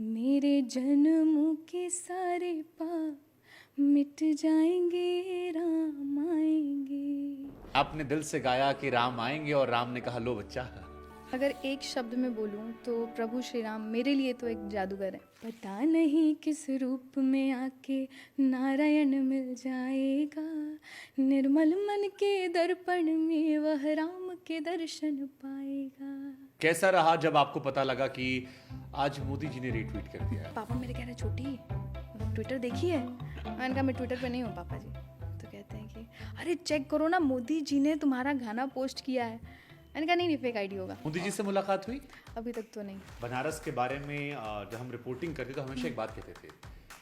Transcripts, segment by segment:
मेरे जन्मों के सारे पाप मिट जाएंगे, राम आएंगे। आपने दिल से गाया कि राम आएंगे और राम ने कहा लो बच्चा। अगर एक शब्द में बोलूं तो प्रभु श्री राम मेरे लिए तो एक जादूगर है। पता नहीं किस रूप में आके नारायण मिल जाएगा, निर्मल मन के दर्पण में वह राम के दर्शन पाएगा। कैसा रहा जब आपको पता लगा कि आज मोदी जी ने रीट्वीट कर दिया है? पापा मेरे कह रहे छोटी ट्विटर देखी है? मैंने कहा मैं ट्विटर पे नहीं हूँ पापा जी। तो कहते हैं कि अरे चेक करो ना, मोदी जी ने तुम्हारा गाना पोस्ट किया है। मैंने कहा नहीं फेक आईडी होगा। मोदी जी से मुलाकात हुई? अभी तक तो नहीं। बनारस के बारे में जब हम रिपोर्टिंग करते तो हमेशा एक बात कहते थे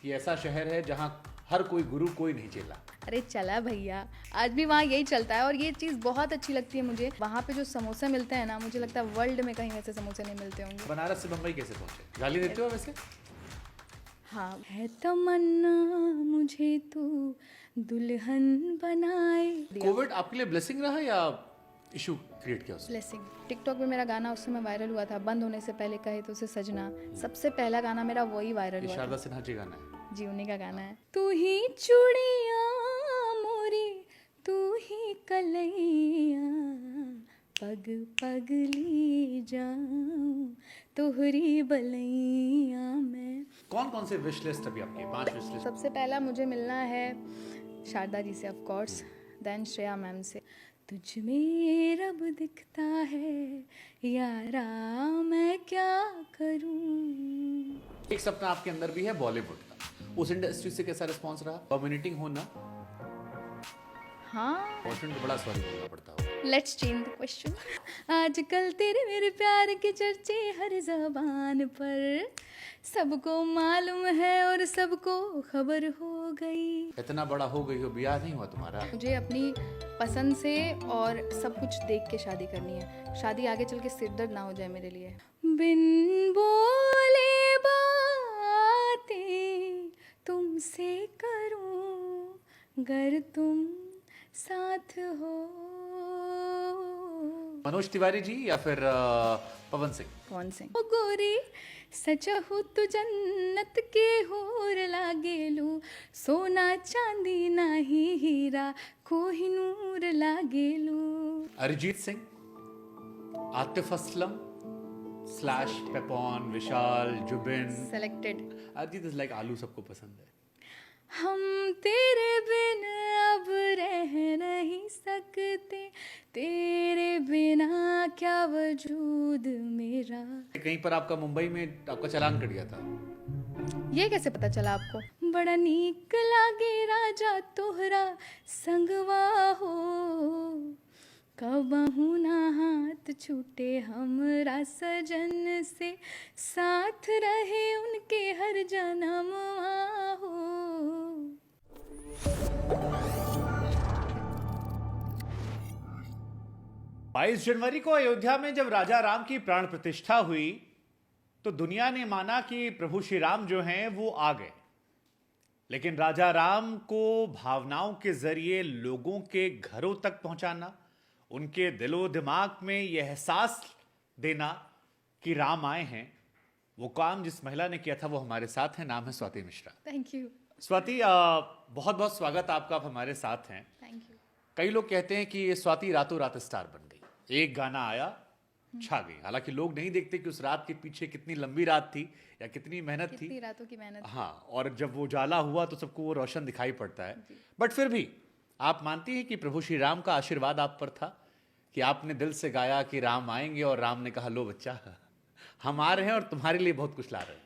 कि ऐसा शहर है जहाँ हर कोई गुरु कोई नहीं चेला। अरे चला भैया, आज भी वहाँ यही चलता है और ये चीज़ बहुत अच्छी लगती है मुझे। वहाँ पे जो समोसे मिलते हैं ना, मुझे लगता है वर्ल्ड में कहीं वैसे समोसे नहीं मिलते होंगे। बनारस से बम्बई कैसे पहुंचे? गाली देते हो वैसे? हाँ, है तमन्ना मुझे तू दुल्हन बनाए। कोविड आपके लिए ब्लेसिंग रहा या इशू क्रिएट किया उसने? ब्लेसिंग। टिकटॉक पे मेरा गाना उस समय वायरल हुआ था, बंद होने से पहले कहे तो उसे सजना। सबसे पहला गाना मेरा वही वायरल हुआ शारदा था। सिन्हा जी गाना है? जी उन्हीं का गाना है। तू ही चूड़िया मोरी, तू ही कलैया, पग पग ली जाऊं तोहरी बलैया में। कौन कौन से विश लिस्ट अभी आपके? 5 विश लिस्ट। सबसे पहला मुझे मिलना है शारदा जी से of course, then Shreya ma'am से। तुझ में रब दिखता है यारा, मैं क्या करूं। एक सपना आपके अंदर भी है बॉलीवुड का, उस इंडस्ट्री से कैसा रिस्पॉन्स रहा? डोमिनेटिंग होना? हाँ, बॉयफ्रेंड को बड़ा सॉरी बोलना पड़ता हो। Let's change the question. आजकल तेरे मेरे प्यार के चर्चे हर जबान पर, सबको मालूम है और सबको खबर हो गई। इतना बड़ा हो गई हो, ब्याह नहीं हुआ तुम्हारा? मुझे अपनी पसंद से और सब कुछ देख के शादी करनी है। शादी आगे चल के सिरदर्द ना हो जाए मेरे लिए। बिन बोले बातें तुमसे करूं, गर तुम साथ हो। मनोज तिवारी जी या फिर पवन सिंह? कौन से? ओ गोरी सचहु तू जन्नत के होर लागेलू, सोना चांदी नाही हीरा कोहिनूर लागेलू। Arijit Singh, Atif Aslam slash Papon, Vishal, Zubeen. Selected. Arijit is like aloo, सबको पसंद है। हम तेरे बिन अब रह नहीं सकते, तेरे बिना क्या वजूद मेरा। कहीं पर आपका मुंबई में आपका चालान कट गया था? ये कैसे पता चला आपको? बड़ा नीक लागे राजा तोहरा संगवा हो, कबहू ना हाथ छूटे हमरा सजन से, साथ रहे उनके हर जन्मवा हो। 22 जनवरी को अयोध्या में जब राजा राम की प्राण प्रतिष्ठा हुई तो दुनिया ने माना कि प्रभु श्री राम जो हैं वो आ गए। लेकिन राजा राम को भावनाओं के जरिए लोगों के घरों तक पहुंचाना, उनके दिलो दिमाग में यह एहसास देना कि राम आए हैं, वो काम जिस महिला ने किया था वो हमारे साथ है। नाम है स्वाति मिश्रा। Thank you. स्वाति, बहुत बहुत स्वागत आपका, आप हमारे साथ हैं। Thank you. कई लोग कहते हैं कि ये स्वाति रातों रात स्टार बन गई, एक गाना आया छा गई। हालांकि लोग नहीं देखते कि उस रात के पीछे कितनी लंबी रात थी या कितनी मेहनत थी। कितनी रातों की मेहनत। हाँ, और जब वो उजाला हुआ तो सबको वो रोशन दिखाई पड़ता है। बट फिर भी आप मानती हैं कि प्रभु श्री राम का आशीर्वाद आप पर था कि आपने दिल से गाया कि राम आएंगे और राम ने कहा लो बच्चा, हम आ रहे हैं और तुम्हारे लिए बहुत कुछ ला रहे हैं?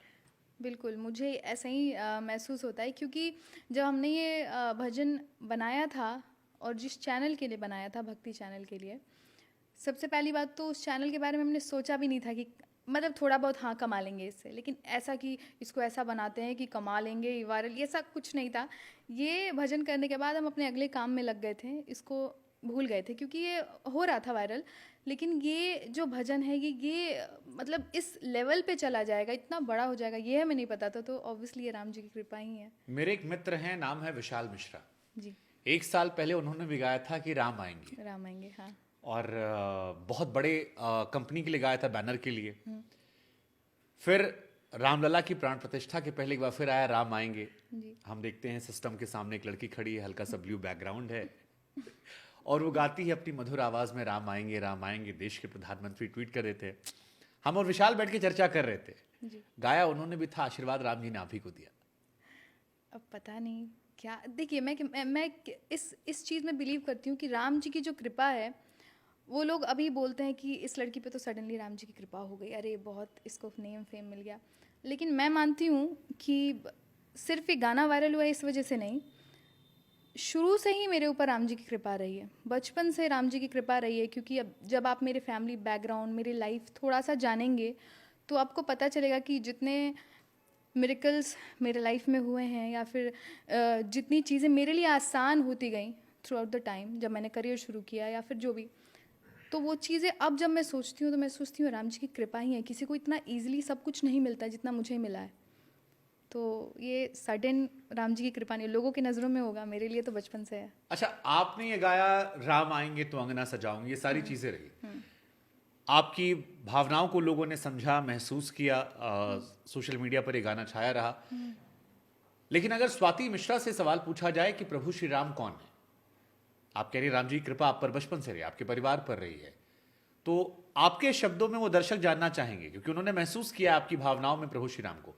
बिल्कुल, मुझे ऐसा ही महसूस होता है, क्योंकि जब हमने ये भजन बनाया था और जिस चैनल के लिए बनाया था, भक्ति चैनल के लिए, सबसे पहली बात तो उस चैनल के बारे में हमने सोचा भी नहीं था कि मतलब थोड़ा बहुत हाँ कमा लेंगे इससे, लेकिन ऐसा कि इसको ऐसा बनाते हैं कि कमा लेंगे वायरल, ये सब कुछ नहीं था। ये भजन करने के बाद हम अपने अगले काम में लग गए थे, इसको भूल गए थे क्योंकि ये हो रहा था वायरल। लेकिन ये जो भजन है ये मतलब इस लेवल पे चला जाएगा, इतना बड़ा हो जाएगा, ये हमें नहीं पता था। तो ऑब्वियसली ये राम जी की कृपा ही है। मेरे एक मित्र हैं, नाम है विशाल मिश्रा जी। 1 साल पहले उन्होंने भी गाया था कि राम आएंगे, राम आएंगे, हाँ। और बहुत बड़े कंपनी के लिए गाया था, बैनर के लिए। फिर रामलला की प्राण प्रतिष्ठा के पहले एक बार फिर आया राम आएंगे। जी। हम देखते हैं सिस्टम के सामने एक लड़की खड़ी है, हल्का सा ब्लू बैकग्राउंड है और वो गाती है अपनी मधुर आवाज में राम आएंगे। देश के प्रधानमंत्री ट्वीट कर रहे थे, हम और विशाल बैठ के चर्चा कर रहे थे। जी। गाया उन्होंने भी था, आशीर्वाद राम जी ने आप ही को दिया। अब पता नहीं क्या, देखिए मैं इस चीज़ में बिलीव करती हूँ कि राम जी की जो कृपा है, वो लोग अभी बोलते हैं कि इस लड़की पे तो सडनली राम जी की कृपा हो गई, अरे बहुत इसको नेम फेम मिल गया। लेकिन मैं मानती हूँ कि सिर्फ ये गाना वायरल हुआ है इस वजह से नहीं, शुरू से ही मेरे ऊपर राम जी की कृपा रही है, बचपन से राम जी की कृपा रही है। क्योंकि अब जब आप मेरे फैमिली बैकग्राउंड, मेरी लाइफ थोड़ा सा जानेंगे तो आपको पता चलेगा कि जितने मिरेकल्स मेरे लाइफ में हुए हैं या फिर जितनी चीज़ें मेरे लिए आसान होती गई थ्रू आउट द टाइम, जब मैंने करियर शुरू किया या फिर जो भी, तो वो चीज़ें अब जब मैं सोचती हूँ तो मैं सोचती हूँ राम जी की कृपा ही है। किसी को इतना ईजिली सब कुछ नहीं मिलता जितना मुझे मिला है। तो ये सडन राम जी की कृपा नहीं, लोगों की नज़रों में होगा, मेरे लिए तो बचपन से है। अच्छा, आपने ये गाया राम आएंगे तो अंगना सजाऊंगी, ये सारी चीजें रही, आपकी भावनाओं को लोगों ने समझा, महसूस किया, सोशल मीडिया पर ये गाना छाया रहा। लेकिन अगर स्वाति मिश्रा से सवाल पूछा जाए कि प्रभु श्री राम कौन है, आप कह रही राम जी की कृपा आप पर बचपन से रही, आपके परिवार पर रही है, तो आपके शब्दों में वो दर्शक जानना चाहेंगे क्योंकि उन्होंने महसूस किया आपकी भावनाओं में प्रभु श्री राम को।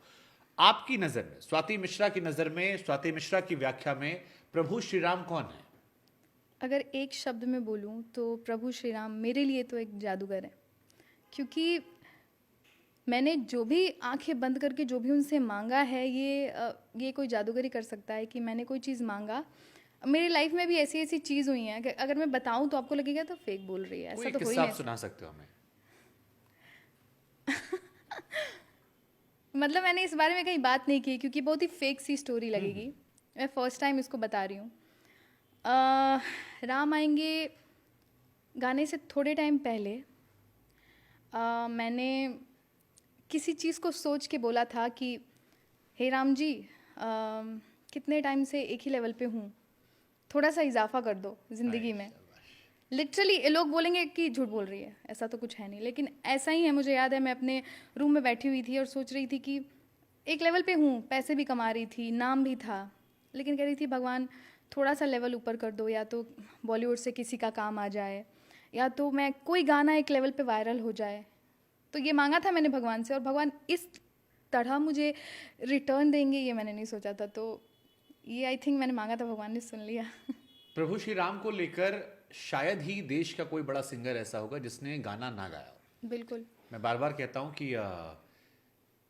आपकी नजर में, स्वाति मिश्रा की नजर में, स्वाति मिश्रा की व्याख्या में प्रभु श्री राम कौन है? अगर एक शब्द में बोलूं तो प्रभु श्री राम मेरे लिए तो एक जादूगर है। क्योंकि मैंने जो भी आंखें बंद करके जो भी उनसे मांगा है, ये कोई जादूगर ही कर सकता है कि मैंने कोई चीज़ मांगा। मेरी लाइफ में भी ऐसी ऐसी चीज़ हुई हैं कि अगर मैं बताऊं तो आपको लगेगा तो फेक बोल रही है, ऐसा तो हो ही नहीं। नहीं। सुना सकते हो हमें? मतलब मैंने इस बारे में कहीं बात नहीं की क्योंकि बहुत ही फेक सी स्टोरी लगेगी। मैं फर्स्ट टाइम इसको बता रही हूँ। राम आएंगे गाने से थोड़े टाइम पहले मैंने किसी चीज़ को सोच के बोला था कि हे राम जी, कितने टाइम से एक ही लेवल पे हूँ, थोड़ा सा इजाफा कर दो ज़िंदगी में। लिटरली लोग बोलेंगे कि झूठ बोल रही है, ऐसा तो कुछ है नहीं, लेकिन ऐसा ही है। मुझे याद है मैं अपने रूम में बैठी हुई थी और सोच रही थी कि एक लेवल पे हूँ, पैसे भी कमा रही थी, नाम भी था, लेकिन कह रही थी भगवान थोड़ा सा लेवल ऊपर कर दो, या तो बॉलीवुड से किसी का काम आ जाए, या तो मैं कोई गाना एक लेवल पे वायरल हो जाए। तो ये मांगा था मैंने भगवान से, और भगवान इस तरह मुझे रिटर्न देंगे ये मैंने नहीं सोचा था। तो ये आई थिंक मैंने मांगा था, भगवान ने सुन लिया। प्रभु श्री राम को लेकर शायद ही देश का कोई बड़ा सिंगर ऐसा होगा जिसने गाना ना गाया हो। बिल्कुल। मैं बार बार कहता हूँ कि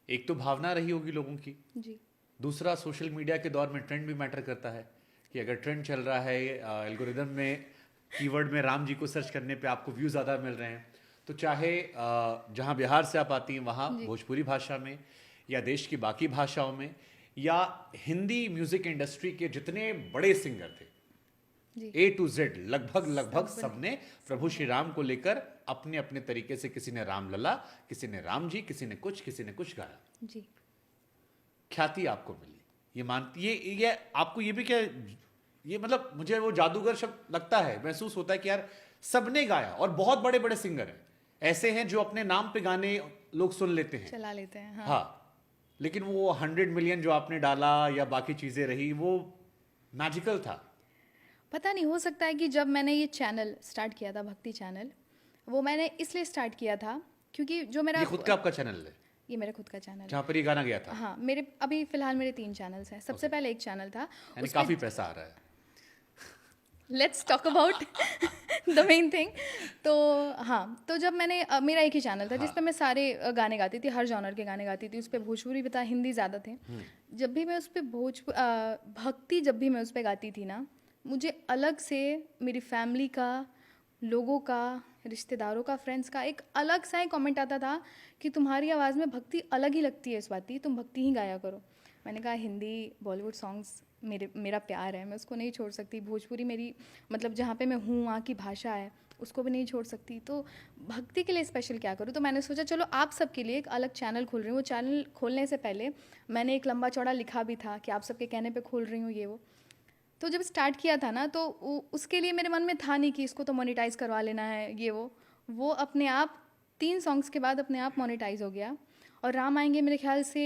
एक तो भावना रही होगी लोगों की जी। दूसरा सोशल मीडिया के दौर में ट्रेंड भी मैटर करता है कि अगर ट्रेंड चल रहा है, एल्गोरिदम में कीवर्ड में राम जी को सर्च करने पे आपको व्यू ज़्यादा मिल रहे हैं, तो चाहे जहाँ बिहार से आप आती हैं वहाँ भोजपुरी भाषा में या देश की बाकी भाषाओं में या हिंदी म्यूजिक इंडस्ट्री के जितने बड़े सिंगर थे A to Z लगभग सबने प्रभु श्री राम को लेकर अपने अपने तरीके से, किसी ने रामलला, किसी ने राम जी, किसी ने कुछ गाया। जी। ख्याति आपको मिली, ये मानती ये आपको ये भी क्या, ये मतलब मुझे वो जादूगर शब्द लगता है, महसूस होता है कि यार सबने गाया और बहुत बड़े बड़े सिंगर हैं ऐसे हैं जो अपने नाम पे गाने लोग सुन लेते हैं, चला लेते हैं। हाँ। हाँ, लेकिन वो 100 मिलियन जो आपने डाला या बाकी चीजें रही, वो मैजिकल था। पता नहीं, हो सकता है कि जब मैंने ये चैनल स्टार्ट किया था, भक्ति चैनल, वो मैंने इसलिए स्टार्ट किया था क्योंकि जो मेरा ये खुद का आपका चैनल है? ये मेरा खुद का चैनल जहाँ पर ये गाना गया था? हाँ, मेरे अभी फिलहाल मेरे 3 चैनल्स हैं। सबसे पहले एक चैनल था, यानी काफी पैसा आ रहा है। Let's talk about the main thing. तो हाँ, तो जब मैंने मेरा एक ही चैनल था जिस पे मैं सारे गाने गाती थी, हर जॉनर के गाने गाती थी। उस पर भोजपुरी भी था, हिंदी ज़्यादा थे। जब भी मैं उस पर भक्ति जब भी मैं उस पर गाती थी ना, मुझे अलग से मेरी फैमिली का, लोगों का, रिश्तेदारों का, फ्रेंड्स का एक अलग सा ही कमेंट आता था कि तुम्हारी आवाज़ में भक्ति अलग ही लगती है स्वाति, तुम भक्ति ही गाया करो। मैंने कहा हिंदी बॉलीवुड सॉन्ग्स मेरा प्यार है, मैं उसको नहीं छोड़ सकती। भोजपुरी मेरी मतलब जहाँ पे मैं हूँ वहाँ की भाषा है, उसको भी नहीं छोड़ सकती। तो भक्ति के लिए स्पेशल क्या करूँ? तो मैंने सोचा चलो आप सबके लिए एक अलग चैनल खोल रही हूँ। वो चैनल खोलने से पहले मैंने एक लंबा चौड़ा लिखा भी था कि आप सबके कहने पे खोल रही हूँ ये वो। तो जब स्टार्ट किया था ना, तो उसके लिए मेरे मन में था नहीं कि इसको तो मोनेटाइज करवा लेना है ये वो अपने आप 3 सॉन्ग्स के बाद अपने आप मोनेटाइज हो गया। और राम आएंगे मेरे ख्याल से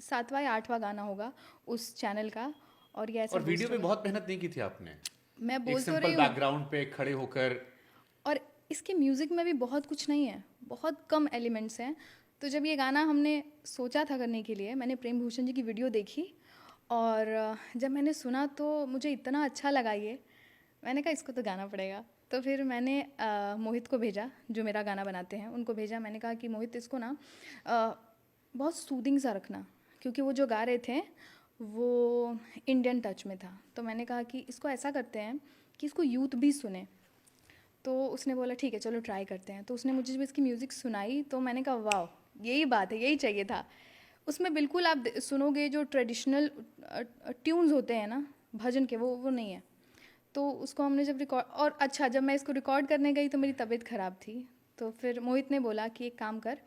7वां या 8वां गाना होगा उस चैनल का। और ये ऐसा और वीडियो boost पे हो गया। बहुत मेहनत नहीं की थी आपने, मैं एक बोल तो सिंपल रही हूँ। बैकग्राउंड पे खड़े होकर। और इसके म्यूज़िक में भी बहुत कुछ नहीं है, बहुत कम एलिमेंट्स हैं। तो जब ये गाना हमने सोचा था करने के लिए, मैंने प्रेम भूषण जी की वीडियो देखी और जब मैंने सुना तो मुझे इतना अच्छा लगा ये, मैंने कहा इसको तो गाना पड़ेगा। तो फिर मैंने मोहित को भेजा, जो मेरा गाना बनाते हैं उनको भेजा। मैंने कहा कि मोहित इसको ना बहुत सूदिंग सा रखना, क्योंकि वो जो गा रहे थे वो इंडियन टच में था। तो मैंने कहा कि इसको ऐसा करते हैं कि इसको यूथ भी सुने। तो उसने बोला ठीक है चलो ट्राई करते हैं। तो उसने मुझे जब इसकी म्यूज़िक सुनाई तो मैंने कहा वाह, यही बात है, यही चाहिए था। उसमें बिल्कुल आप सुनोगे जो ट्रेडिशनल ट्यून्स होते हैं ना भजन के, वो नहीं है। तो उसको हमने जब रिकॉर्ड, और अच्छा जब मैं इसको रिकॉर्ड करने गई तो मेरी तबीयत ख़राब थी। तो फिर मोहित ने बोला कि एक काम कर,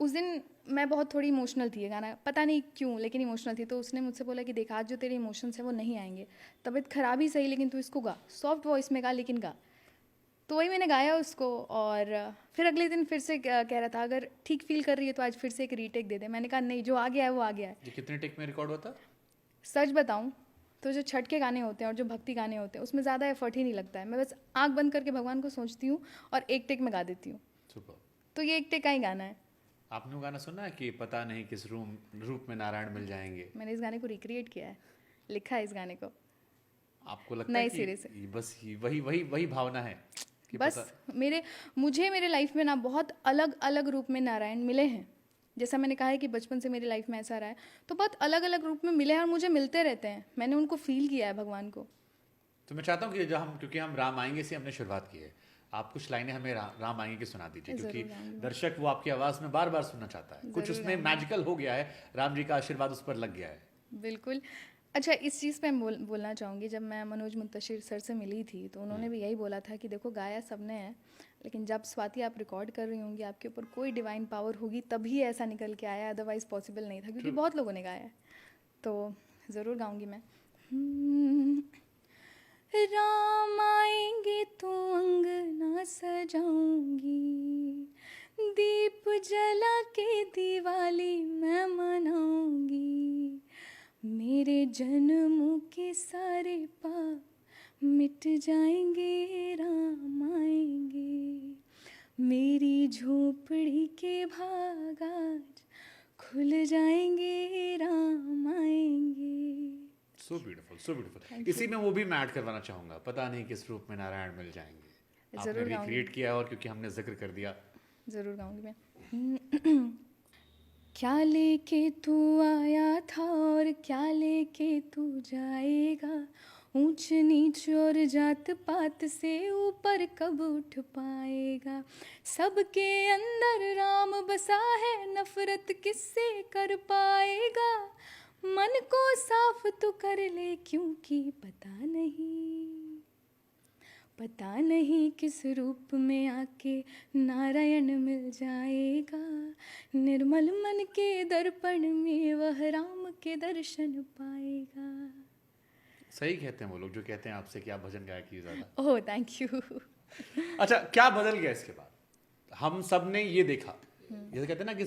उस दिन मैं बहुत थोड़ी इमोशनल थी, ये गाना पता नहीं क्यों लेकिन इमोशनल थी। तो उसने मुझसे बोला कि देख आज जो तेरे इमोशंस हैं वो नहीं आएंगे, तबीयत ख़राब ही सही लेकिन तू इसको गा, सॉफ्ट वॉइस में गा लेकिन गा। तो वही मैंने गाया उसको। और फिर अगले दिन फिर से कह रहा था अगर ठीक फील कर रही है तो आज फिर से एक रीटेक दे दे। मैंने कहा नहीं, जो आ गया है वो आ गया है। ये कितने टेक में रिकॉर्ड हुआ था? सच बताऊं तो जो छठ के गाने होते हैं और जो भक्ति गाने होते हैं उसमें ज़्यादा एफर्ट ही नहीं लगता है। मैं बस आंख बंद करके भगवान को सोचती हूँ और एक टेक में गा देती हूँ। सुपर। तो ये एक टेक का ही गाना है। आपने वो गाना सुना है कि पता नहीं किस रूप में नारायण मिल जाएंगे? मैंने इस गाने को रिक्रिएट किया है, लिखा है इस गाने को आपको लगता है नए कि सिरे से। बस वही वही वही भावना है कि बस पता। मुझे मेरे लाइफ में ना बहुत अलग अलग रूप में नारायण मिले हैं। जैसा मैंने कहा है कि बचपन से मेरी लाइफ में ऐसा रहा है, तो बहुत अलग अलग रूप में मिले हैं और मुझे मिलते रहते हैं। मैंने उनको फील किया है भगवान को। तो मैं चाहता हूँ कि जो हम, क्योंकि हम राम आएंगे से हमने शुरुआत की है, आप कुछ लाइनें हमें राम आएंगे की सुना दीजिए, क्योंकि ज़रूर गाऊंगी मैं। दर्शक वो आपकी आवाज़ में बार बार सुनना चाहता है। कुछ ज़रूर उसमें गाऊंगी। मैजिकल हो गया है, राम जी का आशीर्वाद उस पर लग गया है। बिल्कुल। अच्छा, इस चीज़ पे मैं बोलना चाहूँगी, जब मैं मनोज मुंतशिर सर से मिली थी तो उन्होंने भी यही बोला था कि देखो गाया सबने है, लेकिन जब स्वाति आप रिकॉर्ड कर रही होंगी आपके ऊपर कोई डिवाइन पावर होगी तभी ऐसा निकल के आया, अदरवाइज़ पॉसिबल नहीं था, क्योंकि True. बहुत लोगों ने गाया है। तो ज़रूर गाऊंगी मैं। राम आएंगे तो अंगना सजाऊंगी, दीप जला के दिवाली मैं मनाऊंगी, मेरे जन्मों के सारे पाप मिट जाएंगे, राम आएंगे, मेरी झोपड़ी के भाग आज खुल जाएंगे, राम आएंगे। सो ब्यूटीफुल, सो ब्यूटीफुल। Thank इसी में वो भी मैं ऐड करवाना चाहूंगा, पता नहीं किस रूप में नारायण मिल जाएंगे। आपने ज़रूर गाऊंगी, रिक्रिएट किया और क्योंकि हमने जिक्र कर दिया। ज़रूर गाऊंगी मैं। क्या लेके तू आया था और क्या लेके तू जाएगा, ऊंच नीच और जात पात से ऊपर कब उठ पाएगा, सबके अंदर राम बसा है नफरत किससे कर पाएगा, मन को साफ तो कर ले क्योंकि पता नहीं किस रूप में आके नारायण मिल जाएगा, निर्मल मन के दर्पण में वह राम के दर्शन पाएगा। सही कहते हैं वो लोग जो कहते हैं आपसे कि आप भजन गायक ही ज्यादा। Oh thank you. अच्छा, क्या बदल गया इसके बाद? हम सब ने ये देखा, जैसे कहते हैं ना कि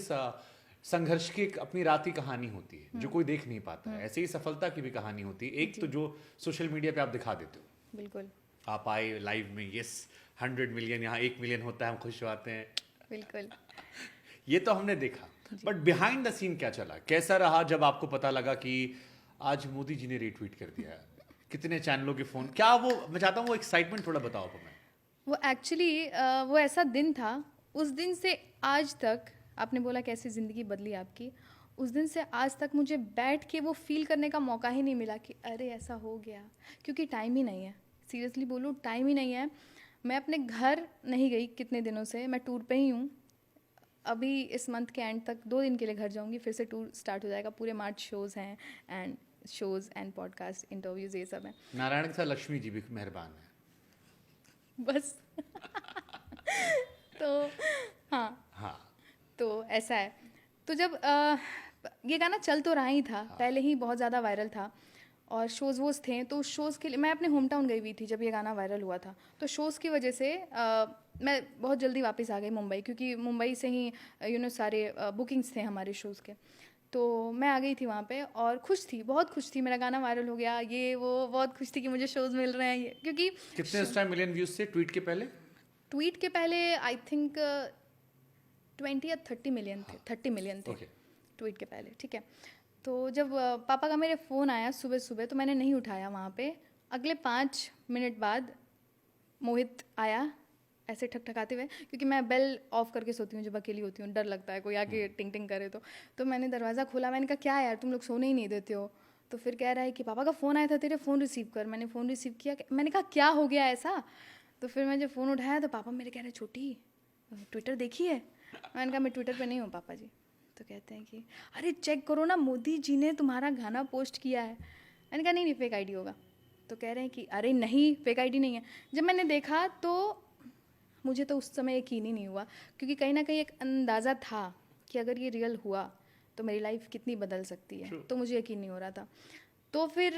संघर्ष की एक अपनी रात की कहानी होती है जो कोई देख नहीं पाता है, ऐसे ही सफलता की भी कहानी होती है। एक तो जो सोशल मीडिया पे आप दिखा देते हो, बिल्कुल आप आए लाइव में, यस 100 मिलियन, यहाँ 1 मिलियन होता है, हम खुश होते हैं, बिल्कुल। ये तो हमने देखा। बट बिहाइंड द सीन क्या चला, कैसा रहा जब आपको पता लगा कि आज मोदी जी ने रीट्वीट कर दिया, कितने चैनलों के फोन, क्या वो, मैं चाहता हूँ वो एक्साइटमेंट थोड़ा बताओ आप हमें। वो एक्चुअली वो ऐसा दिन था, उस दिन से आज तक, आपने बोला कैसे ज़िंदगी बदली आपकी, उस दिन से आज तक मुझे बैठ के वो फील करने का मौका ही नहीं मिला कि अरे ऐसा हो गया, क्योंकि टाइम ही नहीं है। सीरियसली बोलूँ, टाइम ही नहीं है। मैं अपने घर नहीं गई कितने दिनों से, मैं टूर पे ही हूँ। अभी इस मंथ के एंड तक 2 दिन के लिए घर जाऊँगी, फिर से टूर स्टार्ट हो जाएगा। पूरे मार्च शोज़ हैं एंड पॉडकास्ट इंटरव्यूज़ ये सब हैं। नारायण के साथ लक्ष्मी जी भी मेहरबान है बस। तो हाँ, तो ऐसा है। तो जब ये गाना चल तो रहा ही था, पहले ही बहुत ज़्यादा वायरल था, और शोज़ वोज़ थे, तो उस शोज़ के लिए मैं अपने होम टाउन गई हुई थी जब ये गाना वायरल हुआ था। तो शोज़ की वजह से मैं बहुत जल्दी वापस आ गई मुंबई, क्योंकि मुंबई से ही सारे बुकिंग्स थे हमारे शोज़ के। तो मैं आ गई थी वहाँ पे और खुश थी, बहुत खुश थी, मेरा गाना वायरल हो गया, ये वो, बहुत खुश थी कि मुझे शोज़ मिल रहे हैं ये, क्योंकि कितने उस टाइम मिलियन व्यूज थे ट्वीट के पहले? ट्वीट के पहले आई थिंक 20 या 30 मिलियन थे, 30 मिलियन थे ओके। ट्वीट के पहले, ठीक है। तो जब पापा का मेरे फ़ोन आया सुबह सुबह, तो मैंने नहीं उठाया वहाँ पे। अगले 5 मिनट बाद मोहित आया ऐसे ठकठकाते हुए, क्योंकि मैं बेल ऑफ करके सोती हूँ जब अकेली होती हूँ, डर लगता है कोई आके टिंग टिंग करे तो मैंने दरवाज़ा खोला, मैंने कहा क्या यार तुम लोग सोने ही नहीं देते हो। तो फिर कह रहा है कि पापा का फ़ोन आया था तेरे, फ़ोन रिसीव कर। मैंने फ़ोन रिसीव किया, मैंने कहा क्या हो गया ऐसा। तो फिर मैं जब फ़ोन उठाया तो पापा मेरे कह रहे छोटी ट्विटर देखी है। मैंने कहा मैं ट्विटर पे नहीं हूँ पापा जी। तो कहते हैं कि अरे चेक करो ना, मोदी जी ने तुम्हारा गाना पोस्ट किया है। मैंने कहा नहीं नहीं फेक आईडी होगा। तो कह रहे हैं कि अरे नहीं फेक आईडी नहीं है। जब मैंने देखा तो मुझे तो उस समय यकीन ही नहीं हुआ, क्योंकि कहीं ना कहीं एक अंदाज़ा था कि अगर ये रियल हुआ तो मेरी लाइफ कितनी बदल सकती है। तो मुझे यकीन नहीं हो रहा था। तो फिर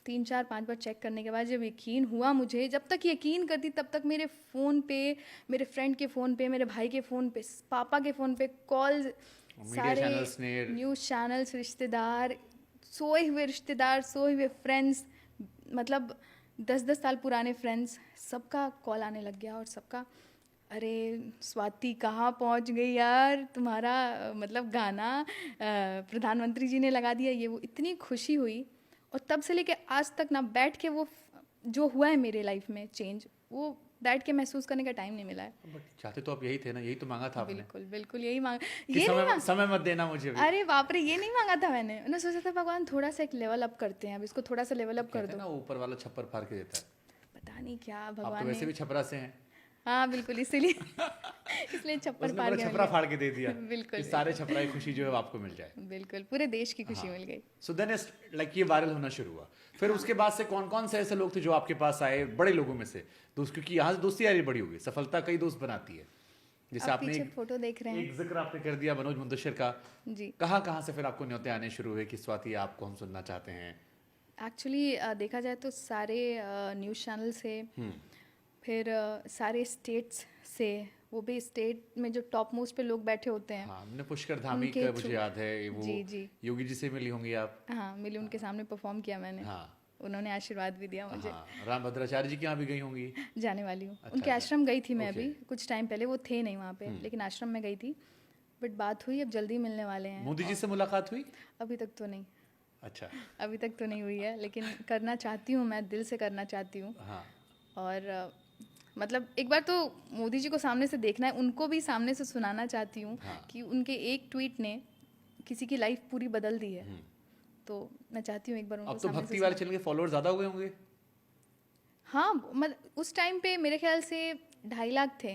3 4 5 बार चेक करने के बाद जब यकीन हुआ मुझे, जब तक यकीन करती तब तक मेरे फ़ोन पे, मेरे फ्रेंड के फ़ोन पे, मेरे भाई के फ़ोन पे, पापा के फ़ोन पे कॉल्स, सारे न्यूज़ चैनल्स, रिश्तेदार, सोए हुए रिश्तेदार, सोए हुए फ्रेंड्स, मतलब 10 10 साल पुराने फ्रेंड्स, सबका कॉल आने लग गया। और सबका अरे स्वाति कहाँ पहुँच गई यार, तुम्हारा मतलब गाना प्रधानमंत्री जी ने लगा दिया, ये वो। इतनी खुशी हुई। और तब से लेके आज तक ना बैठ के वो जो हुआ है मेरे लाइफ में चेंज, वो बैठ के महसूस करने का टाइम नहीं मिला है। बट चाहते तो आप यही थे ना, यही तो मांगा था आपने। बिल्कुल बिल्कुल यही मांग, कि ये नहीं समय मत देना मुझे भी। अरे बाप रे, ये नहीं मांगा था मैंने सोचा था भगवान थोड़ा सा एक लेवल अप करते हैं, अब इसको थोड़ा सा लेवल अप कर कहते हैं दो। ना ऊपर वाला छप्पर फाड़ के देता है। पता नहीं क्या आप तो भगवान वैसे ने। भी छपरा से हैं। हाँ बिल्कुल, इसीलिए इसलिए छप्पर उसने फाड़ पूरा के मिल छपरा गया। फाड़ के दे दिया बिल्कुल कि सारे छपराई खुशी जो है वो आपको मिल जाए। बिल्कुल, पूरे देश की खुशी मिल गई। सो देन लाइक ये वायरल होना शुरू हुआ। फिर उसके बाद से कौन कौन से ऐसे लोग थे जो आपके पास आए, बड़े लोगों में से दोस्त, क्योंकि यहाँ से दोस्ती यारी बड़ी होगी, सफलता कई दोस्त बनाती है। जैसे आप आपने पीछे फोटो देख रहे हैं एक जिक्र आपने कर दिया मनोज मुंतशिर का। जी। कहाँ से फिर आपको न्योते आने शुरू हुए कि स्वाति आपको हम सुनना चाहते हैं? एक्चुअली देखा जाए तो सारे न्यूज़ चैनल से, फिर सारे स्टेट्स से, वो भी स्टेट में जो टॉप मोस्ट पे लोग बैठे होते हैं। हाँ, हमने पुष्कर धामी उनके का मुझे through- याद है, वो जी जी योगी जी से मिली होंगी आप। हाँ, मिली, उनके सामने परफॉर्म किया मैंने। हाँ उन्होंने आशीर्वाद भी दिया मुझे। हाँ, राम भद्राचार्य जी के यहाँ भी गई होंगी। जाने वाली हूँ, अच्छा, उनके आश्रम गई थी मैं ओके। अभी कुछ टाइम पहले, वो थे नहीं वहाँ पे, लेकिन आश्रम में गई थी। बट बात हुई, अब जल्दी मिलने वाले हैं। मोदी जी से मुलाकात हुई? अभी तक तो नहीं, अच्छा। अभी तक तो नहीं हुई है, लेकिन करना चाहती हूँ, मैं दिल से करना चाहती हूँ। हाँ, और मतलब एक बार तो मोदी जी को सामने से देखना है, उनको भी सामने से सुनाना चाहती हूँ कि उनके एक ट्वीट ने किसी की लाइफ पूरी बदल दी है। तो मैं चाहती हूँ एक बार उनको अब तो सामने भक्ति से वाले चैनल के फॉलोअर ज्यादा हो गए होंगे। हाँ, मतलब उस टाइम पे मेरे ख्याल से 2.5 लाख थे।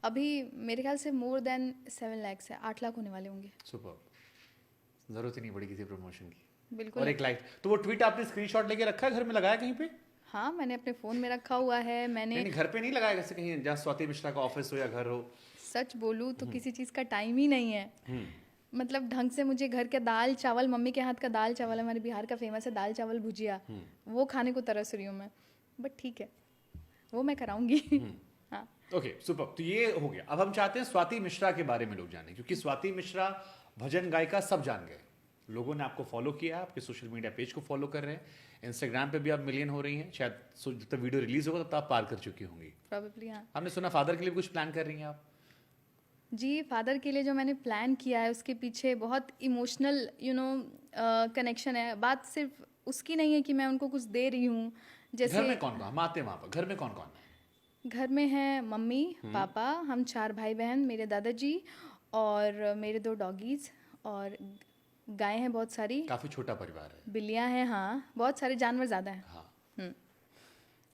अभी मेरे ख्याल से मोर देन 7 लाख है, 8 लाख होने वाले होंगे। सुपर, जरूरत ही नहीं पड़ी किसी प्रमोशन की। बिल्कुल। और एक लाइक, तो वो ट्वीट आपने स्क्रीनशॉट लेके रखा है, घर में लगाया कहीं पे? हाँ, मैंने अपने फ़ोन में रखा हुआ है। मैंने नहीं, घर पे नहीं लगाया, जैसे कहीं जहाँ स्वाति मिश्रा का ऑफिस हो या घर हो? सच बोलूँ तो किसी चीज़ का टाइम ही नहीं है। मतलब ढंग से मुझे घर के दाल चावल, मम्मी के हाथ का दाल चावल, हमारे बिहार का फेमस है दाल चावल भुजिया, वो खाने को तरस रही हूँ मैं। बट ठीक है, वो मैं कराऊंगी। हाँ ओके सुपर, तो ये हो गया। अब हम चाहते हैं स्वाति मिश्रा के बारे में लोग जाने, क्योंकि स्वाति मिश्रा भजन गायिका सब जान गए। लोगों ने आपको फॉलो किया, आपके सोशल मीडिया पेज को फॉलो कर रहे हैं, इंस्टाग्राम पे भी आप मिलियन हो रही हैं, शायद जब तक वीडियो रिलीज होगा तब आप पार कर चुकी होंगी। प्रॉबेबली हाँ। हमने सुना फादर के लिए कुछ प्लान कर रही हैं आप? जी, फादर के लिए जो मैंने प्लान किया है उसके पीछे बहुत इमोशनल कनेक्शन है। बात सिर्फ उसकी नहीं है कि मैं उनको कुछ दे रही हूँ। जैसे घर में कौन कौन, हम आते हैं वहां पर, घर में कौन कौन है? घर में हैं मम्मी पापा, हम 4 भाई बहन, मेरे दादाजी और मेरे 2 डॉगीज, और गायें हैं बहुत सारी, काफी छोटा परिवार है। बिल्लियाँ हैं, हाँ बहुत सारे जानवर ज़्यादा हैं। हाँ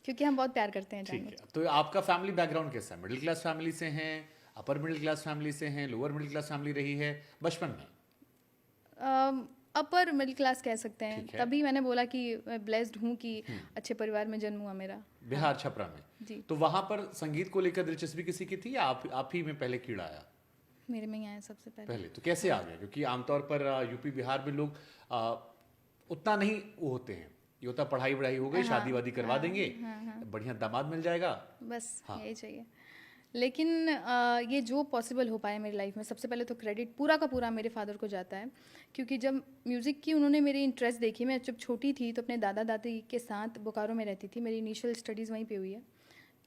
क्योंकि हम बहुत प्यार करते हैं ठीक जानवर। है। तो आपका फैमिली बैकग्राउंड कैसा है? मिडिल क्लास फैमिली से हैं, अपर मिडिल क्लास फैमिली से हैं, लोअर मिडिल क्लास फैमिली रही है बचपन में? अपर मिडिल क्लास कह सकते हैं। ठीक है। तभी मैंने बोला कि मैं ब्लेस्ड हूँ कि अच्छे परिवार में जन्म हुआ मेरा। बिहार छपरा में। जी। तो वहां पर संगीत को लेकर दिलचस्पी किसी की थी या आप ही में पहले कीड़ा आया? मेरे में ही आया सबसे पहले। पहले तो कैसे आ गया? क्योंकि आमतौर पर यूपी बिहार में लोग उतना नहीं वो होते हैं, ये होता पढ़ाई वढ़ाई हो गई, शादी वादी करवा देंगे, बढ़िया दामाद मिल जाएगा, बस हाँ। यही चाहिए। लेकिन ये जो पॉसिबल हो पाया मेरी लाइफ में, सबसे पहले तो क्रेडिट पूरा का पूरा मेरे फादर को जाता है, क्योंकि जब म्यूज़िक की उन्होंने मेरी इंटरेस्ट देखी, मैं जब छोटी थी तो अपने दादा दादी के साथ बोकारो में रहती थी, मेरी इनिशियल स्टडीज़ वहीं पे हुई है,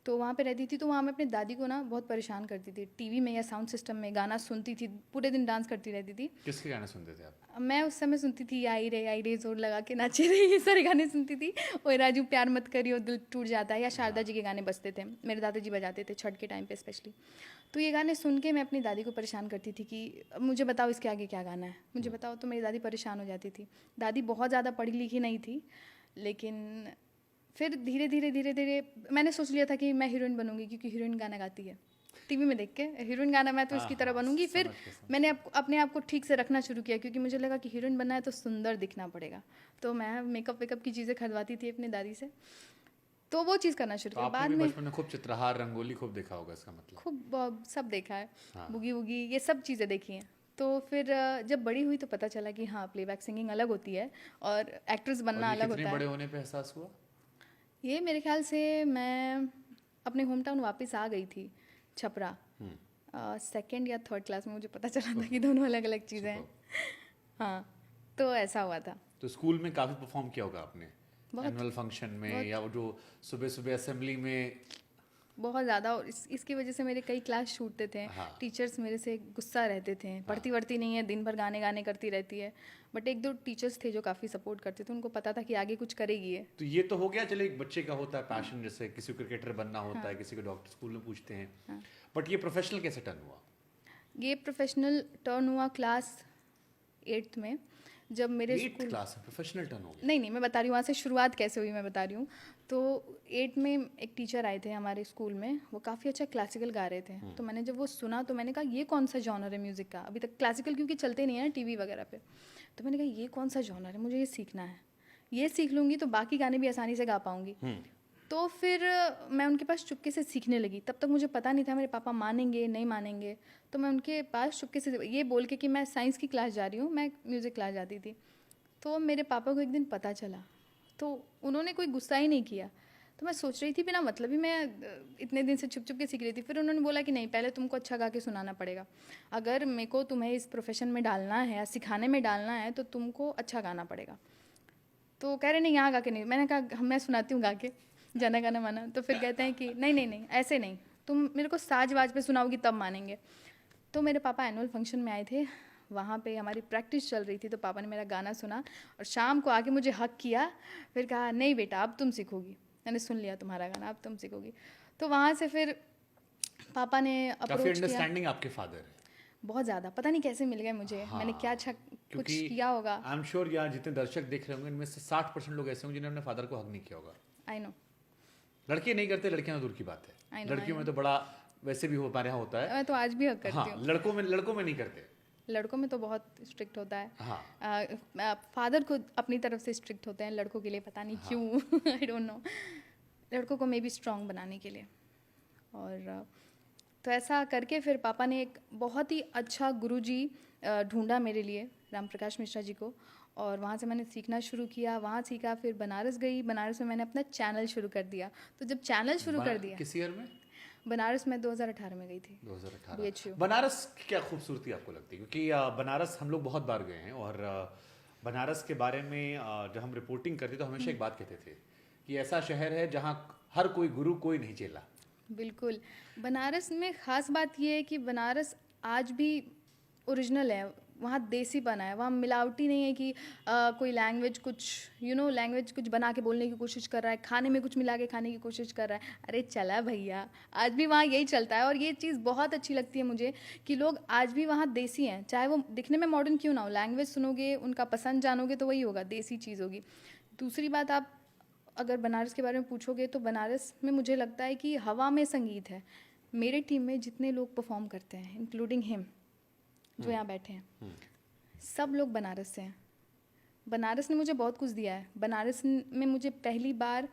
तो वहाँ पे रहती थी। तो वहाँ मैं अपनी दादी को ना बहुत परेशान करती थी, टीवी में या साउंड सिस्टम में गाना सुनती थी, पूरे दिन डांस करती रहती थी। किसके गाने सुनते थे आप? मैं उस समय सुनती थी आई रे जोर लगा के नाचे रे, ये सारे गाने सुनती थी। ओए राजू प्यार मत करियो दिल टूट जाता है, या शारदा जी के गाने बजते थे, मेरे दादाजी बजाते थे छठ के टाइम पे स्पेशली। तो ये गाने सुन के मैं अपनी दादी को परेशान करती थी कि मुझे बताओ इसके आगे क्या गाना है, मुझे बताओ। तो मेरी दादी परेशान हो जाती थी। दादी बहुत ज़्यादा पढ़ी लिखी नहीं थी, लेकिन फिर धीरे धीरे मैंने सोच लिया था कि मैं हीरोइन बनूंगी, क्योंकि हीरोइन गाना गाती है टीवी में देख के, हीरोइन गाना मैं तो इसकी तरह बनूंगी। फिर मैंने अपने आप को ठीक से रखना शुरू किया, क्योंकि मुझे लगा कि हीरोइन बनना है तो सुंदर दिखना पड़ेगा। तो मैं मेकअप वेकअप की चीज़ें खरीदवाती थी अपनी दादी से, तो वो चीज़ करना शुरू किया। बाद में बचपन में खूब चित्रहार रंगोली खूब देखा होगा, इसका मतलब खूब सब देखा है, हाँ। बुगी वुगी ये सब चीज़ें देखी हैं। तो फिर जब बड़ी हुई तो पता चला कि हाँ प्लेबैक सिंगिंग अलग होती है और एक्ट्रेस बनना अलग होता है। बड़े होने पे एहसास हुआ? ये मेरे ख्याल से मैं अपने होम टाउन वापस आ गई थी, छपरा, सेकंड या थर्ड क्लास में मुझे पता चला था कि दोनों अलग अलग चीज़ें हैं। हाँ, तो ऐसा हुआ था। तो स्कूल में काफ़ी परफॉर्म किया होगा आपने, एनुअल फंक्शन में, या वो जो सुबह सुबह असेंबली में? बहुत ज़्यादा, और इसकी वजह से मेरे कई क्लास छूटते थे। हाँ। टीचर्स मेरे से गुस्सा रहते थे, पढ़ती वढ़ती नहीं है, दिन भर गाने गाने करती रहती है। बट एक दो टीचर्स थे जो काफ़ी सपोर्ट करते थे, उनको पता था कि आगे कुछ करेगी ये। तो ये तो हो गया, चलो एक बच्चे का होता है पैशन, जैसे किसी को क्रिकेटर बनना होता है, किसी को डॉक्टर स्कूल में पूछते हैं, बट ये प्रोफेशनल कैसे टर्न हुआ? ये प्रोफेशनल टर्न हुआ क्लास 8th में, जब मेरे स्कूल क्लास में प्रोफेशनल टर्न हो गया? नहीं मैं बता रही हूँ वहाँ से शुरुआत कैसे हुई, मैं बता रही हूँ। तो 8 में एक टीचर आए थे हमारे स्कूल में, वो काफ़ी अच्छा क्लासिकल गा रहे थे। तो मैंने जब वो सुना तो मैंने कहा ये कौन सा जॉनर है म्यूज़िक का, अभी तक क्लासिकल क्योंकि चलते नहीं है ना टीवी वगैरह पे। तो मैंने कहा ये कौन सा जॉनर है, मुझे ये सीखना है, ये सीख लूँगी तो बाकी गाने भी आसानी से गा पाऊँगी। तो फिर मैं उनके पास चुपके से सीखने लगी। तब तक मुझे पता नहीं था मेरे पापा मानेंगे नहीं मानेंगे, तो मैं उनके पास चुपके से ये बोल के कि मैं साइंस की क्लास जा रही हूँ, मैं म्यूज़िक क्लास जाती थी। तो मेरे पापा को एक दिन पता चला, तो उन्होंने कोई गुस्सा ही नहीं किया। तो मैं सोच रही थी बिना मतलब ही मैं इतने दिन से छुप छुप के सीख रही थी। फिर उन्होंने बोला कि नहीं, पहले तुमको अच्छा गा के सुनाना पड़ेगा, अगर मेरे को तुम्हें इस प्रोफेशन में डालना है या सिखाने में डालना है तो तुमको अच्छा गाना पड़ेगा। तो कह रहे नहीं यहाँ गा के नहीं। मैंने कहा मैं सुनाती हूँ गा के जाना गाना माना। तो फिर कहते हैं कि नहीं ऐसे नहीं, तुम मेरे को साज वाज पे सुनाओगी तब मानेंगे। तो मेरे पापा एनुअल फंक्शन में आए थे, वहाँ पे हमारी प्रैक्टिस चल रही थी, तो पापा ने मेरा गाना सुना और शाम को आके मुझे हक किया। फिर कहा नहीं बेटा अब तुम सीखोगी, मैंने सुन लिया तुम्हारा गाना, अब तुम सीखोगी। तो वहाँ से फिर पापा ने अप्रोच किया। अंडरस्टैंडिंग आपके फादर है बहुत ज़्यादा, पता नहीं कैसे मिल गए मुझे। हाँ, मैंने क्या अच्छा कुछ किया होगा। आई एम श्योर यहाँ जितने दर्शक देख रहे होंगे इनमें से 60% लोग ऐसे होंगे जिन्होंने अपने फादर को हक नहीं किया होगा। आई नो, लड़के नहीं करते, लड़कियां दूर की बात है, लड़कियों में तो बड़ा वैसे भी हमारे यहाँ होता है। मैं तो आज भी हक करती हूँ। लड़कों में नहीं करते, लड़कों में तो बहुत स्ट्रिक्ट होता है। हाँ। फादर खुद अपनी तरफ से स्ट्रिक्ट होते हैं, लड़कों के लिए पता नहीं क्यों। आई डोंट नो, लड़कों को मे बी स्ट्रॉन्ग बनाने के लिए। और तो ऐसा करके फिर पापा ने एक बहुत ही अच्छा गुरुजी ढूंढा मेरे लिए, राम प्रकाश मिश्रा जी को, और वहाँ से मैंने सीखना शुरू किया। वहाँ सीखा, फिर बनारस गई, बनारस में मैंने अपना चैनल शुरू कर दिया। तो जब चैनल शुरू कर दिया, किस ईयर में? बनारस में 2018 में गई थी। 2018। BHU। बनारस की क्या खूबसूरती आपको लगती है? क्योंकि बनारस हम लोग बहुत बार गए हैं, और बनारस के बारे में जब हम रिपोर्टिंग करते तो हमेशा एक बात कहते थे कि ऐसा शहर है जहाँ हर कोई गुरु कोई नहीं चेला। बिल्कुल, बनारस में ख़ास बात यह है कि बनारस आज भी ओरिजिनल है, वहाँ देसी बना है, वहाँ मिलावटी नहीं है कि कोई लैंग्वेज कुछ लैंग्वेज कुछ बना के बोलने की कोशिश कर रहा है, खाने में कुछ मिला के खाने की कोशिश कर रहा है। अरे चला भैया, आज भी वहाँ यही चलता है। और ये चीज़ बहुत अच्छी लगती है मुझे कि लोग आज भी वहाँ देसी हैं, चाहे वो दिखने में मॉडर्न क्यों ना हो। लैंग्वेज सुनोगे, उनका पसंद जानोगे तो वही होगा, देसी चीज़ होगी। दूसरी बात, आप अगर बनारस के बारे में पूछोगे तो बनारस में मुझे लगता है कि हवा में संगीत है। मेरे टीम में जितने लोग परफॉर्म करते हैं, इंक्लूडिंग हिम जो यहाँ बैठे हैं, सब लोग बनारस से हैं। बनारस ने मुझे बहुत कुछ दिया है। बनारस में मुझे पहली बार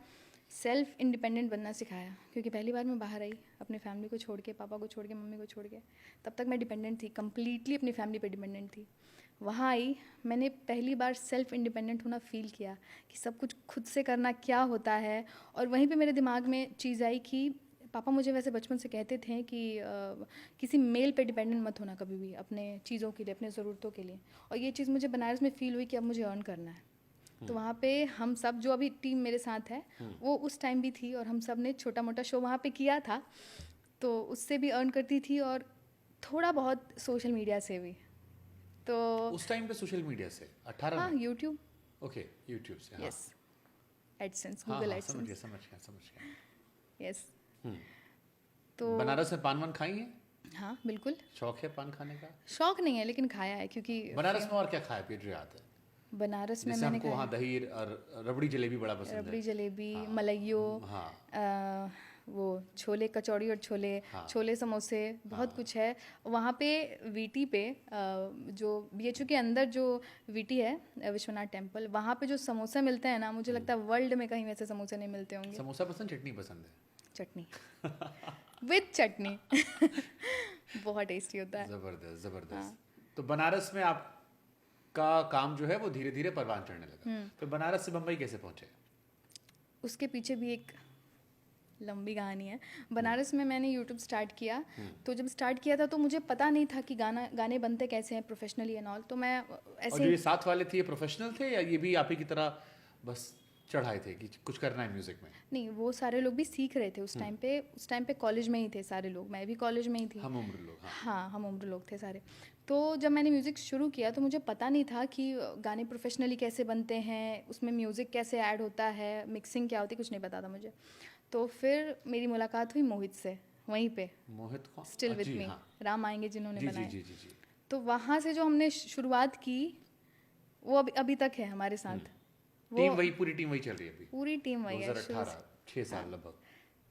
सेल्फ इंडिपेंडेंट बनना सिखाया, क्योंकि पहली बार मैं बाहर आई अपनी फैमिली को छोड़ के, पापा को छोड़ के, मम्मी को छोड़ के। तब तक मैं डिपेंडेंट थी, कम्प्लीटली अपनी फैमिली पे डिपेंडेंट थी। वहाँ आई, मैंने पहली बार सेल्फ इंडिपेंडेंट होना फ़ील किया कि सब कुछ खुद से करना क्या होता है। और वहीं पे मेरे दिमाग में चीज़ आई कि पापा मुझे वैसे बचपन से कहते थे कि किसी मेल पे डिपेंडेंट मत होना कभी भी, अपने चीज़ों के लिए, अपने ज़रूरतों के लिए। और ये चीज़ मुझे बनारस में फ़ील हुई कि अब मुझे अर्न करना है। तो वहाँ पे हम सब, जो अभी टीम मेरे साथ है, वो उस टाइम भी थी, और हम सब ने छोटा मोटा शो वहाँ पे किया था, तो उससे भी अर्न करती थी, और थोड़ा बहुत सोशल मीडिया से भी। तो उस टाइम पे सोशल मीडिया से 18 हाँ, में? यूट्यूब, ओके, यूट्यूब से। हाँ यस, एडसेंस, हाँ गूगल हाँ, समझ गया एडसेंस, समझ गया समझ गया। यस। हम्म। तो बनारस में पान वान खाई है? हाँ, बिल्कुल। शौक है पान खाने का? शौक नहीं है, लेकिन खाया है, क्योंकि बनारस में और क्या खाया पिए जो याद है? बनारस में जैसे मैंने हमको वहाँ खाया दही और रबड़ी जलेबी बड़ा पसंद रबड़ी है। जलेबी, हाँ। मलाइयो, हाँ वो छोले कचौड़ी और छोले, हाँ। छोले समोसे, बहुत हाँ। कुछ है वहाँ पे। वीटी पे जो बीएचयू के अंदर जो वीटी है, विश्वनाथ टेम्पल, वहाँ पे जो समोसा मिलते हैं ना, मुझे लगता है वर्ल्ड में कहीं वैसे समोसे नहीं मिलते होंगे। समोसा पसंद, चटनी पसंद है? चटनी, विद चटनी। बहुत टेस्टी होता है। जबरदस्त जबरदस्त। हाँ। तो बनारस में आपका काम जो है वो धीरे धीरे परवान चढ़ने लगा। फिर बनारस से बम्बई कैसे पहुंचे? उसके पीछे भी एक लंबी कहानी है। बनारस में मैंने यूट्यूब स्टार्ट किया, तो जब स्टार्ट किया था तो मुझे पता नहीं था कि गाने बनते कैसे हैं प्रोफेशनली एंड ऑल। तो मैं और ऐसे जो ये साथ वाले थे ये प्रोफेशनल थे या ये भी आप ही की तरह बस चढ़ाए थे कि कुछ करना है म्यूजिक में? नहीं, वो सारे लोग भी सीख रहे थे उस टाइम पे कॉलेज में ही थे सारे लोग, मैं भी कॉलेज में ही थी। हम उम्र लोग। हाँ। हाँ, हम उम्र लोग थे सारे। तो जब मैंने म्यूज़िक शुरू किया तो मुझे पता नहीं था कि गाने प्रोफेशनली कैसे बनते हैं, उसमें म्यूज़िक कैसे ऐड होता है, मिक्सिंग क्या होती है, कुछ नहीं पता था मुझे। तो फिर मेरी मुलाकात हुई मोहित से, वहीं पे, मोहित कौन? स्टिल विथ जी मी, हाँ। राम आएंगे जिन्होंने जी जी बनाया। जी जी जी। तो वहाँ से जो हमने शुरुआत की, वो अभी तक है हमारे साथ। टीम वही, पूरी टीम वही चल रही है अभी? पूरी टीम वही है, 2018, 6 साल लगभग।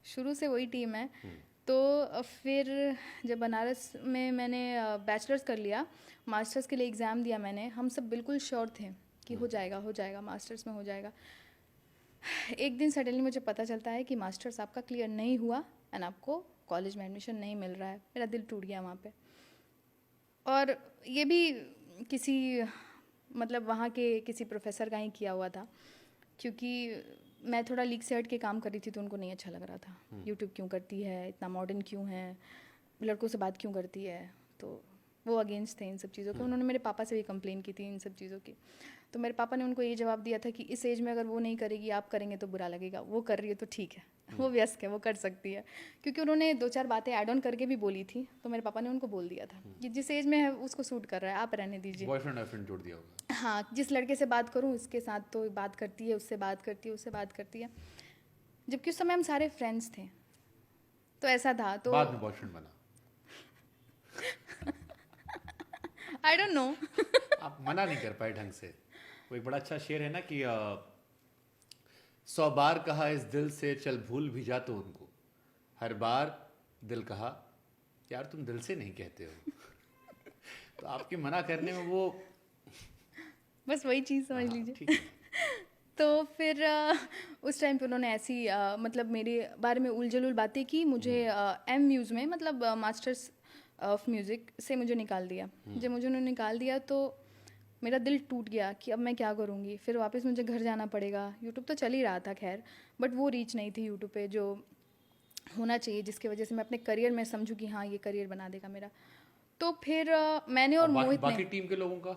शुरू से वही टीम है। तो फिर जब बनारस में मैंने बैचलर्स कर लिया, मास्टर्स के लिए एग्ज़ाम दिया मैंने, हम सब बिल्कुल श्योर थे कि हो जाएगा, मास्टर्स में हो जाएगा। एक दिन सडनली मुझे पता चलता है कि मास्टर्स आपका क्लियर नहीं हुआ एंड आपको कॉलेज में एडमिशन नहीं मिल रहा है। मेरा दिल टूट गया वहाँ पे। और ये भी किसी, मतलब वहाँ के किसी प्रोफेसर का ही किया हुआ था, क्योंकि मैं थोड़ा लीक से हट के काम कर रही थी, तो उनको नहीं अच्छा लग रहा था। यूट्यूब क्यों करती है, इतना मॉडर्न क्यों है, लड़कों से बात क्यों करती है। तो वो अगेंस्ट थे इन सब चीज़ों के। उन्होंने मेरे पापा से भी कंप्लेन की थी इन सब चीज़ों की। तो मेरे पापा ने उनको ये जवाब दिया था कि इस एज में अगर वो नहीं करेगी, आप करेंगे तो बुरा लगेगा, वो कर रही है तो ठीक है, वो व्यस्क है, वो कर सकती है। क्योंकि उन्होंने 2-4 बातें ऐड ऑन करके भी बोली थी, तो मेरे पापा ने उनको बोल दिया था कि जिस एज में है उसको सूट कर रहा है, आप रहने दीजिए। बॉयफ्रेंड गर्लफ्रेंड जोड़ दिया होगा? हाँ, जिस लड़के से बात करूँ उसके साथ तो बात करती है, उससे बात करती है, उससे बात करती है, जबकि उस समय हम सारे फ्रेंड्स थे। तो ऐसा था। तो बाद में बॉयफ्रेंड बना? I don't know. आप मना नहीं कर पाए ढंग से। वो एक बड़ा अच्छा शेर है ना कि 100 बार कहा इस दिल से चल भूल भी जा तो उनको, हर बार दिल कहा यार तुम दिल से नहीं कहते हो। तो आपके मना करने में वो बस वही चीज़ समझ हाँ, लीजिए। ठीक है। तो फिर उस टाइम पे उन्होंने ऐसी मतलब मेरे बारे में उलझुल बातें की। मुझे एम म्यूज़ में, मतलब मास्टर्स ऑफ म्यूज़िक से मुझे निकाल दिया। जब मुझे उन्होंने निकाल दिया तो मेरा दिल टूट गया कि अब मैं क्या करूँगी। फिर वापस मुझे घर जाना पड़ेगा। यूट्यूब तो चल ही रहा था खैर, बट वो रीच नहीं थी यूट्यूब पे जो होना चाहिए, जिसकी वजह से मैं अपने करियर में समझूँ कि हाँ ये करियर बना देगा मेरा। तो फिर मैंने और मोहित बाकी ने, टीम के लोगों का?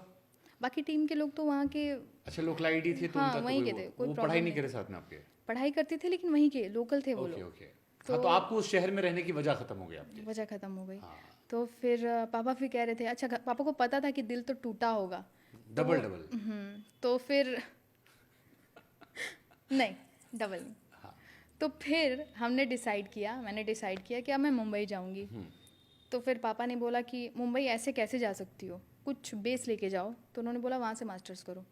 बाकी टीम के लोग तो वहाँ के, अच्छा, लोकल आईडी थे तो हाँ, उनका तो वहीं के थे, कोई वो प्रॉब्लम पढ़ाई नहीं नहीं। करे साथ में आपके? पढ़ाई करते थे लेकिन वहीं के लोकल थे वो ओके लोग। ओके। हाँ, तो आपको उस शहर में रहने की वजह खत्म हो गई आपकी? वजह ख़त्म हो गई। हाँ। तो फिर पापा फिर कह रहे थे, अच्छा पापा को पता था कि दिल तो टूटा होगा। Double double? तो फिर नहीं, डबल नहीं। हाँ। तो फिर हमने डिसाइड किया, मैंने डिसाइड किया कि अब मैं मुंबई जाऊंगी। तो फिर पापा ने बोला कि मुंबई ऐसे कैसे जा सकती हो, कुछ बेस लेके जाओ। तो उन्होंने बोला वहाँ से मास्टर्स करो।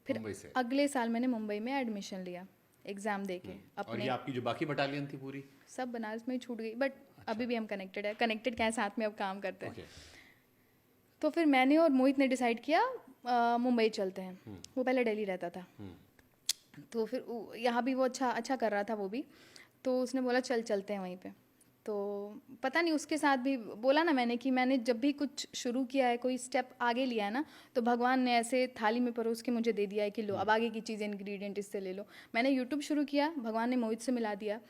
फिर मुंबई से? अगले साल मैंने मुंबई में एडमिशन लिया, एग्ज़ाम दे के और अपने। ये आपकी जो बाकी बटालियन थी पूरी? सब बनारस में ही छूट गई, बट अभी भी हम कनेक्टेड है, कनेक्टेड क्या है, साथ में अब काम करते हैं। ओके। तो फिर मैंने और मोहित ने डिसाइड किया मुंबई चलते हैं। वो पहले दिल्ली रहता था, तो फिर यहाँ भी वो अच्छा कर रहा था वो भी। तो उसने बोला चलते हैं वहीं पे। तो पता नहीं उसके साथ भी बोला ना मैंने कि मैंने जब भी कुछ शुरू किया है, कोई स्टेप आगे लिया है ना, तो भगवान ने ऐसे थाली में परोस के मुझे दे दिया है कि लो अब आगे की चीज़ें, इंग्रेडिएंट इससे ले लो। मैंने यूट्यूब शुरू किया, भगवान ने मोहित से मिला दिया।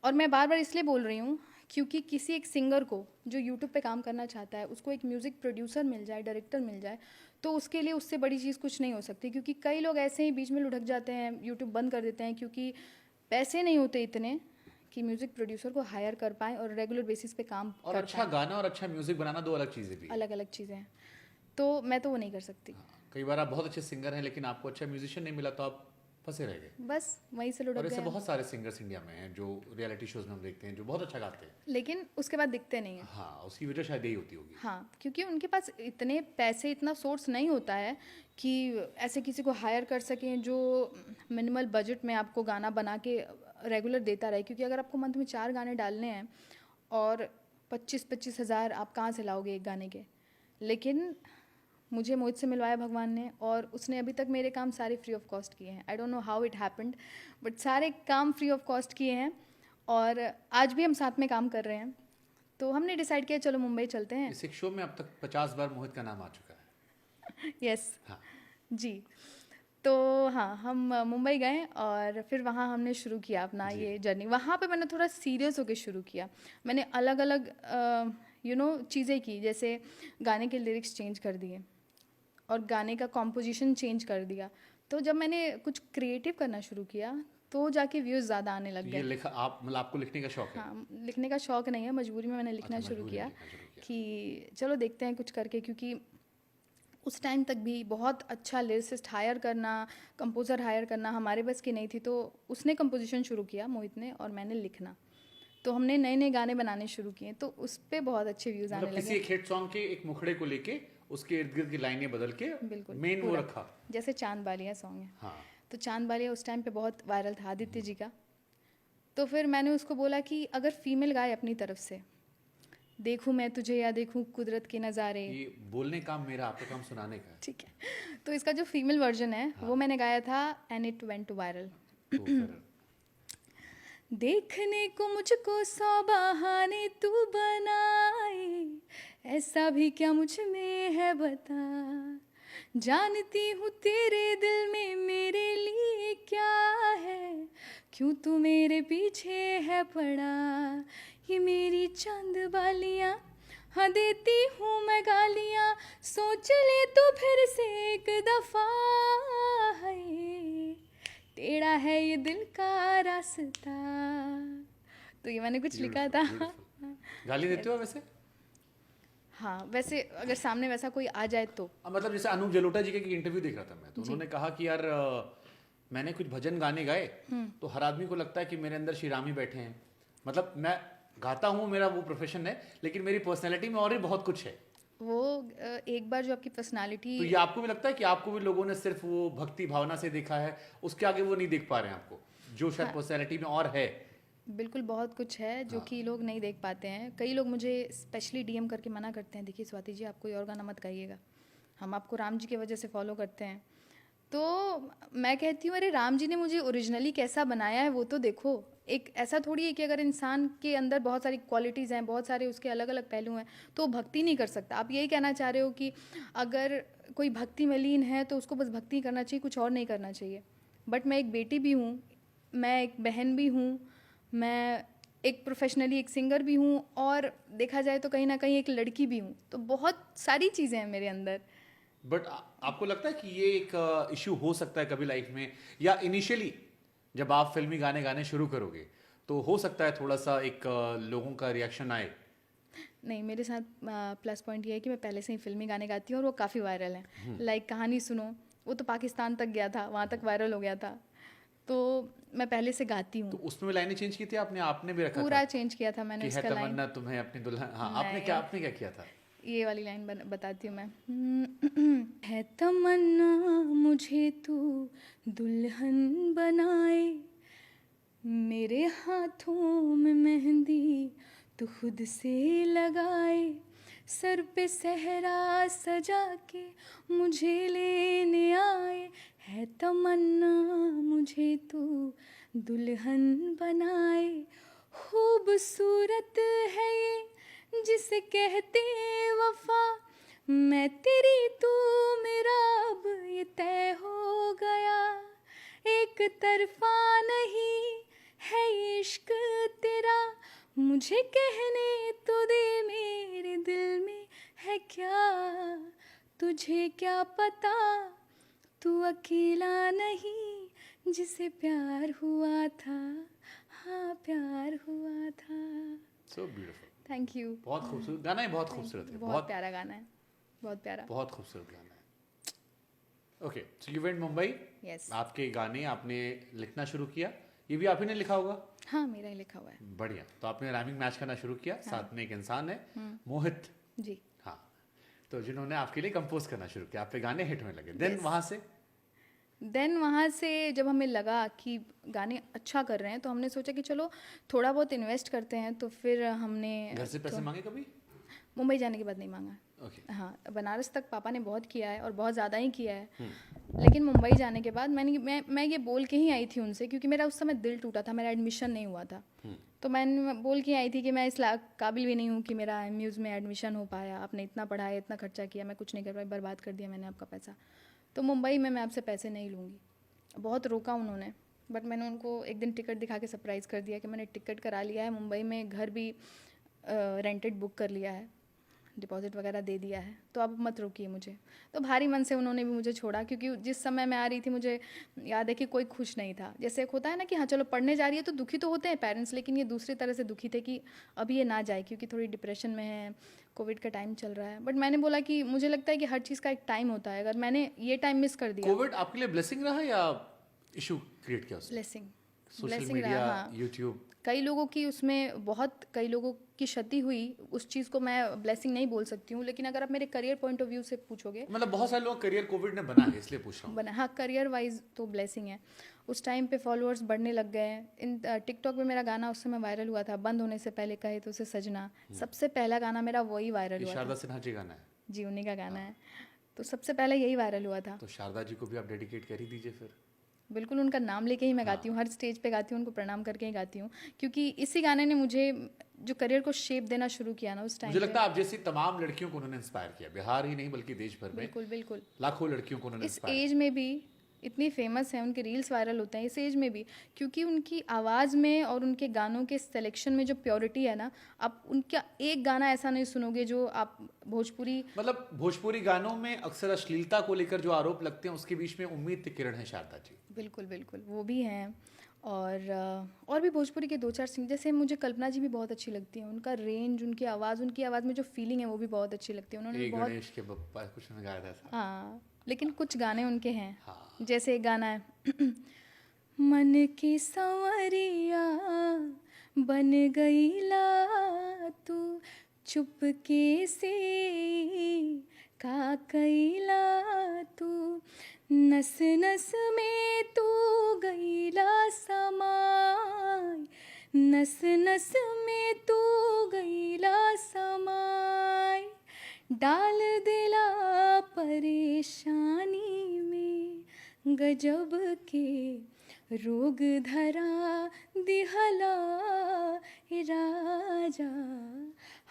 और मैं बार बार इसलिए बोल रही हूँ क्योंकि किसी एक सिंगर को जो यूट्यूब पे काम करना चाहता है, उसको एक म्यूज़िक प्रोड्यूसर मिल जाए, डायरेक्टर मिल जाए, तो उसके लिए उससे बड़ी चीज़ कुछ नहीं हो सकती। क्योंकि कई लोग ऐसे ही बीच में लुढ़क जाते हैं, यूट्यूब बंद कर देते हैं क्योंकि पैसे नहीं होते इतने कि म्यूज़िक प्रोड्यूसर को हायर कर पाएँ और रेगुलर बेसिस पे काम और कर अच्छा गाना और अच्छा म्यूजिक बनाना दो अलग चीजें भी हैं। अलग अलग चीज़ें हैं, तो मैं तो वो नहीं कर सकती। कई बार आप बहुत अच्छे सिंगर हैं लेकिन आपको अच्छा म्यूजिशियन नहीं मिला तो आप फंसे रह गए। बस वहीं से और लुढ़क ऐसे गए। बहुत सारे सिंगर्स इंडिया में हैं जो रियलिटी शोज में हम देखते हैं जो बहुत अच्छा गाते हैं। लेकिन उसके बाद दिखते नहीं हैं। हाँ, उसकी वजह शायद यही होती होगी। हाँ, क्योंकि उनके पास इतने पैसे, इतना सोर्स नहीं होता है कि ऐसे किसी को हायर कर सकें जो मिनिमल बजट में आपको गाना बना के रेगुलर देता रहे। क्योंकि अगर आपको मंथ में 4 गाने डालने हैं और 25-25 हज़ार आप कहाँ से लाओगे एक गाने के। लेकिन मुझे मोहित से मिलवाया भगवान ने, और उसने अभी तक मेरे काम सारे फ्री ऑफ कॉस्ट किए हैं। I don't know how it happened, but सारे काम फ्री ऑफ कॉस्ट किए हैं। और आज भी हम साथ में काम कर रहे हैं। तो हमने डिसाइड किया चलो मुंबई चलते हैं। इस एक शो में अब तक 50 बार मोहित का नाम आ चुका है। यस हाँ, जी। तो हाँ, हम मुंबई गए और फिर वहाँ हमने शुरू किया अपना जी। ये जर्नी। वहाँ पे मैंने थोड़ा सीरियस होकर शुरू किया। मैंने अलग अलग चीज़ें की, जैसे गाने के लिरिक्स चेंज कर दिए और गाने का कॉम्पोजिशन चेंज कर दिया। तो जब मैंने कुछ क्रिएटिव करना शुरू किया तो जाके व्यूज़ ज़्यादा आने लग ये गए। लिखा आप मतलब आपको लिखने का शौक है? हाँ, लिखने का शौक नहीं है, मजबूरी में मैंने लिखना अच्छा, शुरू मजबूरी किया में लिखना शुरू किया। कि चलो देखते हैं कुछ करके। क्योंकि उस टाइम तक भी बहुत अच्छा लिरिसिस्ट हायर करना, कंपोज़र हायर करना हमारे बस की नहीं थी। तो उसने कंपोजिशन शुरू किया मोहित ने, और मैंने लिखना। तो हमने नए नए गाने बनाने शुरू किए, तो उस पर बहुत अच्छे व्यूज़ आने मतलब किसी लगे। एक हिट सॉन्ग के एक मुखड़े को लेके उसके इर्द गिर्द की लाइनें बदल के बिल्कुल, मेन वो पूरा। रखा। जैसे चांद बालिया सॉन्ग है, हाँ, तो चांद बालिया उस टाइम पे बहुत वायरल था, आदित्य जी का। तो फिर मैंने उसको बोला कि अगर फीमेल गाए अपनी तरफ से, देखूं मैं तुझे या देखूं कुदरत के नज़ारे, ये बोलने काम मेरा, आपका काम सुनाने का है। ठीक है। तो इसका जो फीमेल वर्जन है वो मैंने गाया था, एंड इट वेंट वायरल। तो फिर देखने को मुझको 100 बहाने तू बनाए, ऐसा भी क्या मुझ में है बता, जानती हूँ तेरे दिल में मेरे लिए क्या है, क्यों तू मेरे पीछे है पड़ा, ये मेरी चांद बालियाँ, हाँ देती हूँ मैं गालियाँ, सोच ले तो फिर से एक दफ़ा, है टेढ़ा है ये दिल का रास्ता। तो ये मैंने कुछ लिखा था। गाली देते हो वैसे? हाँ, वैसे अगर सामने वैसा कोई आ जाए तो। मतलब जैसे अनूप जलोटा जी का एक इंटरव्यू देख रहा था मैं, तो उन्होंने कहा कि यार मैंने कुछ भजन गाने गाए तो हर आदमी को लगता है कि मेरे अंदर श्री राम ही बैठे हैं। मतलब मैं गाता हूँ, मेरा वो प्रोफेशन है, लेकिन मेरी पर्सनैलिटी में और भी बहुत कुछ है। वो एक बार जो आपकी पर्सनालिटी, तो ये आपको भी लगता है कि आपको भी लोगों ने सिर्फ वो भक्ति भावना से देखा है, उसके आगे वो नहीं देख पा रहे हैं आपको, जो शायद पर्सनैलिटी में और है? बिल्कुल बहुत कुछ है जो कि लोग नहीं देख पाते हैं। कई लोग मुझे स्पेशली डीएम करके मना करते हैं, देखिए स्वाति जी आप कोई और गाना मत गाइएगा, हम आपको राम जी की वजह से फॉलो करते हैं। तो मैं कहती हूँ अरे राम जी ने मुझे ओरिजिनली कैसा बनाया है वो तो देखो। एक ऐसा थोड़ी है कि अगर इंसान के अंदर बहुत सारी क्वालिटीज़ हैं, बहुत सारे उसके अलग अलग पहलू हैं, तो भक्ति नहीं कर सकता। आप यही कहना चाह रहे हो कि अगर कोई भक्ति में लीन है तो उसको बस भक्ति करना चाहिए, कुछ और नहीं करना चाहिए। बट मैं एक बेटी भी हूँ, मैं एक बहन भी हूँ, मैं एक प्रोफेशनली एक सिंगर भी हूँ, और देखा जाए तो कहीं ना कहीं एक लड़की भी हूँ। तो बहुत सारी चीज़ें हैं मेरे अंदर। बट आपको लगता है कि ये एक इश्यू हो सकता है कभी लाइफ में, या इनिशियली जब आप फिल्मी गाने गाने शुरू करोगे तो हो सकता है थोड़ा सा एक लोगों का रिएक्शन आए? नहीं, मेरे साथ प्लस पॉइंट ये है कि मैं पहले से ही फिल्मी गाने गाती हूँ और वो काफ़ी वायरल हैं। लाइक कहानी सुनो, वो तो पाकिस्तान तक गया था, वहाँ तक वायरल हो गया था। तो मैं पहले से गाती तो हूँ। उसमें लाइनें चेंज की थी आपने? आपने भी रखा पूरा था चेंज किया था मैंने कि है उसका लाइन। तमन्ना तुम्हें अपनी दुल्हन? हाँ, आपने क्या किया था? ये वाली लाइन बताती हूँ मैं। है तमन्ना मुझे तू दुल्हन बनाए, मेरे हाथों में मेहंदी तू खुद से लगाए, सर पे सहरा सजा के मुझे लेने आए, है तमन्ना मुझे तू दुल्हन बनाए, खूबसूरत है ये जिसे कहते वफा, मैं तेरी तू मेरा अब ये तय हो गया, एक तरफा नहीं है ये इश्क तेरा, मुझे कहने तो दे मेरे दिल में है क्या, तुझे क्या पता तू अकेला नहीं जिसे प्यार हुआ था, हाँ प्यार हुआ था। So beautiful, thank you. बहुत खूबसूरत गाना है, बहुत खूबसूरत है, बहुत प्यारा गाना है, बहुत प्यारा, बहुत खूबसूरत गाना है। Okay, so you went Mumbai, yes. आपके गाने आपने लिखना शुरू किया, ये भी आप ही ने लिखा होगा? हाँ, मेरा ही लिखा हुआ है। बढ़िया, तो आपने राइमिंग मैच करना शुरू किया, साथ में एक इंसान है मोहित जी। हाँ, तो जिन्होंने आपके लिए कंपोज करना शुरू किया, आपके गाने हिट होने लगे। देन वहाँ से जब हमें लगा कि गाने अच्छा कर रहे हैं तो हमने सोचा कि चलो थोड़ा बहुत इन्वेस्ट करते हैं, तो फिर हमने घर से पैसे मांगे कभी? मुंबई जाने के बाद नहीं मांगा। ओके। हाँ, बनारस तक पापा ने बहुत किया है और बहुत ज़्यादा ही किया है, लेकिन मुंबई जाने के बाद मैं ये बोल के ही आई थी उनसे, क्योंकि मेरा उस समय दिल टूटा था, मेरा एडमिशन नहीं हुआ था। तो मैंने बोल के आई थी कि मैं इस काबिल भी नहीं हूँ कि मेरा म्यूज़ में एडमिशन हो पाया, आपने इतना पढ़ाया, इतना खर्चा किया, मैं कुछ नहीं कर पाई, बर्बाद कर दिया मैंने आपका पैसा, तो मुंबई में मैं आपसे पैसे नहीं लूँगी। बहुत रोका उन्होंने, बट मैंने उनको एक दिन टिकट दिखा के सरप्राइज़ कर दिया कि मैंने टिकट करा लिया है मुंबई में, घर भी रेंटेड बुक कर लिया है, डिपॉजिट वगैरह दे दिया है, तो अब मत रोकिए मुझे। तो भारी मन से उन्होंने भी मुझे छोड़ा, क्योंकि जिस समय मैं आ रही थी मुझे याद है कि कोई खुश नहीं था। जैसे एक होता है ना कि हाँ चलो पढ़ने जा रही है तो दुखी तो होते हैं पेरेंट्स, लेकिन ये दूसरी तरह से दुखी थे कि अभी ये ना जाए क्योंकि थोड़ी डिप्रेशन में है, कोविड का टाइम चल रहा है। बट मैंने बोला कि मुझे लगता है कि हर चीज़ का एक टाइम होता है, अगर मैंने ये टाइम मिस कर दिया। कोविड आपके लिए ब्लेसिंग रहा या इशू क्रिएट किया उसने? ब्लेसिंग, सोशल मीडिया, यूट्यूब, कई लोगों की उसमें कई लोगों की क्षति हुई, उस चीज़ को मैं ब्लेसिंग नहीं बोल सकती हूँ, लेकिन अगर आप मेरे करियर पॉइंट ऑफ व्यू से पूछोगे, मतलब बहुत सारे लोग करियर कोविड ने बना है, इसलिए पूछ रहा हूँ। बना, हाँ करियर वाइज तो ब्लेसिंग है। उस टाइम पे फॉलोअर्स बढ़ने लग गए। इन टिकटॉक पे मेरा गाना उस समय वायरल हुआ था, बंद होने से पहले कहे तो उसे सजना, सबसे पहला गाना मेरा वही वायरल हुआ था। शारदा सिन्हा जी गाना है जी, उन्हीं का गाना है, तो सबसे पहले यही वायरल हुआ था। तो शारदा जी को भी आप डेडिकेट कर ही दीजिए फिर। बिल्कुल, उनका नाम लेके ही मैं गाती हूँ, हर स्टेज पे गाती हूँ, उनको प्रणाम करके ही गाती हूँ, क्योंकि इसी गाने ने मुझे जो करियर को शेप देना शुरू किया ना उस टाइम, मुझे लगता है आप जैसी तमाम लड़कियों को उन्होंने इंस्पायर किया, बिहार ही नहीं बल्कि देश भर में। बिल्कुल बिल्कुल, लाखों लड़कियों को उन्होंने इस इंस्पायर एज में भी इतनी फेमस हैं, उनके रील्स वायरल होते हैं इस एज में भी, क्योंकि उनकी आवाज़ में और उनके गानों के सिलेक्शन में जो प्योरिटी है ना, आप उनका एक गाना ऐसा नहीं सुनोगे जो आप भोजपुरी, मतलब भोजपुरी गानों में अक्सर अश्लीलता को लेकर जो आरोप लगते हैं उसके बीच में उम्मीद की किरण है शारदा जी। बिल्कुल बिल्कुल वो भी हैं। और भी भोजपुरी के दो चार सिंगर, जैसे मुझे कल्पना जी भी बहुत अच्छी लगती हैं, उनका रेंज, उनकी आवाज़ में जो फीलिंग है वो भी बहुत अच्छी लगती है। उन्होंने बहुत, गणेश के बप्पा कुछ ने गाया था ऐसा। हाँ, लेकिन कुछ गाने उनके हैं, हाँ। जैसे एक गाना है मन की संवरिया बन गईला तू चुपके से का कैला तू, नस नस में तू गईला समाय, नस नस में तू गईला समाय, डाल दिला परेशानी में गजब के रोग धरा दिहला ए राजा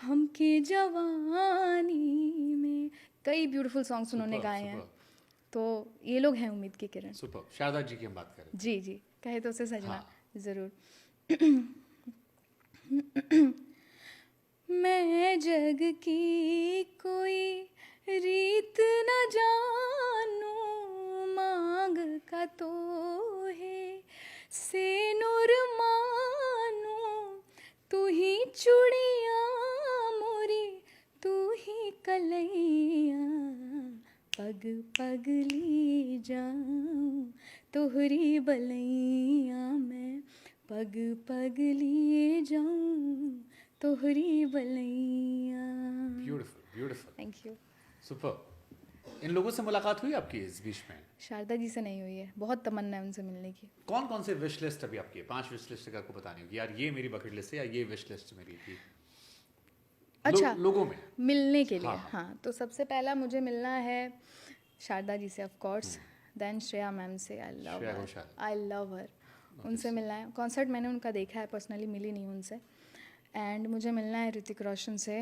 हमके जवानी में। कई ब्यूटीफुल सॉन्ग्स उन्होंने गाए हैं, तो ये लोग हैं उम्मीद की किरण। सुपर। शारदा जी की हम बात करें। जी जी, कहे तो उसे सजना। हाँ। ज़रूर। मैं जग की कोई रीत न जानू, मांग का तो है से नूर मानू, तू ही चूड़िया मोरी तू ही कलैया, पग पग ली जाऊं तोहरी बलैया मैं, पग पग लिए जाऊं तोहरी बलैया। Beautiful beautiful, thank you. Super. इन लोगों से मुलाकात हुई आपकी इस बीच में? शारदा जी से नहीं हुई है, बहुत तमन्ना है उनसे मिलने की। कौन कौन से विश लिस्ट अभी आपकी है? 5 विश लिस्ट अगर आपको बतानी होगी, यार ये मेरी बकेट लिस्ट है या ये विश लिस्ट मेरी थी। अच्छा, लोगों में मिलने के लिए, हाँ, हाँ, तो सबसे पहला मुझे मिलना है शारदा जी से of course, then Shreya ma'am से। I love her. उनसे मिलना है। कॉन्सर्ट मैंने उनका देखा है, पर्सनली मिली नहीं उनसे। एंड मुझे मिलना है ऋतिक रोशन से,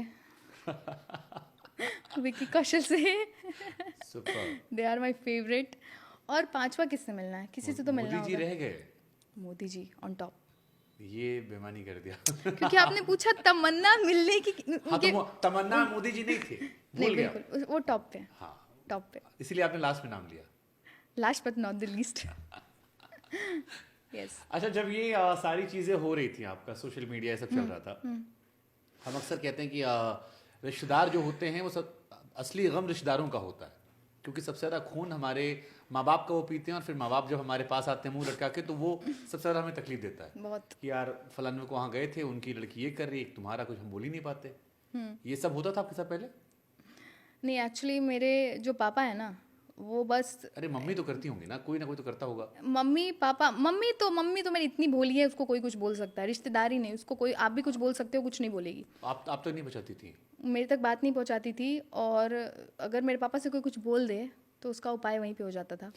विकी कौशल से। Super. They are my favourite. और पांचवा किससे मिलना है? किसी से तो मिलना मोदी जी होगा। रह गए, मोदी जी ऑन टॉप। ये बेमानी कर दिया। क्योंकि आपने पूछा तमन्ना मिलने की हाँ उनके, तो तमन्ना मोदी जी नहीं थे, नहीं भूल गया। बिल्कुल वो टॉप पे, हाँ, टॉप पे, इसीलिए आपने लास्ट में नाम लिया। Last but not the least. Yes. अच्छा, जब ये सारी चीजें हो रही थी, आपका सोशल मीडिया सब चल रहा था, हम अक्सर कहते हैं कि रिश्तेदार जो होते हैं वो सब असली गम रिश्तेदारों का होता है, क्योंकि सबसे ज़्यादा खून हमारे माँ बाप का वो पीते हैं, और फिर माँ बाप जब हमारे पास आते हैं मुंह लटका के, तो वो सबसे ज़्यादा हमें तकलीफ देता है बहुत। कि यार फलाने को वहाँ गए थे, उनकी लड़की ये कर रही है, तुम्हारा कुछ हम बोल ही नहीं पाते। ये सब होता था आपके साथ पहले? नहीं, एक्चुअली मेरे जो पापा है ना, वो बस, अरे मम्मी तो करती होंगी ना कोई तो करता होगा। मम्मी पापा, मम्मी तो मेरी इतनी भोली है, उसको कोई कुछ बोल सकता है, रिश्तेदारी नहीं, उसको कोई, आप भी कुछ बोल सकते हो, कुछ नहीं बोलेगी। आप तो नहीं बचाती थी? मेरे तक बात नहीं पहुंचाती थी, और अगर मेरे पापा से कोई कुछ बोल दे तो उसका उपाय वहीं पे हो जाता था।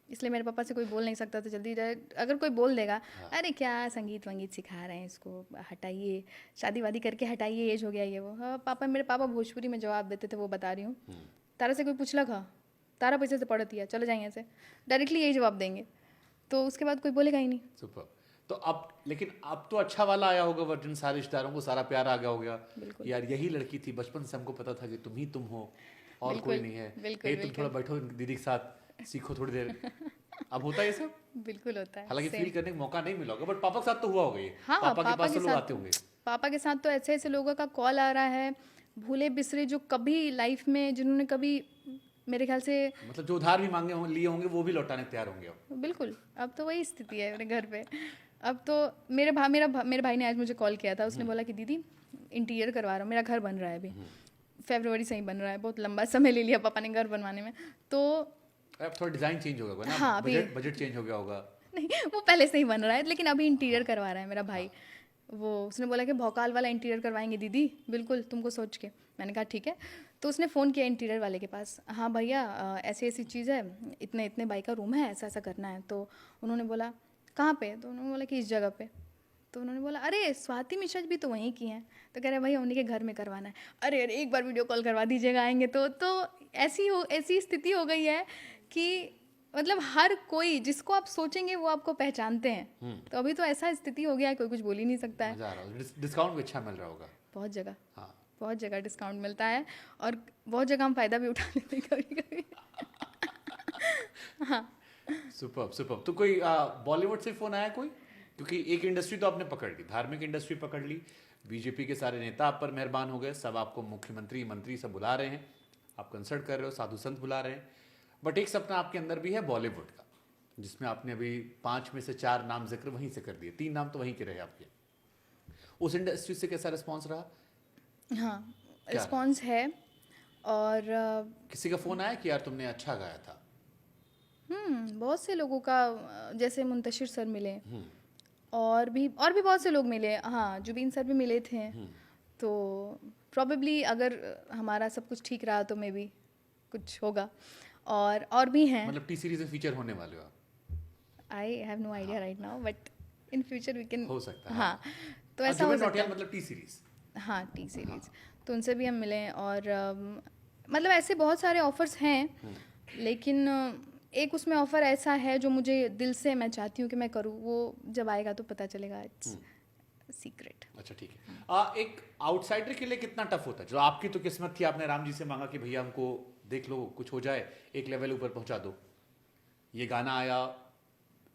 इसलिए मेरे पापा से कोई बोल नहीं सकता था जल्दी। अगर कोई बोल देगा, अरे क्या संगीत वंगीत सिखा रहे हैं इसको, हटाइए, शादी वादी करके हटाइए, एज हो गया ये वो। हाँ, मेरे पापा भोजपुरी में जवाब देते थे, वो बता रही हूँ। तारा से कोई पूछ लगा, तारा पैसे से पढ़ती है, चले जाएंगे ऐसे, डायरेक्टली यही जवाब देंगे, तो उसके बाद कोई बोलेगा ही नहीं। सुपर। तो अब लेकिन अब तो अच्छा वाला आया होगा वर्जन, सारे रिश्तेदारों को सारा प्यार आ गया होगा, यार यही लड़की थी, बचपन से हमको पता था कि तुम ही तुम हो और कोई नहीं है, बिल्कुल, तुम थोड़ा बैठो दीदी के साथ, सीखो थोड़ी देर। अब होता है ये सब? बिल्कुल होता है। हालांकि फील करने का मौका नहीं मिला होगा, बट पापा के साथ तो हुआ होगा ये। हाँ, पापा के पास के तो लोग साथ, आते होंगे। पापा के साथ तो ऐसे ऐसे लोगों का कॉल आ रहा है, भूले बिसरे, जो कभी लाइफ में, जिन्होंने कभी, मेरे ख्याल से, मतलब जो उधार भी मांगे लिए होंगे वो भी लौटाने तैयार होंगे अब। बिल्कुल। अब तो वही स्थिति है मेरे घर पे। अब तो मेरे भाई ने आज मुझे कॉल किया था, उसने बोला कि दीदी इंटीरियर करवा रहा हूँ, मेरा घर बन रहा है अभी, फरवरी से ही बन रहा है, बहुत लंबा समय ले लिया पापा ने घर बनवाने में। तो अब थोड़ा डिजाइन चेंज हो गया होगा ना। हाँ, बजट चेंज हो गया होगा। नहीं, वो पहले से ही बन रहा है, लेकिन अभी इंटीरियर करवा रहा है मेरा भाई। वो उसने बोला कि भौकाल वाला इंटीरियर करवाएंगे दीदी, बिल्कुल तुमको सोच के। मैंने कहा ठीक है। तो उसने फ़ोन किया इंटीरियर वाले के पास, हाँ भैया ऐसी ऐसी चीज़ है, इतने इतने बाई का रूम है, ऐसा ऐसा करना है। तो उन्होंने बोला कहाँ पे? तो उन्होंने बोला कि इस जगह पे। तो उन्होंने बोला अरे स्वाति मिश्रा भी तो वहीं की हैं। तो कह रहे भैया उन्हीं के घर में करवाना है। अरे एक बार वीडियो कॉल करवा दीजिएगा, आएंगे तो ऐसी स्थिति हो गई है कि मतलब हर कोई जिसको आप सोचेंगे वो आपको पहचानते हैं। तो अभी तो ऐसा स्थिति हो गया है, कोई कुछ बोल ही नहीं सकता है। मजा आ रहा है, डिस्काउंट भी अच्छा मिल रहा होगा बहुत जगह। हाँ, बहुत जगह डिस्काउंट मिलता है, और बहुत जगह हम फ़ायदा भी उठा लेते हैं कभी कभी। हाँ। सुपर। तो कोई बॉलीवुड से फोन आया कोई? क्योंकि एक इंडस्ट्री तो आपने पकड़ ली, धार्मिक इंडस्ट्री पकड़ ली, बीजेपी के सारे नेता आप पर मेहरबान हो गए, सब आपको मुख्यमंत्री मंत्री सब बुला रहे हैं, आप कंसल्ट कर रहे हो, साधु संत बुला रहे हैं, बट एक सपना आपके अंदर भी है बॉलीवुड का, जिसमें आपने अभी 5 में से 4 नाम जिक्र वहीं से कर दिए, 3 नाम तो वहीं के रहे आपके। उस इंडस्ट्री से कैसा रिस्पॉन्स रहा? हाँ, रिस्पॉन्स है। और किसी का फोन आया कि यार तुमने अच्छा गाया था? बहुत से लोगों का, जैसे मुंतशिर सर मिले, और भी बहुत से लोग मिले। हाँ, जुबीन सर भी मिले थे। तो प्रॉबेबली अगर हमारा सब कुछ ठीक रहा तो मे बी कुछ होगा। और भी हैं, मतलब टी सीरीज में फीचर होने वाले हो आप? I have no idea right now, but in future we can, हो सकता है। हाँ, तो ऐसा हो सकता है। मतलब टी सीरीज, हाँ, टी सीरीज, तो उनसे भी हम मिले। और मतलब ऐसे बहुत सारे ऑफर्स हैं, लेकिन एक उसमें ऑफ़र ऐसा है जो मुझे दिल से मैं चाहती हूँ कि मैं करूँ, वो जब आएगा तो पता चलेगा, इट्स सीक्रेट। अच्छा ठीक है। एक आउटसाइडर के लिए कितना टफ होता है? जो आपकी तो किस्मत थी, आपने राम जी से मांगा कि भैया हमको देख लो, कुछ हो जाए, एक लेवल ऊपर पहुंचा दो, ये गाना आया,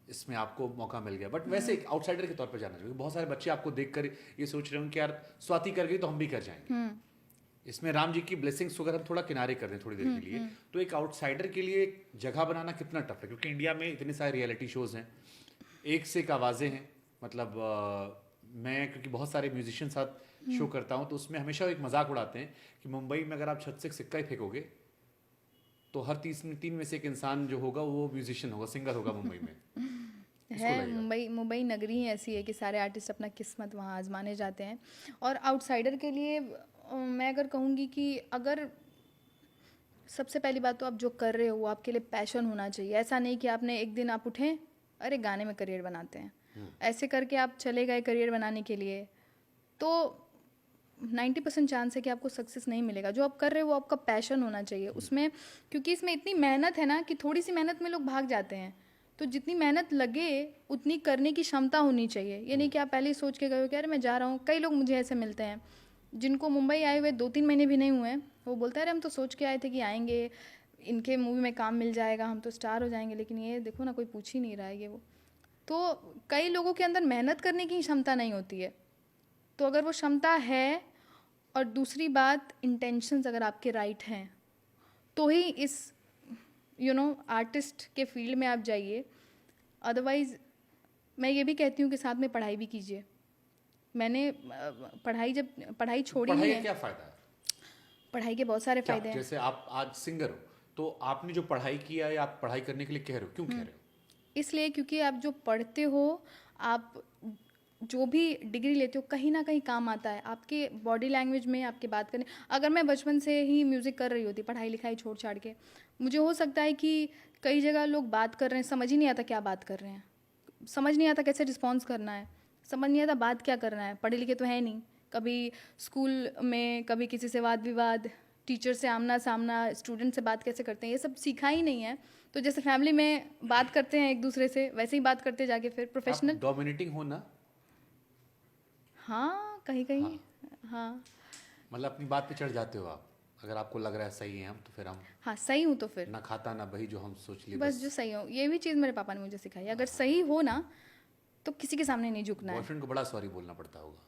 इसमें आपको मौका मिल गया, बट वैसे एक आउटसाइडर के तौर पर जाना चाहिए। बहुत सारे बच्चे आपको देखकर ये सोच रहे होंगे कि यार स्वाति कर गई तो हम भी कर जाएंगे। इसमें राम जी की ब्लेसिंग्स अगर हम थोड़ा किनारे कर दें थोड़ी देर के लिए, तो एक आउटसाइडर के लिए एक जगह बनाना कितना टफ है? क्योंकि इंडिया में इतने सारे रियलिटी शोज हैं, एक से एक आवाज़ें हैं। मतलब मैं क्योंकि बहुत सारे म्यूजिशियन साथ शो करता हूँ, तो उसमें हमेशा एक मजाक उड़ाते हैं कि मुंबई में अगर आप छत से सिक्का ही फेंकोगे तो हर 3 में से एक इंसान जो होगा वो म्यूजिशियन होगा, सिंगर होगा मुंबई में। है मुंबई नगरी ही ऐसी है कि सारे आर्टिस्ट अपना किस्मत वहाँ आजमाने जाते हैं। और आउटसाइडर के लिए मैं अगर कहूँगी कि अगर सबसे पहली बात तो आप जो कर रहे हो वो आपके लिए पैशन होना चाहिए। ऐसा नहीं कि आपने एक दिन आप उठें, अरे गाने में करियर बनाते हैं, ऐसे करके आप चले गए करियर बनाने के लिए, तो 90% चांस है कि आपको सक्सेस नहीं मिलेगा। जो आप कर रहे हो वो आपका पैशन होना चाहिए उसमें, क्योंकि इसमें इतनी मेहनत है ना कि थोड़ी सी मेहनत में लोग भाग जाते हैं। तो जितनी मेहनत लगे उतनी करने की क्षमता होनी चाहिए। ये नहीं कि आप पहले ही सोच के गए हो कि अरे मैं जा रहा हूँ। कई लोग मुझे ऐसे मिलते हैं जिनको मुंबई आए हुए 2-3 महीने भी नहीं हुए, वो बोलते हैं अरे हम तो सोच के आए थे कि आएंगे, इनके मूवी में काम मिल जाएगा, हम तो स्टार हो जाएंगे, लेकिन ये देखो ना कोई पूछ ही नहीं रहा है ये वो। तो कई लोगों के अंदर मेहनत करने की क्षमता नहीं होती है। तो अगर वो क्षमता है, और दूसरी बात इंटेंशंस अगर आपके राइट हैं, तो ही इस आर्टिस्ट के फील्ड में आप जाइए। अदरवाइज़ मैं ये भी कहती हूँ कि साथ में पढ़ाई भी कीजिए। मैंने पढ़ाई छोड़ी पढ़ाई ही का है। क्या फायदा है? पढ़ाई के बहुत सारे क्या फ़ायदे हैं। जैसे आप आज सिंगर हो, तो आपने जो पढ़ाई किया है, आप पढ़ाई करने के लिए कह रहे हो, क्यों कह रहे हो? इसलिए क्योंकि आप जो पढ़ते हो, आप जो भी डिग्री लेते हो कहीं ना कहीं काम आता है आपके बॉडी लैंग्वेज में, आपके बात करने। अगर मैं बचपन से ही म्यूज़िक कर रही होती, पढ़ाई लिखाई छोड़ छाड़ के, मुझे हो सकता है कि कई जगह लोग बात कर रहे हैं, समझ ही नहीं आता क्या बात कर रहे हैं, समझ नहीं आता कैसे रिस्पॉन्स करना है, समझ नहीं आता बात क्या करना है। पढ़े लिखे तो है नहीं, कभी स्कूल में कभी किसी से वाद विवाद, टीचर से आमना सामना, स्टूडेंट से बात कैसे करते हैं, ये सब सीखा ही नहीं है। तो जैसे फैमिली में बात करते हैं एक दूसरे से, वैसे ही बात करते जाके फिर प्रोफेशनल। आप डोमिनेटिंग हो ना? हाँ, कहीं कहीं। हाँ मतलब अपनी बात पे चढ़ जाते हो आप, अगर आपको लग रहा है सही है हम, तो फिर हम हाँ, सही हूँ तो फिर ना खाता ना बही, जो हम सोच लिए बस जो सही हो। ये भी चीज़ मेरे पापा ने मुझे सिखाई, अगर सही हो ना तो किसी के सामने नहीं झुकना है। बॉयफ्रेंड को बड़ा सॉरी बोलना पड़ता होगा।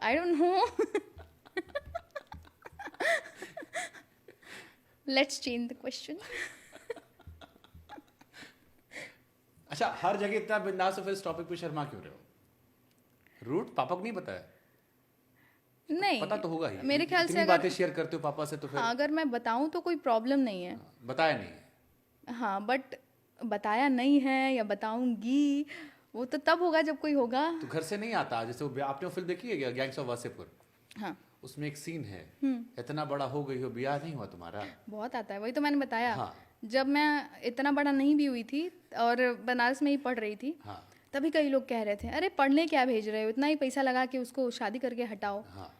I don't know. Let's change the question. अच्छा, हर जगह इतना बिंदास हो, फिर इस टॉपिक पे शर्मा क्यों रहे हो? रूट पापा को नहीं पता है? नहीं, पता तो होगा ही। मेरे ख्याल से इतनी अगर बातें शेयर करते हो पापा से, तो फिर हाँ, अगर मैं बताऊं तो कोई प्रॉब्लम नहीं है। बताया नहीं है। हाँ, बट बताया नहीं है या बताऊंगी वो तो तब होगा जब कोई होगा। तो घर से नहीं आता? जैसे आपने वो फिल्म देखी है गैंग्स ऑफ वासेपुर? हाँ, उसमें एक सीन है, इतना बड़ा हो गई हो, ब्याह नहीं हुआ तुम्हारा? बहुत आता है, वही तो मैंने बताया। हाँ। जब मैं इतना बड़ा नहीं भी हुई थी और बनारस में ही पढ़ रही थी, हाँ तभी कई लोग कह रहे थे अरे पढ़ने क्या भेज रहे हो, इतना ही पैसा लगा के उसको शादी करके हटाओ। हाँ।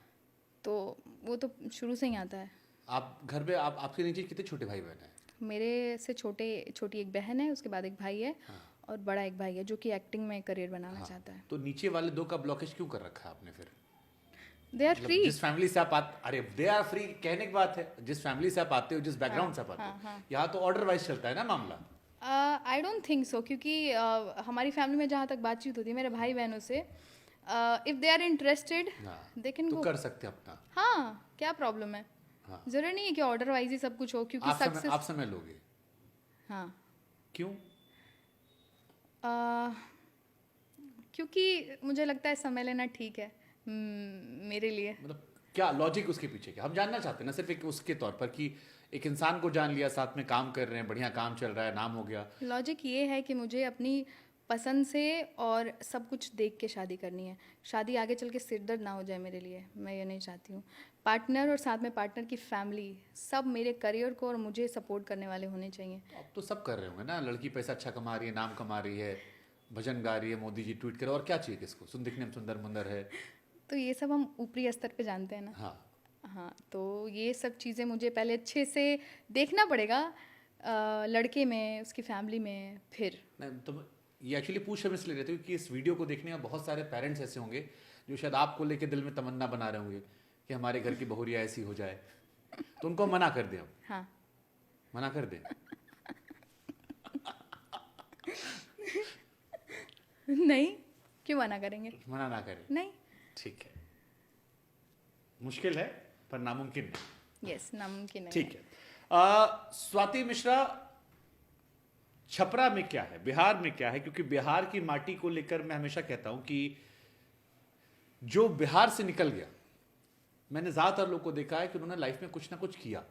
तो वो तो शुरू से ही आता है। आप घर पे आपके नीचे कितने छोटे भाई बहन हैं? मेरे से छोटी एक बहन है, उसके बाद एक भाई है, और बड़ा एक भाई है जो कि एक्टिंग में करियर बनाना चाहता है। तो नीचे वाले दो का ब्लॉकेज क्यों कर रखा है आपने फिर? They are free. जिस फैमिली से आप अरे दे आर फ्री कहने की बात है, जिस फैमिली से आप आते हो, जिस बैकग्राउंड से आप आते हो, यहाँ तो ऑर्डर वाइज चलता है ना मामला। आई डोंट थिंक सो, क्योंकि हमारी फैमिली में जहाँ तक बातचीत होती है मेरे भाई बहनों से, if they are interested they can to go. कर सकते हैं अपना। हाँ, क्या प्रॉब्लम है? हाँ। जरूरी नहीं है कि ऑर्डर वाइज ही सब कुछ हो, क्योंकि सक्सेस। आप समय लोगे? हाँ। क्यों? क्योंकि मुझे लगता है समय लेना ठीक है मेरे लिए। मतलब क्या लॉजिक उसके पीछे? क्या हम जानना चाहते हैं ना, सिर्फ एक उसके तौर पर कि एक इंसान को जान लिया, साथ में काम कर रहे हैं, बढ़िया काम चल रहा है, नाम हो गया। लॉजिक ये है कि मुझे अपनी पसंद से और सब कुछ देख के शादी करनी है। शादी आगे चल के सिरदर्द ना हो जाए मेरे लिए, मैं ये नहीं चाहती हूँ। पार्टनर और साथ में पार्टनर की फैमिली सब मेरे करियर को और मुझे सपोर्ट करने वाले होने चाहिए। तो अब तो सब कर रहे होंगे ना, लड़की पैसा अच्छा कमा रही है, नाम कमा रही है, भजन गा रही है, मोदी जी ट्वीट करे, और क्या चाहिए किसको? दिखने में सुंदर मुंदर है। तो ये सब हम ऊपरी स्तर पे जानते हैं ना। हाँ, तो ये सब चीज़ें मुझे पहले अच्छे से देखना पड़ेगा, लड़के में, उसकी फैमिली में। फिर नहीं तो ये एक्चुअली पूछ हम इसलिए रहते हैं कि इस वीडियो को देखने में बहुत सारे पेरेंट्स ऐसे होंगे जो शायद आपको लेके दिल में तमन्ना बना रहे होंगे कि हमारे घर की बहुरिया ऐसी हो जाए, तो उनको मना कर दें। हाँ, मना कर दें। नहीं, क्यों मना करेंगे? मना ना करें। नहीं। ठीक है, मुश्किल है पर नामुमकिन नहीं। यस, नामुमकिन नहीं। ठीक है। स्वाति मिश्रा, छपरा में क्या है, बिहार में क्या है? क्योंकि बिहार की माटी को लेकर मैं हमेशा कहता हूं कि जो बिहार से निकल गया, मैंने ज्यादातर लोगों को देखा है कि उन्होंने लाइफ में कुछ ना कुछ किया।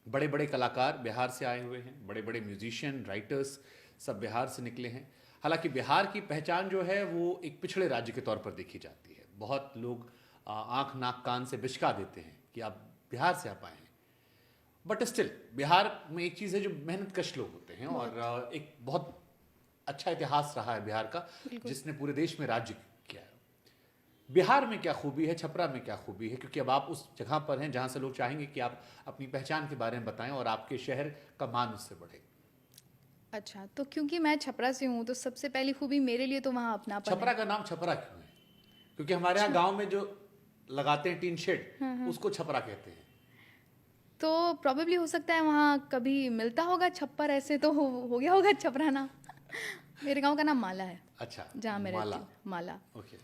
बड़े बड़े कलाकार बिहार से आए हुए हैं, बड़े बड़े म्यूजिशियन, राइटर्स सब बिहार से निकले हैं। हालांकि बिहार की पहचान जो है वो एक पिछड़े राज्य के तौर पर देखी जाती है। बहुत लोग आंख नाक कान से बिचका देते हैं कि आप बिहार से आप आए हैं, बट स्टिल बिहार में एक चीज़ है जो मेहनत कश लोग होते हैं और एक बहुत अच्छा इतिहास रहा है बिहार का जिसने पूरे देश में राज्य किया है। बिहार में क्या खूबी है, छपरा में क्या खूबी है, क्योंकि अब आप उस जगह पर हैं जहां से लोग चाहेंगे कि आप अपनी पहचान के बारे में बताएं और आपके शहर का मान उससे बढ़े। अच्छा, तो क्योंकि मैं छपरा से हूँ तो सबसे पहली खूबी मेरे लिए तो वहाँ अपनापन छपरा है। का नाम छपरा क्यों है? क्योंकि हमारे यहाँ गांव में जो लगाते हैं टीन शेड उसको छपरा कहते हैं। तो प्रॉबेबली हो सकता है वहाँ कभी मिलता होगा छप्पर, ऐसे तो हो गया होगा छपरा नाम। मेरे गांव का नाम माला है, अच्छा, जहाँ मैं माला। रहती हूँ, माला। ओके,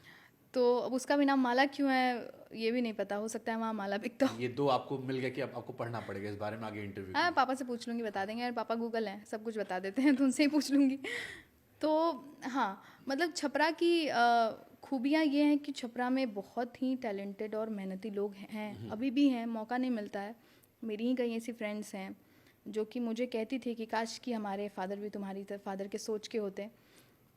तो अब उसका भी नाम माला क्यों है ये भी नहीं पता, हो सकता है वहाँ माला बिकता हो। ये दो आपको मिल गया कि अब आपको पढ़ना पड़ेगा इस बारे में आगे इंटरव्यू हाँ, में। पापा से पूछ लूँगी, बता देंगे यार, पापा गूगल हैं, सब कुछ बता देते हैं, तो उनसे ही पूछ लूँगी। तो हाँ, मतलब छपरा की खूबियाँ ये हैं कि छपरा में बहुत ही टैलेंटेड और मेहनती लोग हैं, अभी भी हैं, मौका नहीं मिलता है। मेरी ही कई ऐसी फ्रेंड्स हैं जो कि मुझे कहती थी कि काश कि हमारे फादर भी तुम्हारी तरह फादर के सोच के होते,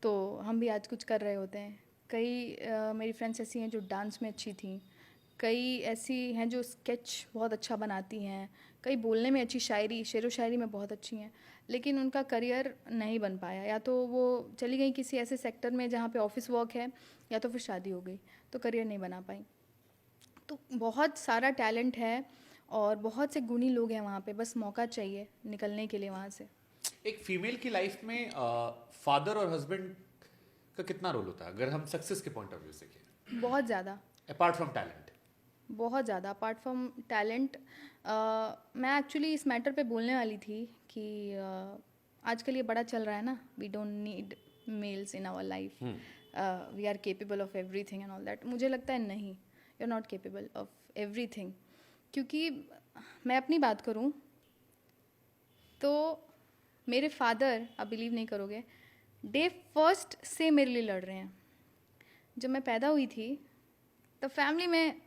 तो हम भी आज कुछ कर रहे होते हैं। कई मेरी फ्रेंड्स ऐसी हैं जो डांस में अच्छी थी, कई ऐसी हैं जो स्केच बहुत अच्छा बनाती हैं, कई बोलने में अच्छी, शायरी शेरो शायरी में बहुत अच्छी हैं, लेकिन उनका करियर नहीं बन पाया। या तो वो चली गई किसी ऐसे सेक्टर में जहाँ पे ऑफिस वर्क है, या तो फिर शादी हो गई, तो करियर नहीं बना पाई। तो बहुत सारा टैलेंट है और बहुत से गुणी लोग हैं वहाँ पे, बस मौका चाहिए निकलने के लिए वहाँ से। एक फीमेल की लाइफ में फादर और हस्बैंड का कितना रोल होता है अगर हम सक्सेस के पॉइंट ऑफ व्यू से देखें, बहुत ज़्यादा, अपार्ट फ्रॉम टैलेंट? बहुत ज़्यादा अपार्ट फ्रॉम टैलेंट। मैं एक्चुअली इस मैटर पे बोलने वाली थी कि आजकल ये बड़ा चल रहा है ना, we don't need males in our life, we are capable of everything and all that. मुझे लगता है नहीं, you are not capable of everything. क्योंकि मैं अपनी बात करूं तो मेरे फादर, आप बिलीव नहीं करोगे, डे फर्स्ट से मेरे लिए लड़ रहे हैं। जब मैं पैदा हुई थी तो फैमिली में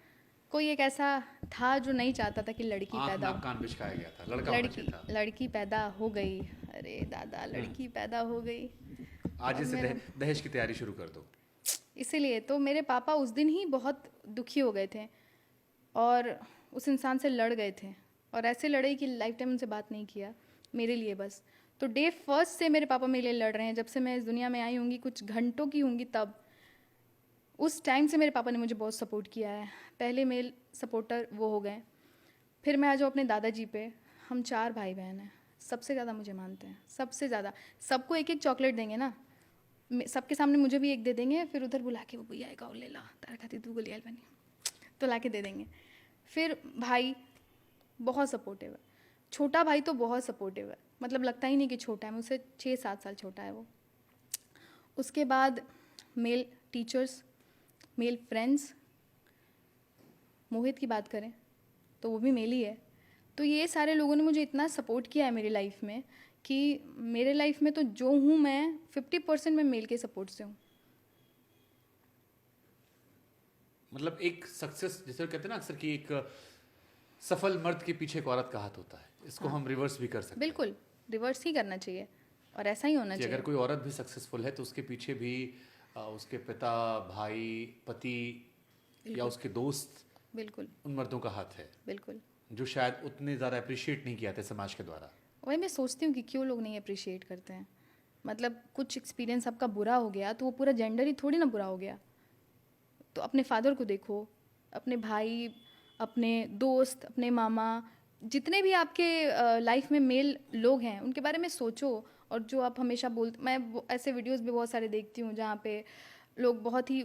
कोई एक ऐसा था जो नहीं चाहता था कि लड़की आँख पैदा नाक हो। कान बिछकाया गया था, लड़का होना चाहिए था। लड़की पैदा हो गई, अरे दादा, लड़की पैदा हो गई। आज और से मेरा दहेज की तैयारी शुरू कर दो। इसीलिए तो मेरे पापा उस दिन ही बहुत दुखी हो गए थे और उस इंसान से लड़ गए थे, और ऐसे लड़े कि लाइफ टाइम उनसे बात नहीं किया मेरे लिए बस। तो डे फर्स्ट से मेरे पापा मेरे लिए लड़ रहे हैं, जब से मैं इस दुनिया में आई होंगी, कुछ घंटों की होंगी तब, उस टाइम से मेरे पापा ने मुझे बहुत सपोर्ट किया है। पहले मेल सपोर्टर वो हो गए। फिर मैं आ जाऊँ अपने दादाजी पे, हम 4 भाई बहन हैं, सबसे ज़्यादा मुझे मानते हैं, सबसे ज़्यादा। सबको एक एक चॉकलेट देंगे ना, सबके सामने मुझे भी एक दे देंगे, फिर उधर बुला के वो भैया आएगा और ले ला तारा खाती तू गोली बनी, तो ला के दे देंगे। फिर भाई बहुत सपोर्टिव है, छोटा भाई तो बहुत सपोर्टिव है, मतलब लगता ही नहीं कि छोटा है, मुझसे 6-7 साल छोटा है वो। उसके बाद मेल टीचर्स, मेल फ्रेंड्स, मोहित की बात करें तो वो भी मेल ही है। तो ये सारे लोगों ने मुझे इतना सपोर्ट किया है मेरी लाइफ में कि मेरे लाइफ में तो जो हूँ मैं 50% मैं मेल के सपोर्ट से हूँ। मतलब एक सक्सेस जिसे कहते हैं ना अक्सर कि एक सफल मर्द के पीछे एक औरत का हाथ होता है, इसको हम रिवर्स भी कर सकते हैं। बिल्कुल रिवर्स ही करना चाहिए और ऐसा ही होना कि चाहिए। अगर कोई औरत भी सक्सेसफुल है तो उसके पीछे भी उसके पिता, भाई, पति या उसके दोस्त, बिल्कुल उन मर्दों का हाथ है बिल्कुल। जो शायद उतने ज़्यादा अप्रिशिएट नहीं किया जाते समाज के द्वारा। वही मैं सोचती हूँ कि क्यों लोग नहीं अप्रिशिएट करते हैं। मतलब कुछ एक्सपीरियंस आपका बुरा हो गया तो वो पूरा जेंडर ही थोड़ी ना बुरा हो गया। तो अपने फादर को देखो, अपने भाई, अपने दोस्त, अपने मामा, जितने भी आपके लाइफ में मेल लोग हैं उनके बारे में सोचो। और जो आप हमेशा मैं ऐसे वीडियोस भी बहुत सारे देखती हूँ जहाँ पे लोग बहुत ही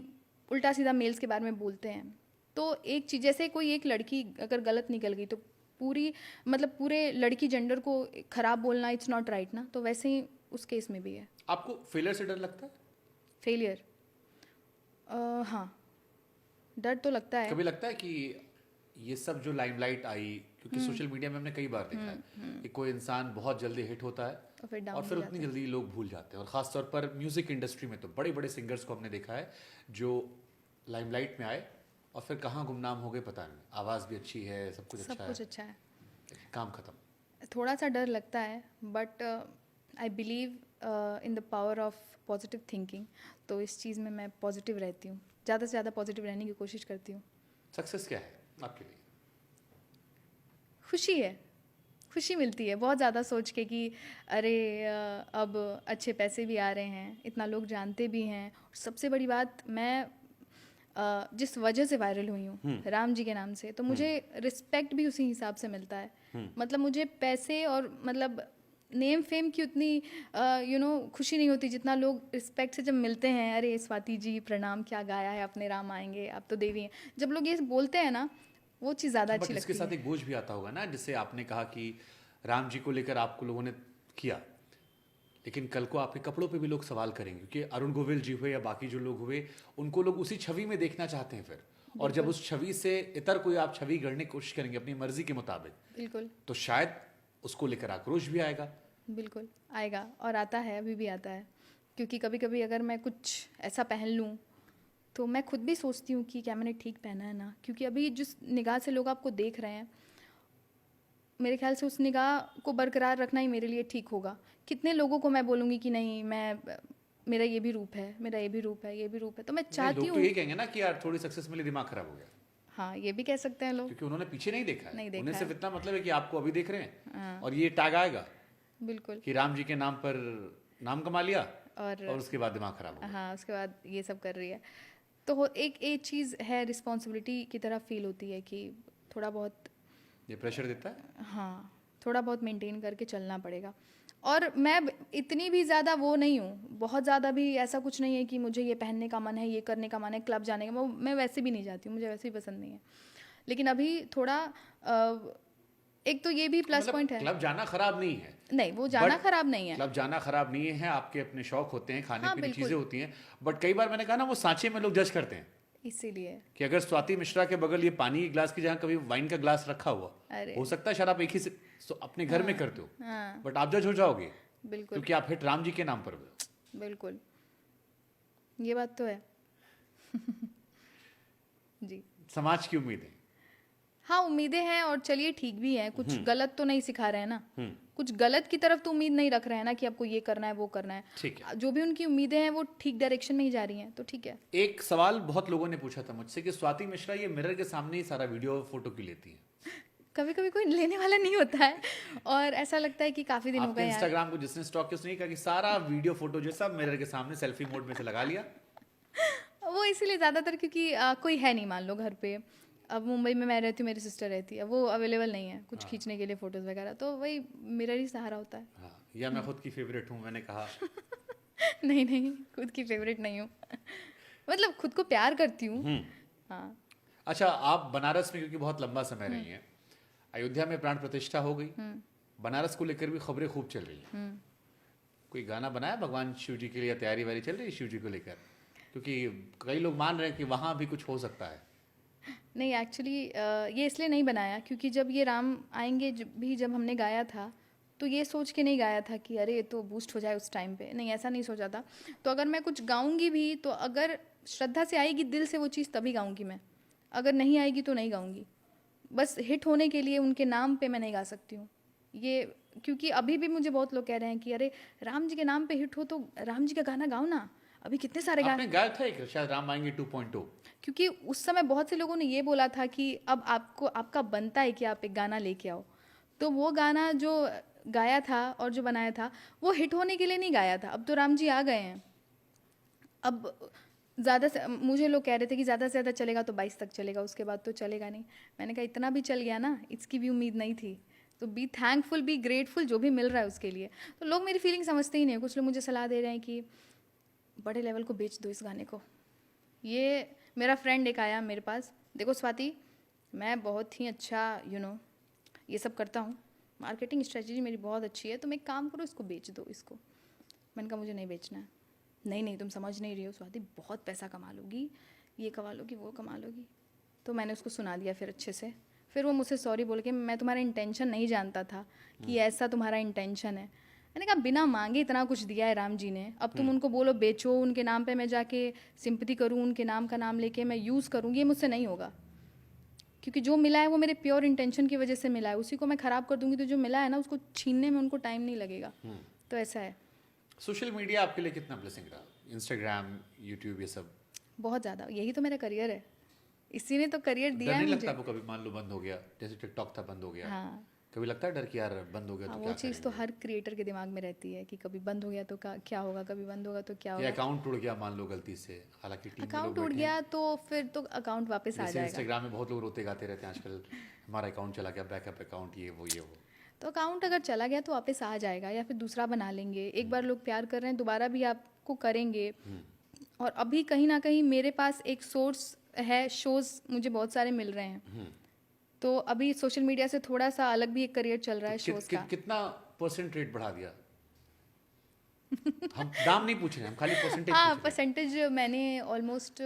उल्टा सीधा मेल्स के बारे में बोलते हैं। तो एक चीज़, जैसे कोई एक लड़की अगर गलत निकल गई तो पूरी मतलब पूरे लड़की जेंडर को ख़राब बोलना इट्स नॉट राइट ना, तो वैसे ही उस केस में भी है। आपको फेलियर से डर लगता है? फेलियर, हाँ, डर तो लगता है। कभी लगता है कि ये सब जो लाइमलाइट आई, क्योंकि सोशल मीडिया में हमने कई बार देखा है कि कोई इंसान बहुत जल्दी हिट होता है और फिर डाउन और फिर हो उतनी जाता है। जल्दी लोग भूल जाते हैं। और ख़ासतौर पर म्यूज़िक इंडस्ट्री में तो बड़े बड़े सिंगर्स को हमने देखा है जो लाइमलाइट में आए और फिर कहाँ गुमनाम हो गए पता नहीं। आवाज़ भी अच्छी है, सब कुछ सब अच्छा कुछ है, अच्छा है। काम खत्म। थोड़ा सा डर लगता है, but I believe in the power of positive thinking. तो इस चीज़ में मैं पॉजिटिव रहती हूँ, ज़्यादा से ज़्यादा पॉजिटिव रहने की कोशिश करती हूँ। सक्सेस क्या है आपके लिए? खुशी है, खुशी मिलती है बहुत ज़्यादा सोच के कि अरे अब अच्छे पैसे भी आ रहे हैं, इतना लोग जानते भी हैं। और सबसे बड़ी बात, मैं जिस वजह से वायरल हुई हूँ राम जी के नाम से, तो मुझे रिस्पेक्ट भी उसी हिसाब से मिलता है। मतलब मुझे पैसे और मतलब नेम फेम की उतनी खुशी नहीं होती जितना लोग रिस्पेक्ट से जब मिलते हैं। अरे स्वाति जी प्रणाम, क्या गाया है आपने, राम आएंगे, आप तो देवी हैं, जब लोग ये बोलते हैं ना, वो चीज़ ज़्यादा अच्छी बट इसके लगती साथ है। एक बोझ भी आता होगा ना, जिससे आपने कहा कि राम जी को लेकर आपको लोगों ने किया, लेकिन कल को आपके कपड़ों पे भी लोग सवाल करेंगे, क्योंकि अरुण गोविल जी हुए या बाकी जो लोग हुए, उनको लोग उसी छवि में देखना चाहते हैं फिर। और जब उस छवि से इतर कोई आप छवि गढ़ने की कोशिश करेंगे अपनी मर्जी के मुताबिक, बिल्कुल तो शायद उसको लेकर आक्रोश भी आएगा। बिल्कुल आएगा, और आता है, अभी भी आता है। क्योंकि कभी कभी अगर मैं कुछ ऐसा पहन लूँ तो मैं खुद भी सोचती हूँ कि क्या मैंने ठीक पहना है ना, क्योंकि अभी जिस निगाह से लोग आपको देख रहे हैं, मेरे ख्याल से उस निगाह को बरकरार रखना ही मेरे लिए ठीक होगा। कितने लोगों को मैं बोलूँगी कि नहीं, मेरा ये भी रूप है, मेरा ये भी रूप है, ये भी रूप है, तो मैं चाहती लोग तो हूँ। यही कहेंगे ना कि यार थोड़ी सक्सेस मिली दिमाग खराब हो गया, हाँ, ये भी कह सकते हैं लोग। क्योंकि उन्होंने पीछे नहीं देखा है। नहीं देखा उन्हें सिर्फ है। इतना मतलब है कि आपको अभी देख रहे हैं हाँ, और ये टैग आएगा बिल्कुल। कि राम जी के नाम पर नाम कमा लिया और और उसके बाद दिमाग खराब हो गया। हाँ, उसके बाद ये सब कर रही है। तो एक चीज़ है, रिस्पॉन्सिबिलिटी की तरह फील होती है कि थोड़ा बहुत, ये प्रेशर देता है। हाँ, थोड़ा बहुत मेंटेन करके चलना पड़ेगा। और मैं इतनी भी ज़्यादा वो नहीं हूँ, बहुत ज़्यादा भी ऐसा कुछ नहीं है कि मुझे ये पहनने का मन है, ये करने का मन है, क्लब जाने का, मैं वैसे भी नहीं जाती हूँ, मुझे वैसे भी पसंद नहीं है। लेकिन अभी थोड़ा एक तो ये भी प्लस मतलब पॉइंट है। क्लब जाना खराब नहीं है, नहीं, वो जाना But खराब नहीं है। क्लब जाना खराब नहीं है, आपके अपने शौक होते हैं, खाने हाँ, पीने की बिल्कुल। चीजें होती हैं। बट कई बार मैंने कहा ना, वो सांचे में लोग जज करते हैं इसीलिए कि अगर स्वाति मिश्रा के बगल ये पानी के ग्लास की जगह कभी वाइन का ग्लास रखा हुआ, अरे हो सकता है शायद आप एक ही से अपने घर में करते हो, हाँ, बट आप जज हो जाओगे बिल्कुल क्योंकि आप हिट राम जी के नाम पर हो। बिल्कुल, ये बात तो है। जी समाज की उम्मीदें। हाँ, उम्मीदें हैं, और चलिए ठीक भी है, कुछ गलत तो नहीं सिखा रहे हैं ना, कुछ गलत की तरफ तो उम्मीद नहीं रख रहे हैं ना कि आपको ये करना है वो करना है। ठीक है। जो भी उनकी उम्मीदें हैं वो ठीक डायरेक्शन में ही जा रही हैं, तो ठीक है। एक सवाल बहुत लोगों ने पूछा था मुझसे कि स्वाति मिश्रा ये मिरर के सामने ही सारा वीडियो फोटो क्यों लेती है? कभी कभी कोई लेने वाला नहीं होता है, और ऐसा लगता है कि काफ़ी दिन हो आपके गए यार। इंस्टाग्राम को जिसने स्टॉक किया उसने कहा कि सारा वीडियो फोटो जो सब मिरर के सामने सेल्फी मोड में से लगा लिया। वो इसीलिए ज़्यादातर क्योंकि कोई है नहीं, मान लो घर पे। अब मुंबई में मैं रहती हूँ, मेरी सिस्टर रहती है, वो अवेलेबल नहीं है कुछ खींचने के लिए फ़ोटोज़ वगैरह, तो वही मिरर ही सहारा होता है। हाँ, या मैं खुद की फेवरेट हूँ, मैंने कहा। नहीं नहीं, खुद की फेवरेट नहीं हूँ। मतलब खुद को प्यार करती हूँ। हाँ, अच्छा, आप बनारस में क्योंकि बहुत लंबा समय रही हैं, अयोध्या में प्राण प्रतिष्ठा हो गई, बनारस को लेकर भी खबरें खूब चल रही हैं। कोई गाना बनाया भगवान शिव जी के लिए, तैयारी वारी चल रही है शिव जी को लेकर? क्योंकि कई लोग मान रहे हैं कि वहाँ भी कुछ हो सकता है। नहीं एक्चुअली ये इसलिए नहीं बनाया क्योंकि जब ये राम आएंगे जब हमने गाया था, तो ये सोच के नहीं गाया था कि अरे ये तो बूस्ट हो जाए उस टाइम पे, नहीं ऐसा नहीं सोचा था। तो अगर मैं कुछ गाऊंगी भी तो अगर श्रद्धा से आएगी दिल से वो चीज़ तभी गाऊंगी मैं, अगर नहीं आएगी तो नहीं गाऊंगी। बस हिट होने के लिए उनके नाम पे मैं नहीं गा सकती हूँ ये, क्योंकि अभी भी मुझे बहुत लोग कह रहे हैं कि अरे राम जी के नाम पे हिट हो तो राम जी का गाना गाओ ना, अभी कितने सारे आपने गाया था एक शायद राम आएंगे 2.0। क्योंकि उस समय बहुत से लोगों ने ये बोला था कि अब आपका बनता है कि आप एक गाना लेके आओ, तो वो गाना जो गाया था और जो बनाया था वो हिट होने के लिए नहीं गाया था। अब तो राम जी आ गए हैं, अब ज़्यादा से मुझे लोग कह रहे थे कि ज़्यादा से ज़्यादा चलेगा तो 22 तक चलेगा, उसके बाद तो चलेगा नहीं। मैंने कहा इतना भी चल गया ना, इसकी भी उम्मीद नहीं थी, तो बी थैंकफुल, बी ग्रेटफुल जो भी मिल रहा है उसके लिए। तो लोग मेरी फीलिंग समझते ही नहीं। कुछ लोग मुझे सलाह दे रहे हैं कि बड़े लेवल को बेच दो इस गाने को। ये मेरा फ्रेंड एक आया मेरे पास, देखो स्वाति मैं बहुत ही अच्छा ये सब करता हूँ, मार्केटिंग स्ट्रेटजी मेरी बहुत अच्छी है, तुम एक काम करो इसको बेच दो इसको। मैंने कहा मुझे नहीं बेचना है। नहीं तुम समझ नहीं रही हो स्वाति, बहुत पैसा कमा लोगी, ये कमा लोगी वो कमा लोगी। तो मैंने उसको सुना दिया फिर अच्छे से, फिर वो मुझसे सॉरी बोल के, मैं तुम्हारा इंटेंशन नहीं जानता था कि ऐसा तुम्हारा इंटेंशन है। मैंने कहा बिना मांगे इतना कुछ दिया है राम जी ने, अब तुम उनको बोलो बेचो, उनके नाम पे मैं जाके सिंपैथी करूँ, उनके नाम का नाम लेके मैं यूज़ करूँ, ये मुझसे नहीं होगा। क्योंकि जो मिला है वो मेरे प्योर इंटेंशन की वजह से मिला है, उसी को मैं ख़राब कर दूंगी तो जो मिला है ना उसको छीनने में उनको टाइम नहीं लगेगा। तो ऐसा है। सोशल मीडिया आपके लिए कितना ब्लेसिंग रहा? इंस्टाग्राम, यूट्यूब, ये सब बहुत ज़्यादा, यही तो मेरा करियर है, इसी ने तो करियर दिया है नहीं मुझे। लगता आपको कभी मान लो बंद हो गया, जैसे टिकटॉक था बंद हो गया? हाँ, कभी लगता है डर कि यार बंद हो गया हाँ, तो वो क्या चीज़ तो करेंगे? हर क्रिएटर के दिमाग में रहती है कि कभी बंद हो गया तो क्या होगा, कभी बंद होगा तो क्या या होगा। अकाउंट टूट गया मान लो गलती से, हालांकि टीम में लोग अकाउंट टूट बैठे गया तो फिर तो अकाउंट वापस आ जैसे जाएगा। इंस्टाग्राम में बहुत लोग रोते गाते रहते हैं आजकल, हमारा अकाउंट चला गया, बैकअप अकाउंट, ये वो। तो अकाउंट अगर चला गया तो वापस आ जाएगा या फिर दूसरा बना लेंगे। एक बार लोग प्यार कर रहे हैं दोबारा भी आपको करेंगे। और अभी कहीं ना कहीं मेरे पास एक सोर्स है, शोज़ मुझे बहुत सारे मिल रहे हैं। तो अभी सोशल मीडिया से थोड़ा सा अलग भी एक करियर चल रहा है शोज़ का। कितना परसेंट रेट बढ़ा दिया? हम दाम नहीं पूछ रहे, हम खाली परसेंटेज हाँ, पूछ रहे हैं। परसेंटेज मैंने ऑलमोस्ट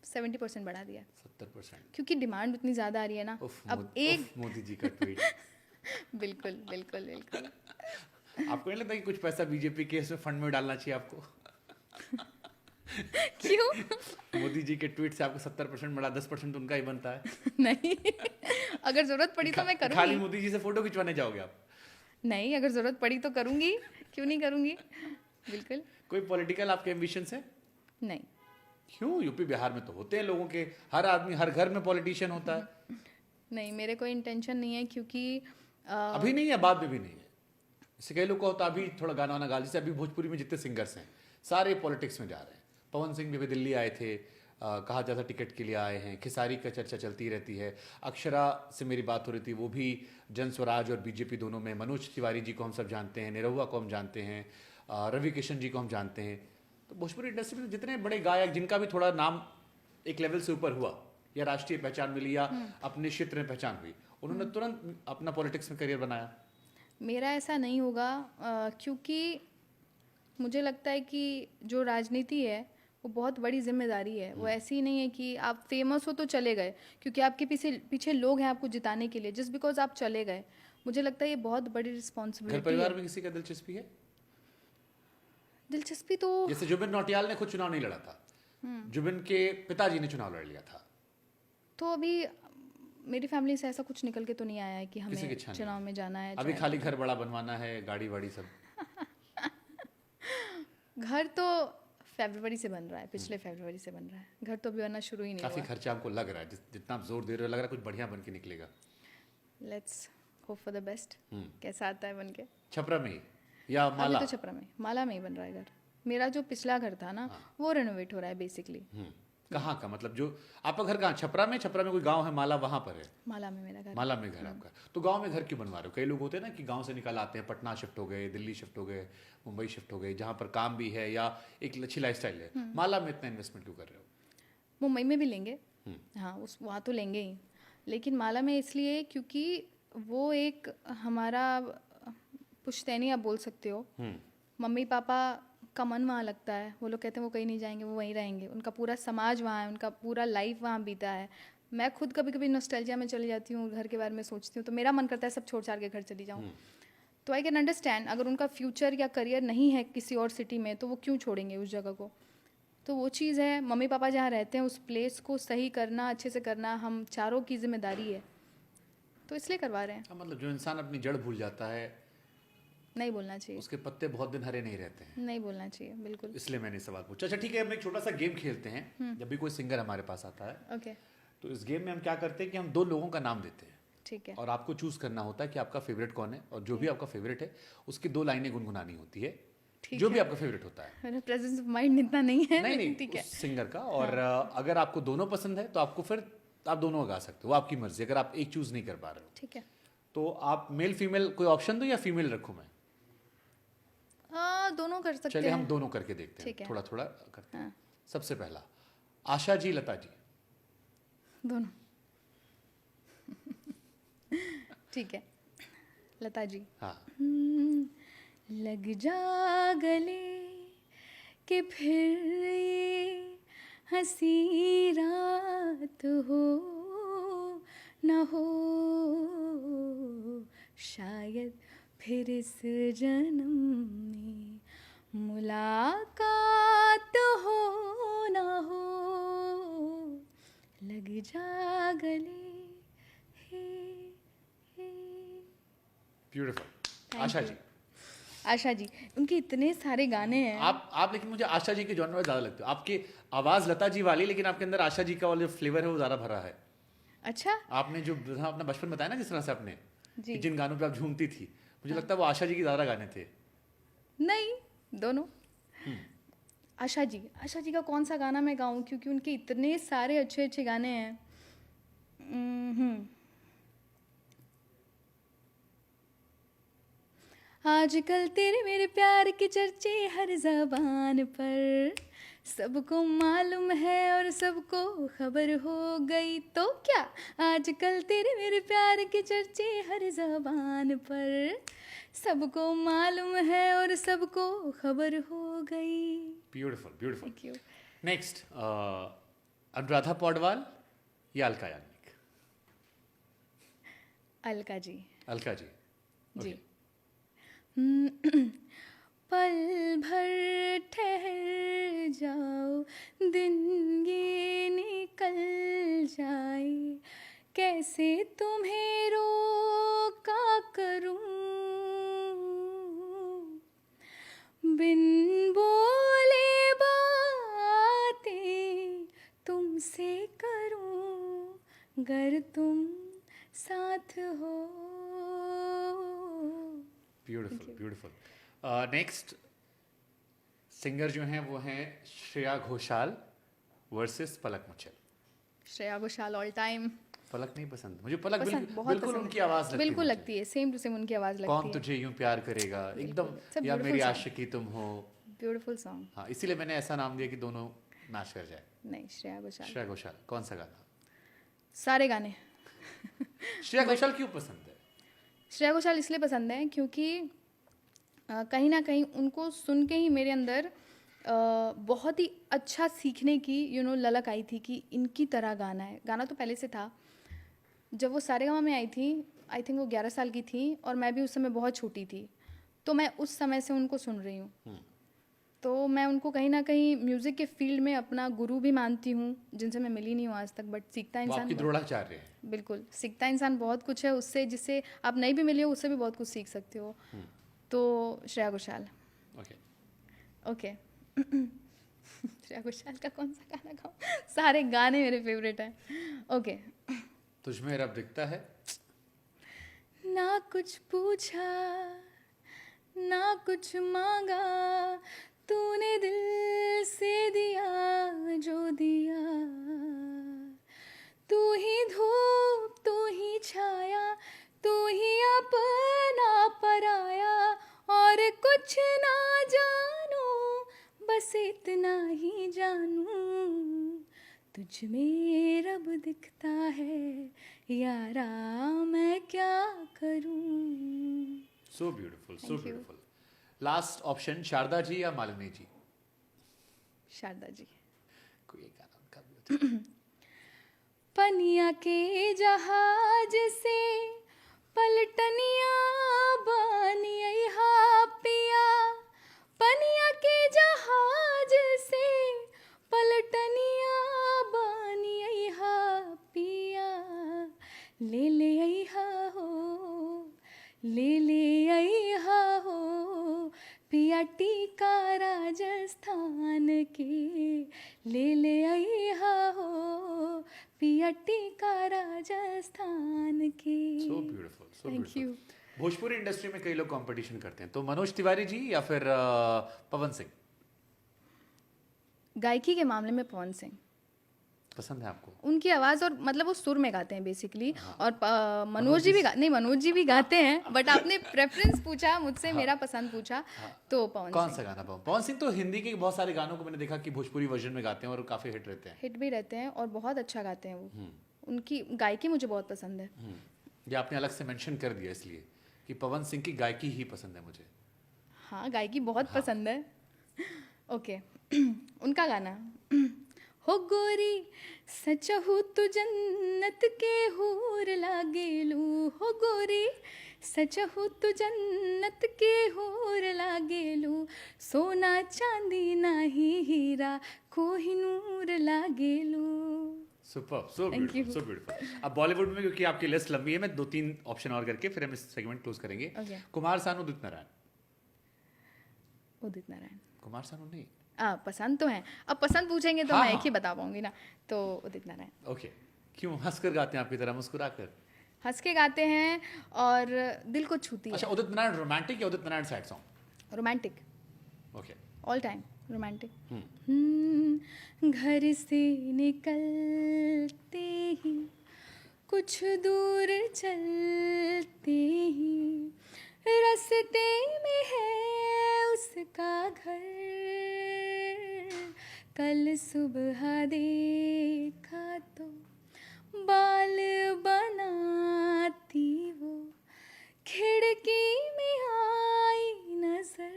70% बढ़ा दिया 70%। क्योंकि डिमांड उतनी ज़्यादा आ रही है ना। अब एक मोदी जी का ट्वीट। बिल्कुल बिल्कुल बिल्कुल। आपको नहीं लगता कि कुछ पैसा बीजेपी के इसमें फंड में डालना चाहिए आपको? क्यों? मोदी जी के ट्वीट से आपको 70% बढ़ा, 10% उनका ही बनता है। नहीं, अगर ज़रूरत पड़ी तो मैं खाली करूँगी। मोदी जी से फोटो खिंचवाने जाओगे आप? नहीं, अगर ज़रूरत पड़ी तो करूँगी, क्यों नहीं करूँगी। बिल्कुल कोई पॉलिटिकल आपके एम्बिशन है? नहीं। क्यों? यूपी बिहार में तो होते हैं लोगों के, हर आदमी हर घर में पॉलिटिशियन होता है। नहीं, मेरे कोई इंटेंशन नहीं है क्योंकि अभी नहीं है, बाद में भी नहीं है। इससे कई लोग को होता अभी थोड़ा गाना वाना गा, जैसे अभी भोजपुरी में जितने सिंगर्स हैं सारे पॉलिटिक्स में जा रहे हैं। पवन सिंह भी अभी दिल्ली आए थे, कहा जाता टिकट के लिए आए हैं। खेसारी का चर्चा चलती रहती है। अक्षरा से मेरी बात हो रही थी, वो भी जन स्वराज और बीजेपी दोनों में। मनोज तिवारी जी को हम सब जानते हैं, निरहुआ को हम जानते हैं, रवि किशन जी को हम जानते हैं। तो भोजपुरी इंडस्ट्री में जितने बड़े गायक जिनका भी थोड़ा नाम एक लेवल से ऊपर हुआ या राष्ट्रीय पहचान मिली या अपने क्षेत्र में पहचान हुई, उन्होंने तुरंत अपना पॉलिटिक्स में करियर बनाया। मेरा ऐसा नहीं होगा क्योंकि मुझे लगता है कि जो राजनीति है वो बहुत बड़ी जिम्मेदारी है। वो ऐसी ही नहीं है कि आप फेमस हो तो चले गए, क्योंकि आपके पीछे लोग हैं आपको जिताने के लिए। जस्ट बिकॉज आप चले गए, मुझे लगता है ये बहुत बड़ी घर रिस्पॉन्सिबिलिटी परिवार है। में किसी का दिलचस्पी है? दिलचस्पी तो जैसे जुबिन नौटियाल ने खुद चुनाव नहीं लड़ा था, जुबिन के पिताजी ने चुनाव लड़ लिया था। तो अभी मेरी फैमिली से ऐसा कुछ निकल के तो नहीं आया है कि किसी की हमें इच्छा नहीं चुनाव में जाना है। अभी खाली घर बड़ा बनवाना है, गाड़ी वाड़ी सब। घर तो फरवरी से बन रहा है, पिछले फरवरी से बन रहा है। घर तो अभी बनना शुरू ही नहीं काफी हुआ। खर्चा हमको लग रहा है, जितना आप जोर दे रहे हो लग रहा है कुछ बढ़िया बन के निकलेगा। Let's hope for the best. कैसा आता है बन के। छपरा में ही या अभी माला? तो छपरा में, माला में ही बन रहा है घर। मेरा जो पिछला घर था ना वो रेनोवेट हो रहा है बेसिकली। कहाँ का, मतलब जो आपका घर कहाँ? छपरा में? छपरा में कोई गांव है माला, वहां पर है? माला में मेरा घर। माला में घर आपका। तो गांव में घर क्यों बनवा रहे हो? कई लोग होते हैं ना कि गांव से निकल आते हैं, पटना शिफ्ट हो गए, दिल्ली शिफ्ट हो गए, मुंबई शिफ्ट हो गए, जहाँ पर काम भी है या एक अच्छी लाइफस्टाइल है। माला में इतना इन्वेस्टमेंट क्यों कर रहे हो? मुंबई में भी लेंगे, हाँ उस वहाँ तो लेंगे ही, लेकिन माला में इसलिए क्योंकि वो एक हमारा पुश्तैनी आप बोल सकते हो। मम्मी पापा का मन वहाँ लगता है। वो लोग कहते हैं वो कहीं नहीं जाएंगे, वो वहीं रहेंगे। उनका पूरा समाज वहाँ है, उनका पूरा लाइफ वहाँ बीता है। मैं खुद कभी कभी नॉस्टैल्जिया में चली जाती हूँ, घर के बारे में सोचती हूँ तो मेरा मन करता है सब छोड़ छाड़ के घर चली जाऊँ। तो आई कैन अंडरस्टैंड, अगर उनका फ्यूचर या करियर नहीं है किसी और सिटी में तो वो क्यों छोड़ेंगे उस जगह को। तो वो चीज़ है, मम्मी पापा जहाँ रहते हैं उस प्लेस को सही करना, अच्छे से करना हम चारों की जिम्मेदारी है, तो इसलिए करवा रहे हैं। मतलब जो इंसान अपनी जड़ भूल जाता है नहीं बोलना चाहिए, उसके पत्ते बहुत दिन हरे नहीं रहते हैं। नहीं बोलना चाहिए बिल्कुल। इसलिए मैंने सवाल पूछा। अच्छा ठीक है, हम एक छोटा सा गेम खेलते हैं। जब भी कोई सिंगर हमारे पास आता है ओके तो इस गेम में हम क्या करते हैं कि हम दो लोगों का नाम देते हैं ठीक है। और आपको चूज करना होता है कि आपका फेवरेट कौन है, और जो भी आपका फेवरेट है उसकी दो लाइनें गुनगुनानी होती है, ठीक जो है। भी आपका फेवरेट होता है। मेरा प्रेजेंस ऑफ माइंड इतना नहीं है, नहीं लेकिन नहीं, ठीक है। उस सिंगर का। और अगर आपको दोनों पसंद है तो आपको फिर आप दोनों गा सकते हो, वो आपकी मर्जी। अगर आप एक चूज नहीं कर पा रहे हो ठीक है। तो आप मेल फीमेल कोई ऑप्शन दो या फीमेल रखूं मैं? दोनों कर सकते चलिए हैं। हम दोनों करके देखते ठीक हैं, है। थोड़ा थोड़ा करते हैं। हाँ, सबसे पहला आशा जी, लता जी। दोनों ठीक है। लता जी। हाँ, लग जा गले कि फिर ये हंसी रात हो न हो, शायद फिर इस जन्म में मुलाकात हो न हो, लग जा गले हे हे। ब्यूटीफुल। आशा जी। आशा जी, उनके इतने सारे गाने हैं। आप लेकिन मुझे आशा जी के जॉनर में ज्यादा लगते हो। आपकी आवाज लता जी वाली, लेकिन आपके अंदर आशा जी का वाला जो फ्लेवर है वो ज्यादा भरा है। अच्छा। आपने जो अपना बचपन बताया ना जिस तरह से आपने, जी। कि जिन गानों पे आप झूमती थी, मुझे लगता है वो आशा जी के ज़्यादा गाने थे। नहीं, दोनों। आशा जी का कौन सा गाना मैं गाऊं, क्योंकि उनके इतने सारे अच्छे अच्छे गाने हैं। आजकल तेरे मेरे प्यार के चर्चे हर ज़बान पर, सबको मालूम है और सबको खबर हो गई तो क्या। आजकल तेरे मेरे प्यार के चर्चे हर ज़बान पर, सबको मालूम है और सबको खबर हो गई। Beautiful beautiful. Thank you. Next, Anuradha Paudwal या अलका याग्निक? अलका जी। अलका जी। जी। Okay. पल भर ठहर जाओ, दिन ये निकल जाए, कैसे तुम्हें रोका करूं, बिन बोले बातें तुमसे करूं, गर तुम साथ हो। Beautiful beautiful. नेक्स्ट सिंगर जो हैं वो हैं श्रेया घोषाल वर्सेस पलक मुच्छल। श्रेया घोषाल ऑल टाइम पलक नहीं पसंद मुझे, पलक पसंद, बिल्कुल बहुत बिल्कुल पसंद। उनकी आवाज़ लगती बिल्कुल मुझे। लगती है, सेम टू सेम उनकी आवाज़ कौन लगती है। तुझे यूं प्यार करेगा, एकदम, सब या beautiful मेरी song। आशिकी तुम हो। Beautiful song. हाँ, इसीलिए मैंने ऐसा नाम दिया कि दोनों मैच कर जाए। नहीं, श्रेया घोषाल। श्रेया घोषाल, कौन सा गाना? सारे गाने। श्रेया घोषाल क्यों पसंद है? श्रेया घोषाल इसलिए पसंद है क्योंकि कहीं ना कहीं उनको सुन के ही मेरे अंदर बहुत ही अच्छा सीखने की ललक आई थी कि इनकी तरह गाना है। गाना तो पहले से था। जब वो सारेगामा में आई थी, आई थिंक वो 11 साल की थी और मैं भी उस समय बहुत छोटी थी, तो मैं उस समय से उनको सुन रही हूँ। तो मैं उनको कहीं ना कहीं म्यूज़िक के फील्ड में अपना गुरु भी मानती हूँ, जिनसे मैं मिली नहीं हूँ आज तक, बट सीखता वो इंसान आपकी द्रोणाचार्य है। बिल्कुल सीखता इंसान बहुत कुछ है उससे, जिससे आप नहीं भी मिले हो उससे भी बहुत कुछ सीख सकते हो। तो श्रेया घोषाल। ओके। ओके। श्रेया घोषाल का कौन सा गाना गाऊं? सारे गाने मेरे फेवरेट हैं। ओके। तुझमें रब दिखता है। ना कुछ पूछा ना कुछ मांगा, तूने दिल से दिया जो दिया, तू ही धूप तू ही छाया, तू ही अपना पराया, और कुछ ना जानू बस इतना ही जानू, तुझ में रब दिखता है यारा मैं क्या करूं। So beautiful so Thank you. Beautiful. Last option, Sharda ji या मालिनी जी? शारदा जी। कोई एक गाना उनका भी होता है। पनिया के जहाज से पलटनिया बनिया पिया, पनिया के जहाज से पलटनिया बनिया पिया, ले ले अइहा हो, ले ले अइहा हो, पिया टीका राजस्थान के, ले ले अइहा हो, पिया टीका राजस्थान के। सो beautiful so Thank beautiful. you. Bhojpuri industry में कई लोग कंपटीशन करते हैं, तो मनोज तिवारी जी या फिर पवन सिंह? गायकी के मामले में पवन सिंह पसंद है आपको? उनकी आवाज़, और मतलब वो सुर में गाते हैं बेसिकली। हाँ। और मनोज जी भी नहीं, मनोज जी भी गाते हैं, बट आपने प्रेफरेंस पूछा मुझसे, हाँ। मेरा पसंद पूछा, हाँ। तो पवन कौन सिंह। सा गाना? पवन सिंह तो हिंदी के बहुत सारे गानों को मैंने देखा कि भोजपुरी वर्जन में गाते हैं और काफी हिट रहते हैं। हिट भी रहते हैं और बहुत अच्छा गाते हैं वो। उनकी गायकी मुझे बहुत पसंद है। ये आपने अलग से मेंशन कर दिया इसलिए कि पवन सिंह की गायकी ही पसंद है मुझे। हाँ, गायकी बहुत हाँ। पसंद है। ओके। उनका गाना, हो गोरी सचहु तू जन्नत के हूर लागेलू, हो गोरी सचहु तू जन्नत के हूर लागेलू, सोना चांदी नाही हीरा कोहिनूर लागेलू। Super, so Thank beautiful you. So beautiful. अब बॉलीवुड में, क्योंकि आपकी लिस्ट लंबी है, मैं 2-3 ऑप्शन और करके फिर हम इस सेगमेंट क्लोज करेंगे। Okay. कुमार सानू, उदित नारायण? उदित नारायण। कुमार सानू नहीं? पसंद तो है, अब पसंद पूछेंगे तो हाँ, मैं एक हाँ। ही बता पाऊंगी ना, तो उदित नारायण। ओके। क्यों? हंसकर गाते हैं आपकी तरह, मुस्कुरा कर? हंस के गाते हैं और दिल को छूती अच्छा, है। उदित नारायण रोमांटिक या Udit Narayan sad song? Romantic, okay. All time romantic. घर से निकलते ही कुछ दूर चलते ही रास्ते में है उसका घर, कल सुबह देखा तो बाल बनाती वो खिड़की में आई नजर।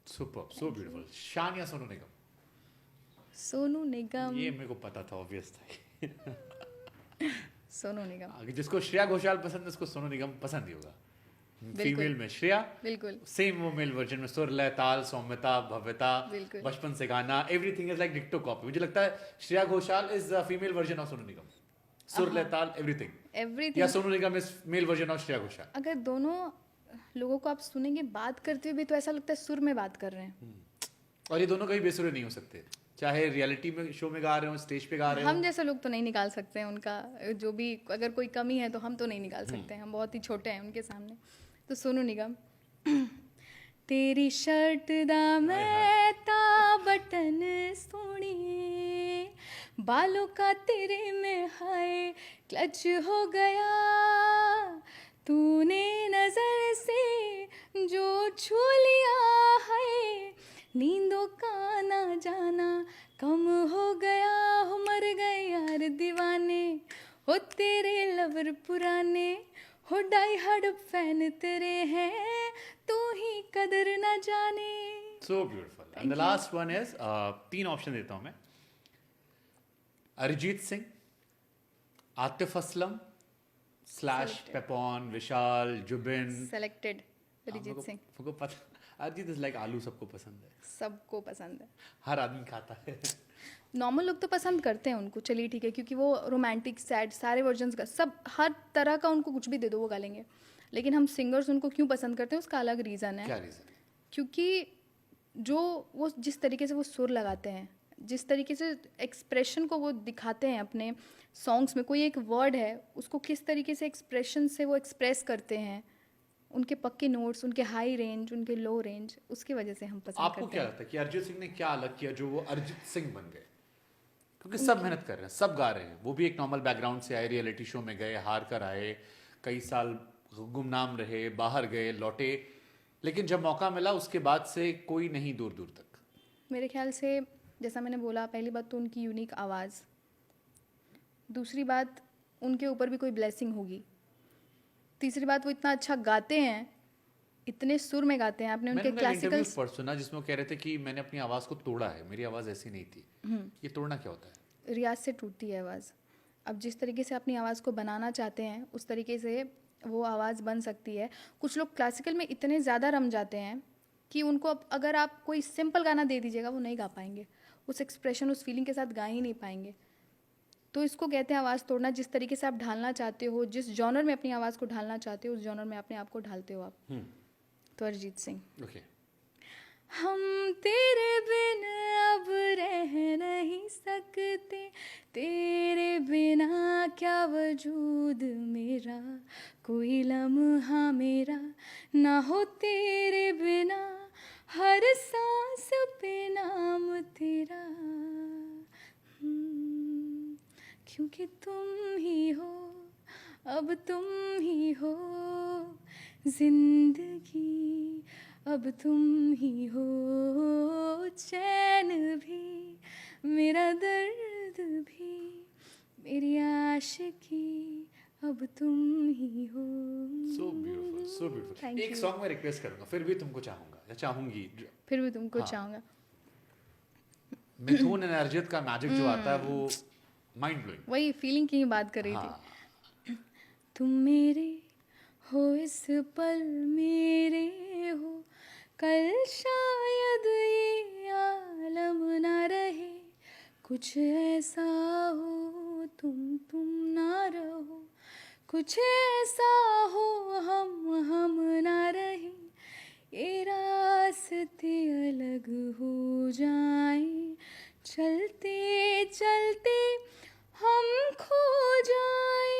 Super, so beautiful. शान या सोनू निगम? सोनू निगम। ये मेरे को पता था, ऑब्वियस था। सोनू निगम आगे जिसको श्रेया घोषाल पसंद है उसको सोनू निगम पसंद ही होगा। बिल्कुल। फीमेल में श्रेया, बिल्कुल सेम वो मेल वर्जन में सुर लय ताल सौम्यता भव्यता, बिल्कुल। बचपन से गाना, एवरीथिंग इज लाइक डिक्टो कॉपी। मुझे लगता है Shreya Ghoshal is female version of Sonu Nigam. सुर लय ताल एवरीथिंग, या everything. Sonu Nigam is male version of Shreya Ghoshal. अगर दोनों लोगों को आप सुनेंगे बात करते हुए भी तो ऐसा लगता है सुर में बात कर रहे हैं। और ये दोनों कभी बेसुरे नहीं हो सकते, चाहे रियलिटी में शो में गा रहे हो, स्टेज पे गा रहे हो। हम जैसे लोग तो नहीं निकाल सकते हैं उनका जो भी, अगर कोई कमी है तो हम तो नहीं निकाल सकते हैं, हम बहुत ही छोटे हैं उनके सामने। तो सोनू निगम। तेरी शर्ट दा मैं ता बटन सोनिए, बालों का तेरे में हाय क्लच हो गया, तूने नजर से जो छू लिया है, नींदों का ना जाना कम हो गया, हो मर गए यार दीवाने, हो तेरे लवर पुराने, हो डाई हार्ड फैन तेरे हैं, तू ही कदर ना जाने। So beautiful. And the last one is, 3 option देता हूं मैं। अरिजीत सिंह, आतिफ असलम स्लैश पेपॉन, विशाल, जुबिन। सेलेक्टेड अरिजीत सिंह। हमको पता, अरिजीत इज लाइक आलू, सबको पसंद है, सबको पसंद है, हर आदमी खाता है। नॉर्मल लोग तो पसंद करते हैं उनको, चलिए ठीक है, क्योंकि वो रोमांटिक सैड सारे वर्जन्स का, सब हर तरह का उनको कुछ भी दे दो वो गा लेंगे। लेकिन हम सिंगर्स उनको क्यों पसंद करते हैं उसका अलग रीज़न है। क्या रीजन? क्योंकि जो वो जिस तरीके से वो सुर लगाते हैं, जिस तरीके से एक्सप्रेशन को वो दिखाते हैं अपने सॉन्ग्स में, कोई एक वर्ड है उसको किस तरीके से एक्सप्रेशन से वो एक्सप्रेस करते हैं, उनके पक्के नोट्स, उनके हाई रेंज, उनके लो रेंज, उसकी वजह से हम पसंद आपको करते क्या हैं। लगता है कि अरिजीत सिंह ने क्या अलग किया जो वो अरिजीत सिंह बन गए? क्योंकि सब मेहनत कर रहे हैं, सब गा रहे हैं, वो भी एक नॉर्मल बैकग्राउंड से आए, रियलिटी शो में गए, हार कर आए, कई साल गुमनाम रहे, बाहर गए, लौटे, लेकिन जब मौका मिला उसके बाद से कोई नहीं दूर दूर तक। मेरे ख्याल से जैसा मैंने बोला, पहली बात तो उनकी यूनिक आवाज़, दूसरी बात उनके ऊपर भी कोई ब्लेसिंग होगी, तीसरी बात वो इतना अच्छा गाते हैं, इतने सुर में गाते हैं। आपने उनके क्लासिकल इंटरव्यू पर सुना जिसमें वो कह रहे थे कि मैंने अपनी आवाज़ को तोड़ा है, मेरी आवाज़ ऐसी नहीं थी। ये तोड़ना क्या होता है? रियाज से टूटती है आवाज़। अब जिस तरीके से अपनी आवाज़ को बनाना चाहते हैं उस तरीके से वो आवाज़ बन सकती है। कुछ लोग क्लासिकल में इतने ज़्यादा रम जाते हैं कि उनको अगर आप कोई सिंपल गाना दे दीजिएगा वो नहीं गा पाएंगे, उस एक्सप्रेशन उस फीलिंग के साथ गा ही नहीं पाएंगे। तो इसको कहते हैं आवाज़ तोड़ना। जिस तरीके से आप ढालना चाहते हो, जिस जॉनर में अपनी आवाज़ को ढालना चाहते हो, उस जॉनर में अपने आप को ढालते हो आप। तो अरिजीत सिंह। ओके। हम तेरे बिन अब रह नहीं सकते, तेरे बिना क्या वजूद मेरा, कोई लम्हा मेरा ना हो तेरे बिना, हर सांस पे नाम तेरा, क्योंकि तुम ही हो, अब तुम ही हो जिंदगी, अब तुम ही हो चैन भी, मेरा दर्द भी, मेरी आशिकी, अब तुम ही हो। सो ब्यूटीफुल, सो ब्यूटीफुल। Thank एक you. सॉन्ग में रिक्वेस्ट करूंगा, फिर भी तुमको चाहूंगा या चाहूंगी। फिर भी तुमको हाँ। चाहूँगा। मिथुन एंड अर्जित का मैजिक जो आता है वो माइंड ब्लोइंग। वही फीलिंग की ही बात कर रही हाँ, थी। तुम मेरे हो इस पल मेरे हो, कल शायद ये आलम ना रहे, कुछ ऐसा हो तुम ना रहो, कुछ ऐसा हो हम ना रहे, ये रास्ते अलग हो जाएं, चलते चलते हम खो जाएं।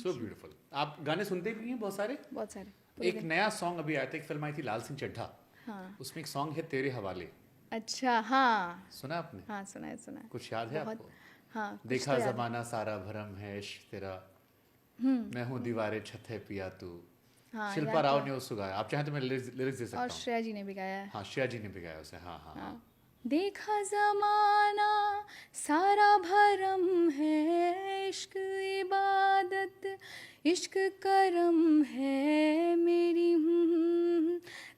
So beautiful. आप गाने सुनते भी हैं बहुत सारे? बहुत सारे। एक नया सॉन्ग अभी आया था, एक फिल्म आई थी लाल सिंह चड्ढा, हाँ। उसमें एक सॉन्ग है तेरे हवाले, अच्छा, हाँ। सुना आपने? हाँ, सुना है। कुछ याद है बहुत। आपको? हाँ, कुछ देखा तो याद है। जमाना सारा भरम है इश्क तेरा, मैं हूँ दीवारे छत है पिया तू। हाँ, शिल्पा याद राव है। ने उसको गाया, आप चाहें तो मैं लिरिक्स दे सकता और हूँ। श्रेया जी ने भी गाया है। हाँ, श्रेया जी ने भी गाया उसे। हाँ हाँ हाँ। देखा जमाना सारा भरम है इश्क इबादत, इश्क करम है मेरी,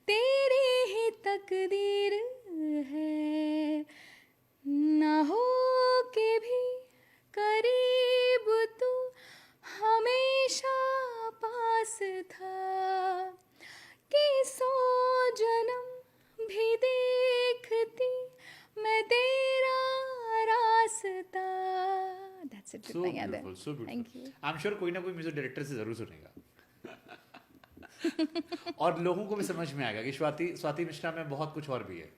तेरी ही तकदीर है, ना हो के भी करीब तू हमेशा पास था, कि 100 जन्म भी देखती मैं तेरा रास्ता। That's it, सो इतना याद है। Beautiful, so Thank beautiful. you. I am sure कोई ना कोई म्यूजिक डायरेक्टर से जरूर सुनेगा। और लोगों को भी समझ में आएगा कि स्वाति मिश्रा में बहुत कुछ और भी है।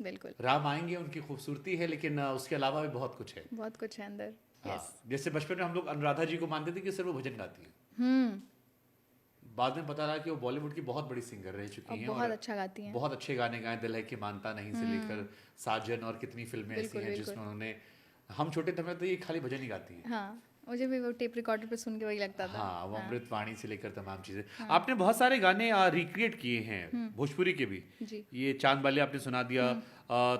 बिल्कुल, राम आएंगे, उनकी खूबसूरती है, लेकिन उसके अलावा भी बहुत कुछ है। बहुत कुछ है अंदर। हाँ, यस। जैसे बचपन में हम लोग अनुराधा जी को मानते थे कि सिर्फ वो भजन गाती है, बाद में पता लगा कि वो बॉलीवुड की बहुत बड़ी सिंगर रह चुकी और हैं, बहुत अच्छा गाती हैं। बहुत अच्छे गाने गाए, दिल है कि मानता नहीं से लेकर साजन, और कितनी फिल्में ऐसी बिल्कुल, हैं बिल्कुल। जिसमें उन्होंने, हम छोटे थे तो ये खाली भजन ही गाती हैं। हाँ, मुझे भी वो टेप रिकॉर्डर पे सुन के वही लगता था। हाँ, वो अमृत वाणी से लेकर तमाम चीजें। आपने बहुत सारे गाने रिक्रिएट किए हैं, भोजपुरी के भी। जी। ये चांद बाली आपने सुना दिया,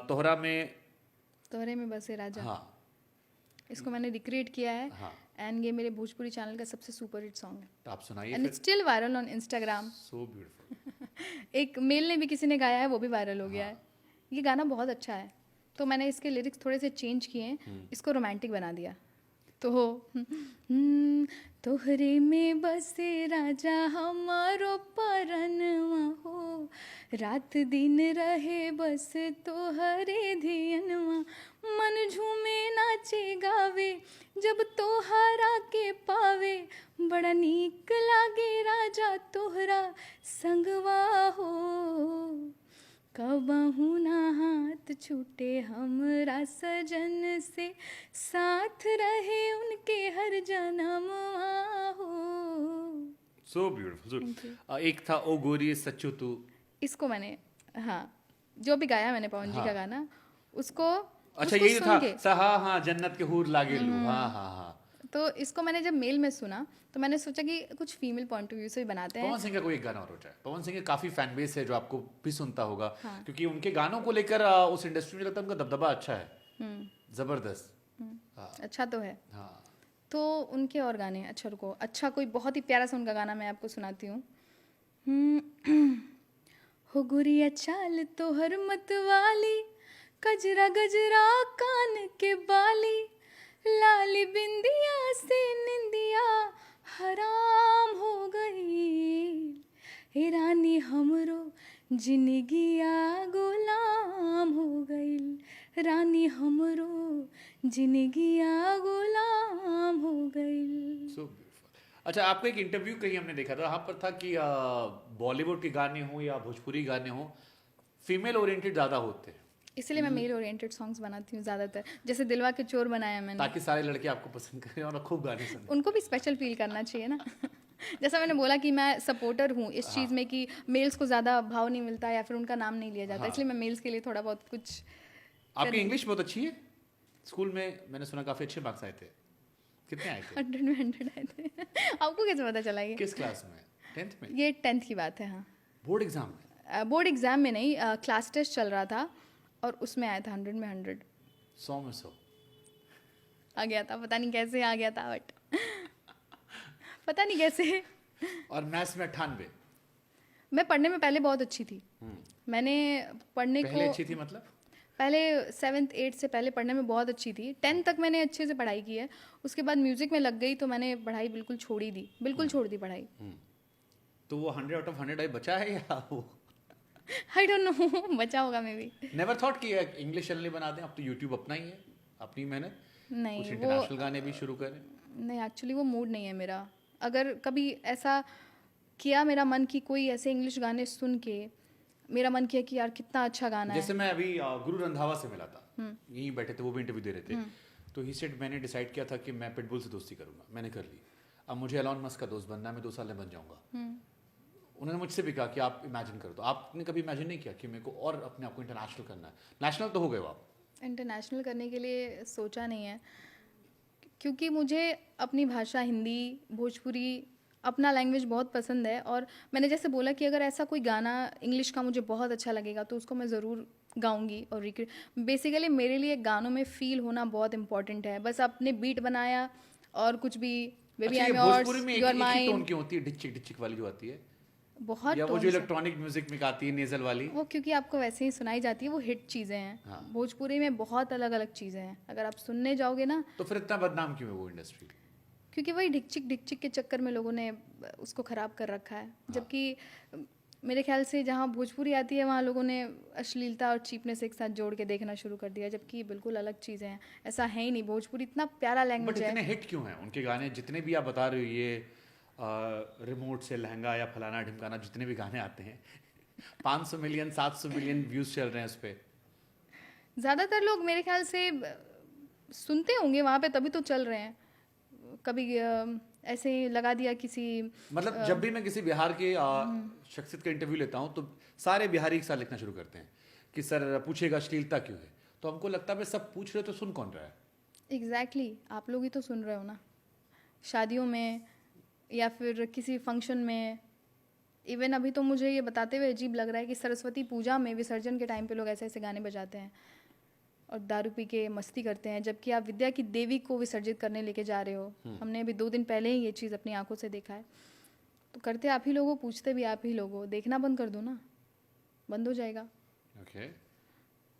तोहरा में। तोहरे में बसे राजा, हाँ इसको मैंने रिक्रिएट किया है। हाँ, एंड ये मेरे भोजपुरी चैनल का सबसे सुपर हिट सॉन्ग है, तो आप सुनाइए एंड फिर। It's still viral on Instagram. So beautiful. एक मेल ने भी किसी ने गाया है, वो भी वायरल हो गया है। ये गाना बहुत अच्छा है, तो मैंने इसके लिरिक्स थोड़े से चेंज किए हैं, इसको रोमांटिक बना दिया। तो तोहरे में बसे राजा हमारो परनवा हो, रात दिन रहे बस तोहरे धियनवा, मन झूमे नाचे गावे जब तोहरा के पावे, बड़ा नीक लागे राजा तोहरा संगवा हो, कबहू ना हाथ छूटे हमरा सजन से, साथ रहे उनके हर जन्म हो। So beautiful. एक था ओ गोरी सच्चू तू, इसको मैंने, हाँ, जो भी गाया मैंने पवन जी हाँ। का गाना, उसको अच्छा उसको यही सुन था के, हाँ हाँ, जन्नत के हूर लागे लू। हाँ हाँ हाँ। तो इसको मैंने जब मेल में सुना तो मैंने सोचा कि कुछ फीमेल पॉइंट ऑफ व्यू से भी बनाते हैं। पवन सिंह का कोई एक गाना और होता है, पवन सिंह के काफी फैन बेस है जो आपको भी सुनता होगा। हाँ। क्योंकि उनके गानों को लेकर उस इंडस्ट्री में लगता है उनका दबदबा अच्छा है, जबरदस्त। हाँ अच्छा तो है। हाँ। तो उनके और गाने, अच्छा रुको, अच्छा कोई बहुत ही प्यारा सा उनका गाना मैं आपको सुनाती हूँ। हो गुरिया चाल तोहर मतवाली, गजरा गजरा कान के बाली, लाली बिंदिया से निंदिया हराम हो गई, हे रानी हमरो जिंदगिया गुलाम हो गई, रानी हमरो जिंदगिया गुलाम हो गई। So beautiful. अच्छा, आपको एक इंटरव्यू कहीं हमने देखा था, वहाँ पर था कि बॉलीवुड के गाने हो या भोजपुरी गाने हो, फीमेल ओरिएंटेड ज़्यादा होते हैं, इसलिए मैं मेल ओरिएंटेड सॉन्ग्स बनाती हूँ ज़्यादातर, जैसे दिलवा के चोर बनाया मैंने, ताकि सारे लड़के आपको पसंद करें और खूब गाने सुने। उनको भी स्पेशल फील करना चाहिए ना। जैसा मैंने बोला कि मैं सपोर्टर हूँ इस चीज़ में कि मेल्स को ज़्यादा भाव नहीं मिलता या फिर उनका नाम नहीं लिया जाता, इसलिए मैं मेल्स के लिए थोड़ा बहुत कुछ। आपकी इंग्लिश बहुत अच्छी है, स्कूल में मैंने सुना काफी अच्छे मार्क्स आए थे, कितने आए थे? 100 में 100 आए थे। आपको कैसे पता चला ये? किस क्लास में? 10th में? ये 10th की बात है। हाँ, बोर्ड एग्जाम में? बोर्ड एग्जाम में नहीं, क्लास टेस्ट चल रहा था और उसमें आया था 100 में 100, 100 में 100 आ गया था, पता नहीं कैसे आ गया था, बट पता नहीं कैसे। और मैथ्स में 98? मैं पढ़ने में पहले बहुत अच्छी थी, मैंने पढ़ने पहले को अच्छी थी मतलब? पहले 7th 8th से पहले पढ़ने में बहुत अच्छी थी, 10th तक मैंने अच्छे से पढ़ाई की है, उसके बाद म्यूज़िक में लग गई तो मैंने पढ़ाई बिल्कुल छोड़ ही दी, बिल्कुल छोड़ दी पढ़ाई। तो वो 100 आउट ऑफ 100 आई बचा है या वो? आई डोंट नो, बचा होगा मे बी। नेवर थॉट कि इंग्लिश चैनल बना दें, अब तो यूट्यूब अपना ही है, अपनी मेहनत, कुछ नहीं, इंटरनेशनल गाने भी शुरू करें। नहीं, एक्चुअली वो मूड नहीं है मेरा। अगर कभी ऐसा किया मेरा मन कि कोई ऐसे इंग्लिश गाने सुन के मेरा मन किया कि यार कितना अच्छा गाना है। जैसे मैं अभी गुरु रंधावा से मिला था, यहीं बैठे थे, वो भी इंटरव्यू दे रहे थे, तो ही सेड मैंने डिसाइड किया था कि मैं पिटबुल से दोस्ती करूंगा, मैंने कर ली। अब मुझे एलॉन मस्क का दोस्त बनना है, मैं 2 साल में बन जाऊंगा। उन्होंने मुझसे भी कहा कि आप इमेजिन कर दो, आपने कभी इमेजिन नहीं किया कि मेरे को और अपने आप को इंटरनेशनल करना है? नेशनल तो हो गए हो आप। इंटरनेशनल करने के लिए सोचा नहीं है, क्योंकि मुझे अपनी भाषा हिंदी, भोजपुरी, अपना लैंग्वेज बहुत पसंद है। और मैंने जैसे बोला कि अगर ऐसा कोई गाना इंग्लिश का मुझे बहुत अच्छा लगेगा तो उसको मैं ज़रूर गाऊंगी। और बेसिकली मेरे लिए गानों में फील होना बहुत इंपॉर्टेंट है। बस आपने बीट बनाया और कुछ भी, बेबी अच्छा, आई ये एम भोजपुरी योर्स, में यू आर एक ही टोन माइन, की होती है, डिचिक डिचिक वाली जो आती है, बहुत या वो जो tones हैं। इलेक्ट्रॉनिक म्यूजिक में आती है नेजल वाली? वो क्योंकि आपको वैसे ही सुनाई जाती है, वो हिट चीज़ें हैं। हाँ। भोजपुरी में बहुत अलग अलग चीज़ें हैं, अगर आप सुनने जाओगे ना, तो फिर इतना बदनाम क्यों है वो इंडस्ट्री? क्योंकि वही ढिकचिक ढिकचिक के चक्कर में लोगों ने उसको ख़राब कर रखा है। जबकि मेरे ख्याल से जहाँ भोजपुरी आती है वहाँ लोगों ने अश्लीलता और चीपनेस एक साथ जोड़ के देखना शुरू कर दिया, जबकि ये बिल्कुल अलग चीज़ें हैं। ऐसा है ही नहीं, भोजपुरी इतना प्यारा बट लैंग्वेज है। इतने हिट क्यों हैं उनके गाने? जितने भी आप बता रहे हो, ये रिमोट से लहंगा या फलाना ढिमकाना, जितने भी गाने आते हैं 500 मिलियन 700 मिलियन व्यूज चल रहे हैं उस पर। ज़्यादातर लोग मेरे ख्याल से सुनते होंगे वहाँ पे, तभी तो चल रहे हैं। कभी ऐसे ही लगा दिया किसी, मतलब जब भी मैं किसी बिहार के शख्सियत का इंटरव्यू लेता हूँ तो सारे बिहारी एक साथ लिखना शुरू करते हैं कि सर पूछेगा अश्लीलता क्यों है, तो हमको लगता है सब पूछ रहे हो तो सुन कौन रहा है? एग्जैक्टली आप लोग ही तो सुन रहे हो ना, शादियों में या फिर किसी फंक्शन में। इवन अभी तो मुझे ये बताते हुए अजीब लग रहा है कि सरस्वती पूजा में विसर्जन के टाइम पे लोग ऐसे ऐसे गाने बजाते हैं और दारू पी के मस्ती करते हैं, जबकि आप विद्या की देवी को विसर्जित करने लेके जा रहे हो। हमने अभी 2 दिन पहले ही ये चीज़ अपनी आंखों से देखा है। तो करते आप ही लोग हो, पूछते भी आप ही लोग हो, देखना बंद कर दो ना, बंद हो जाएगा। ओके।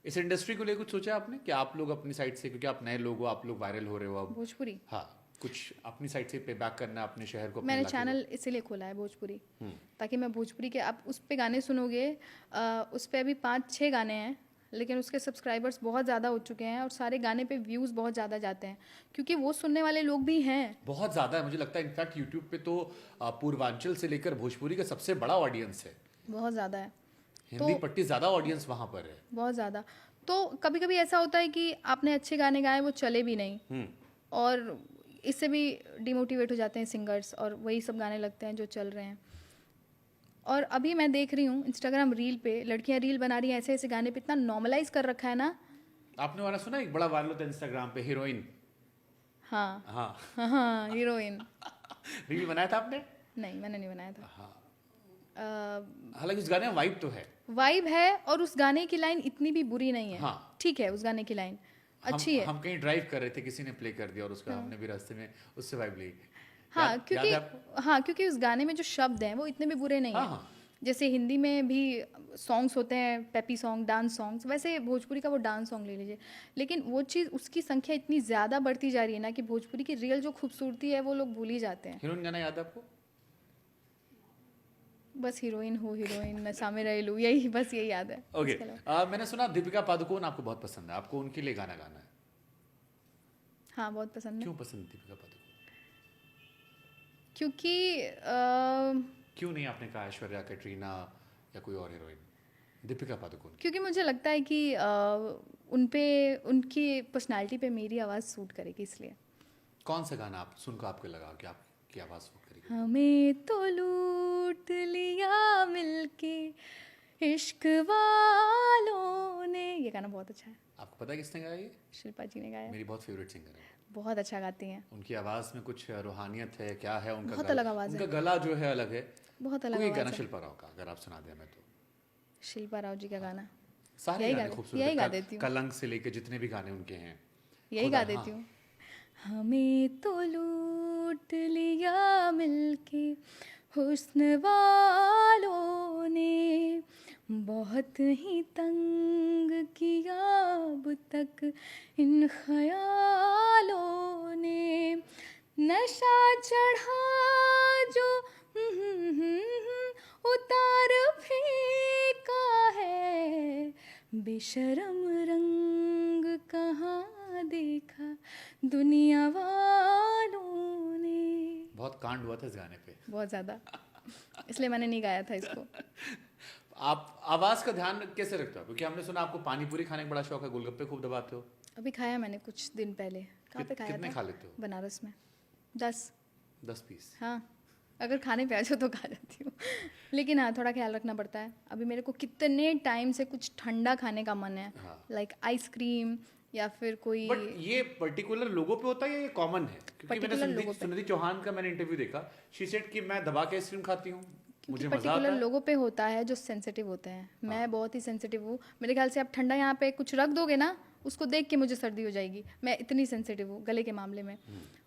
इस इंडस्ट्री को लेकर कुछ सोचा आपने कि आप लोग अपनी साइड से, क्योंकि आप नए लोग हो, आप लोग वायरल हो रहे हो अब, भोजपुरी हाँ, कुछ अपनी साइड से पे बैक करना अपने शहर को, अपने मैंने इलाके को? चैनल इसीलिए खोला है भोजपुरी, ताकि मैं भोजपुरी के, आप उस पे गाने सुनोगे, उस पे अभी 5-6 गाने हैं, लेकिन उसके सब्सक्राइबर्स बहुत ज़्यादा हो चुके हैं और सारे गाने पे व्यूज़ बहुत ज़्यादा जाते हैं, क्योंकि वो सुनने वाले लोग भी हैं। बहुत ज़्यादा है, मुझे लगता है इनफैक्ट यूट्यूब पे तो पूर्वांचल से लेकर भोजपुरी का सबसे बड़ा ऑडियंस है। बहुत ज़्यादा है, हिंदी पट्टी ज़्यादा ऑडियंस वहाँ पर है। बहुत ज़्यादा। तो कभी कभी ऐसा होता है कि आपने अच्छे गाने गाए, वो चले भी नहीं, और इससे भी डिमोटिवेट हो जाते हैं सिंगर्स, और वही सब गाने लगते हैं जो चल रहे हैं। और अभी मैं देख रही हूँ इंस्टाग्राम रील पे लड़कियां रील बना रही हैं ऐसे ऐसे गाने पे, इतना नॉर्मलाइज कर रखा है ना। आपने वाला सुना, एक बड़ा वायरल होता है इंस्टाग्राम पे, हीरोइन? हाँ हाँ हाँ, हीरोइन। रील बनाया था आपने? नहीं, मैंने नहीं बनाया था। हाँ, हालांकि उस गाने में वाइब तो है। वाइब है, और उस गाने की लाइन इतनी भी बुरी नहीं है। हाँ। ठीक है, उस गाने की लाइन अच्छी है। हम कहीं ड्राइव कर रहे थे, किसी ने प्ले कर दिया और उसका हमने भी रास्ते में उससे वाइब ली। हाँ याद है क्योंकि आपको? हाँ, क्योंकि उस गाने में जो शब्द हैं वो इतने भी बुरे नहीं हाँ, हैं। हाँ। जैसे हिंदी में भी सॉन्ग्स होते हैं, पेपी सॉन्ग, डांस सॉन्ग्स, वैसे भोजपुरी का वो डांस सॉन्ग ले लीजिए, लेकिन वो चीज़, उसकी संख्या इतनी ज़्यादा बढ़ती जा रही है ना कि भोजपुरी की रियल जो खूबसूरती है वो लोग भूल ही जाते हैं। हीरोइन गाना याद है आपको? बस हीरोइन हो, हीरोइन सामे रहेलू, यही बस यही याद है। ओके। इसके अलावा मैंने सुना दीपिका पादुकोण आपको बहुत पसंद है, आपको उनके लिए गाना गाना है। हाँ, बहुत पसंद है, क्यों पसंद है दीपिका पादुकोण? क्योंकि क्यों नहीं आपने कहा ऐश्वर्या, कैटरीना या कोई और हीरोइन? दीपिका पादुकोण। क्योंकि मुझे लगता है कि उन पे, उनकी पर्सनालिटी पे मेरी आवाज़ सूट करेगी, इसलिए। कौन सा गाना आप सुनकर आपको लगा कि आपकी आवाज़ सूट करेगी? हमें तो लूट लिया मिलके इश्क वालों ने, ये गाना बहुत अच्छा है। आपको पता है किसने गाया ये? शिल्पा जी ने गाया। मेरी बहुत फेवरेट सिंगर है। बहुत अच्छा गाती हैं। उनकी आवाज़ में कुछ रूहानियत है, क्या है उनका बहुत गला, अलग आवाज़ है। उनका गला जो है अलग है। बहुत अलग कोई आवाज़ गाना है। शिल्पा राव का अगर आप सुना दें हमें तो। शिल्पा राव जी का गाना सारे यही गाने गा- खूबसूरत यही है। गा देती हूँ। कलंक से लेके जितने भी गाने उनके हैं, यही खुदा, गा देती हाँ। हूँ। हमें तो लूट लिया मिलके हुस्न वालों ने, बहुत ही तंग किया अब तक इन ख्यालों ने, नशा चढ़ा जो उतार फेंका है, बेशरम रंग कहाँ देखा दुनिया वालों ने। बहुत कांड हुआ था इस गाने पे। बहुत ज़्यादा, इसलिए मैंने नहीं गाया था इसको। आप आवाज़ का ध्यान कैसे रखते हो? क्योंकि हमने सुना आपको पानी पूरी खाने का बड़ा शौक है, गोलगप्पे खूब दबाते हो। अभी खाया मैंने कुछ दिन पहले। कहाँ पे खाया कितने था? खा लेते हो? बनारस में 10। 10 पीस। हाँ, अगर खाने पे आ जाओ तो खा जाती हूँ। लेकिन हाँ, थोड़ा ख्याल रखना पड़ता है। अभी मेरे को कितने टाइम से कुछ ठंडा खाने का मन है, हाँ। लाइक आइसक्रीम या फिर कोई। बट ये पर्टिकुलर लोगों पे होता है या ये कॉमन है? क्योंकि मैंने Particular लोगों पे। सुनिधि चौहान का मैंने इंटरव्यू देखा, शी सेड कि मैं दबा के आइसक्रीम खाती हूँ, मुझे मजा आता पर्टिकुलर है। लोगों पे होता है जो सेंसिटिव होते हैं। मैं बहुत ही सेंसिटिव हूँ। मेरे ख्याल से आप ठंडा यहाँ पे कुछ रख दोगे ना, उसको देख के मुझे सर्दी हो जाएगी। मैं इतनी सेंसिटिव हूँ गले के मामले में।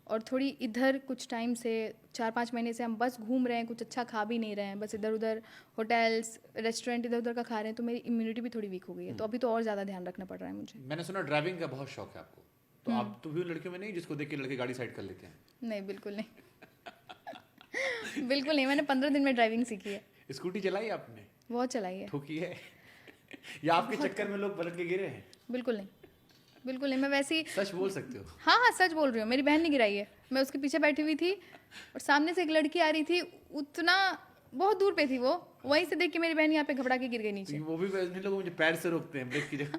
और थोड़ी इधर कुछ टाइम से 4-5 महीने से हम बस घूम रहे हैं, कुछ अच्छा खा भी नहीं रहे हैं, बस इधर उधर होटल्स रेस्टोरेंट इधर उधर का खा रहे हैं, तो मेरी इम्यूनिटी भी थोड़ी वीक हो गई है। तो अभी तो और ज़्यादा ध्यान रखना पड़ रहा है मुझे। मैंने सुना ड्राइविंग का बहुत शौक है आपको, तो आप तो भी उन लड़कियों में नहीं जिसको देख के लड़के गाड़ी साइड कर लेते हैं? नहीं, बिल्कुल नहीं। बिल्कुल नहीं। मैंने 15 दिन में ड्राइविंग सीखी है। स्कूटी चलाई आपने? बहुत चलाई है। ठोकी है? या आपके चक्कर में लोग पलट के गिरे हैं? बिल्कुल नहीं, बिल्कुल नहीं। मैं वैसे ही। सच बोल सकते हो? हाँ हाँ, सच बोल रही हूँ। मेरी बहन ने गिराई है। मैं उसके पीछे बैठी हुई थी और सामने से एक लड़की आ रही थी, उतना बहुत दूर पे थी वो, वहीं से देख के मेरी बहन यहाँ पे घबरा के गिर गई नीचे। वो भी वैसे लोग मुझे पैर से रोकते हैं ब्रेक की जगह।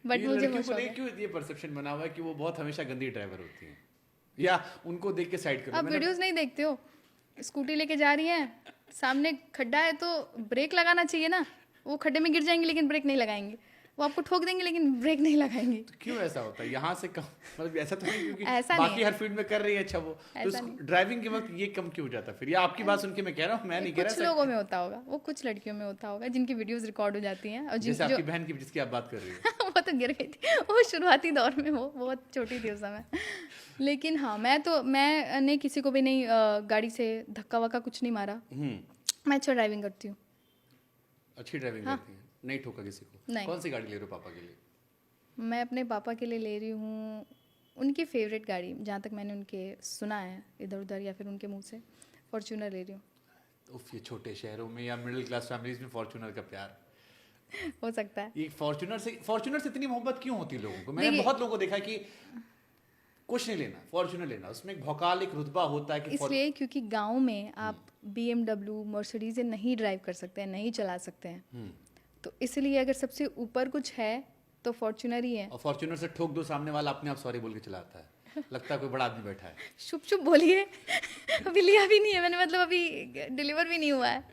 बट ये मुझे लड़कियों बहुत को शौक लेके है। क्यों ये परसेप्शन बना हुआ है कि वो बहुत हमेशा गंदी ड्राइवर होती हैं, या उनको देख के साइड करो? आप वीडियोस नहीं देखते हो? स्कूटी लेके जा रही हैं, सामने खड्डा है तो ब्रेक लगाना चाहिए ना। वो खड्डे में गिर जाएंगे लेकिन ब्रेक नहीं लगाएंगे। वो आपको ठोक देंगे लेकिन ब्रेक नहीं लगाएंगे। तो क्यों ऐसा होता है? यहाँ से कम, मतलब ऐसा तो नहीं क्योंकि ऐसा नहीं बाकी है। हर फील्ड में कर रही है अच्छा वो, तो ऐसा नहीं। ड्राइविंग के वक्त ये कम क्यों हो जाता है फिर? या आपकी बात सुन के मैं कह रहा हूँ, मैं नहीं कह कुछ रहा। लोगों में होता होगा, वो कुछ लड़कियों में होता होगा जिनकी वीडियोस रिकॉर्ड हो जाती हैं और जैसे जिन आपकी बहन की जिसकी आप बात कर रही हो। वो तो गिर गई थी, वो शुरुआती दौर में, वो बहुत छोटी थी उस समय। लेकिन हाँ, मैंने किसी को भी नहीं गाड़ी से धक्का वक्का कुछ नहीं मारा। मैं अच्छा ड्राइविंग करती हूँ। अच्छी ड्राइविंग करती है, नहीं ठोका किसी को? नहीं। कौन सी गाड़ी ले रहे हो पापा के लिए? मैं अपने पापा के लिए ले रही हूँ उनकी फेवरेट गाड़ी, जहाँ तक मैंने उनके सुना है इधर उधर या फिर उनके मुंह से, फॉर्च्यूनर ले रही हूँ। उफ, ये छोटे शहरों में या मिडिल क्लास फैमिलीज में फॉर्च्यूनर का प्यार। हो सकता है। ये फॉर्च्यूनर से इतनी मोहब्बत क्यों होती है लोगों को? मैंने देखिए- बहुत लोगों को देखा कि कुछ नहीं लेना, फॉर्च्यूनर लेना, उसमें एक भौकाल, एक रुतबा होता है कि इसलिए क्योंकि गांव में आप BMW मर्सिडीज नहीं ड्राइव कर सकते हैं, नहीं चला सकते हैं। तो इसलिए अगर सबसे ऊपर कुछ है तो फॉर्च्यूनर ही है। और फॉर्च्यूनर से ठोक दो, सामने वाला अपने आप सॉरी बोल के चलाता है, लगता है कोई बड़ा आदमी बैठा है। चुप चुप बोलिए। अभी लिया भी नहीं है मैंने, मतलब अभी डिलीवर भी नहीं हुआ है।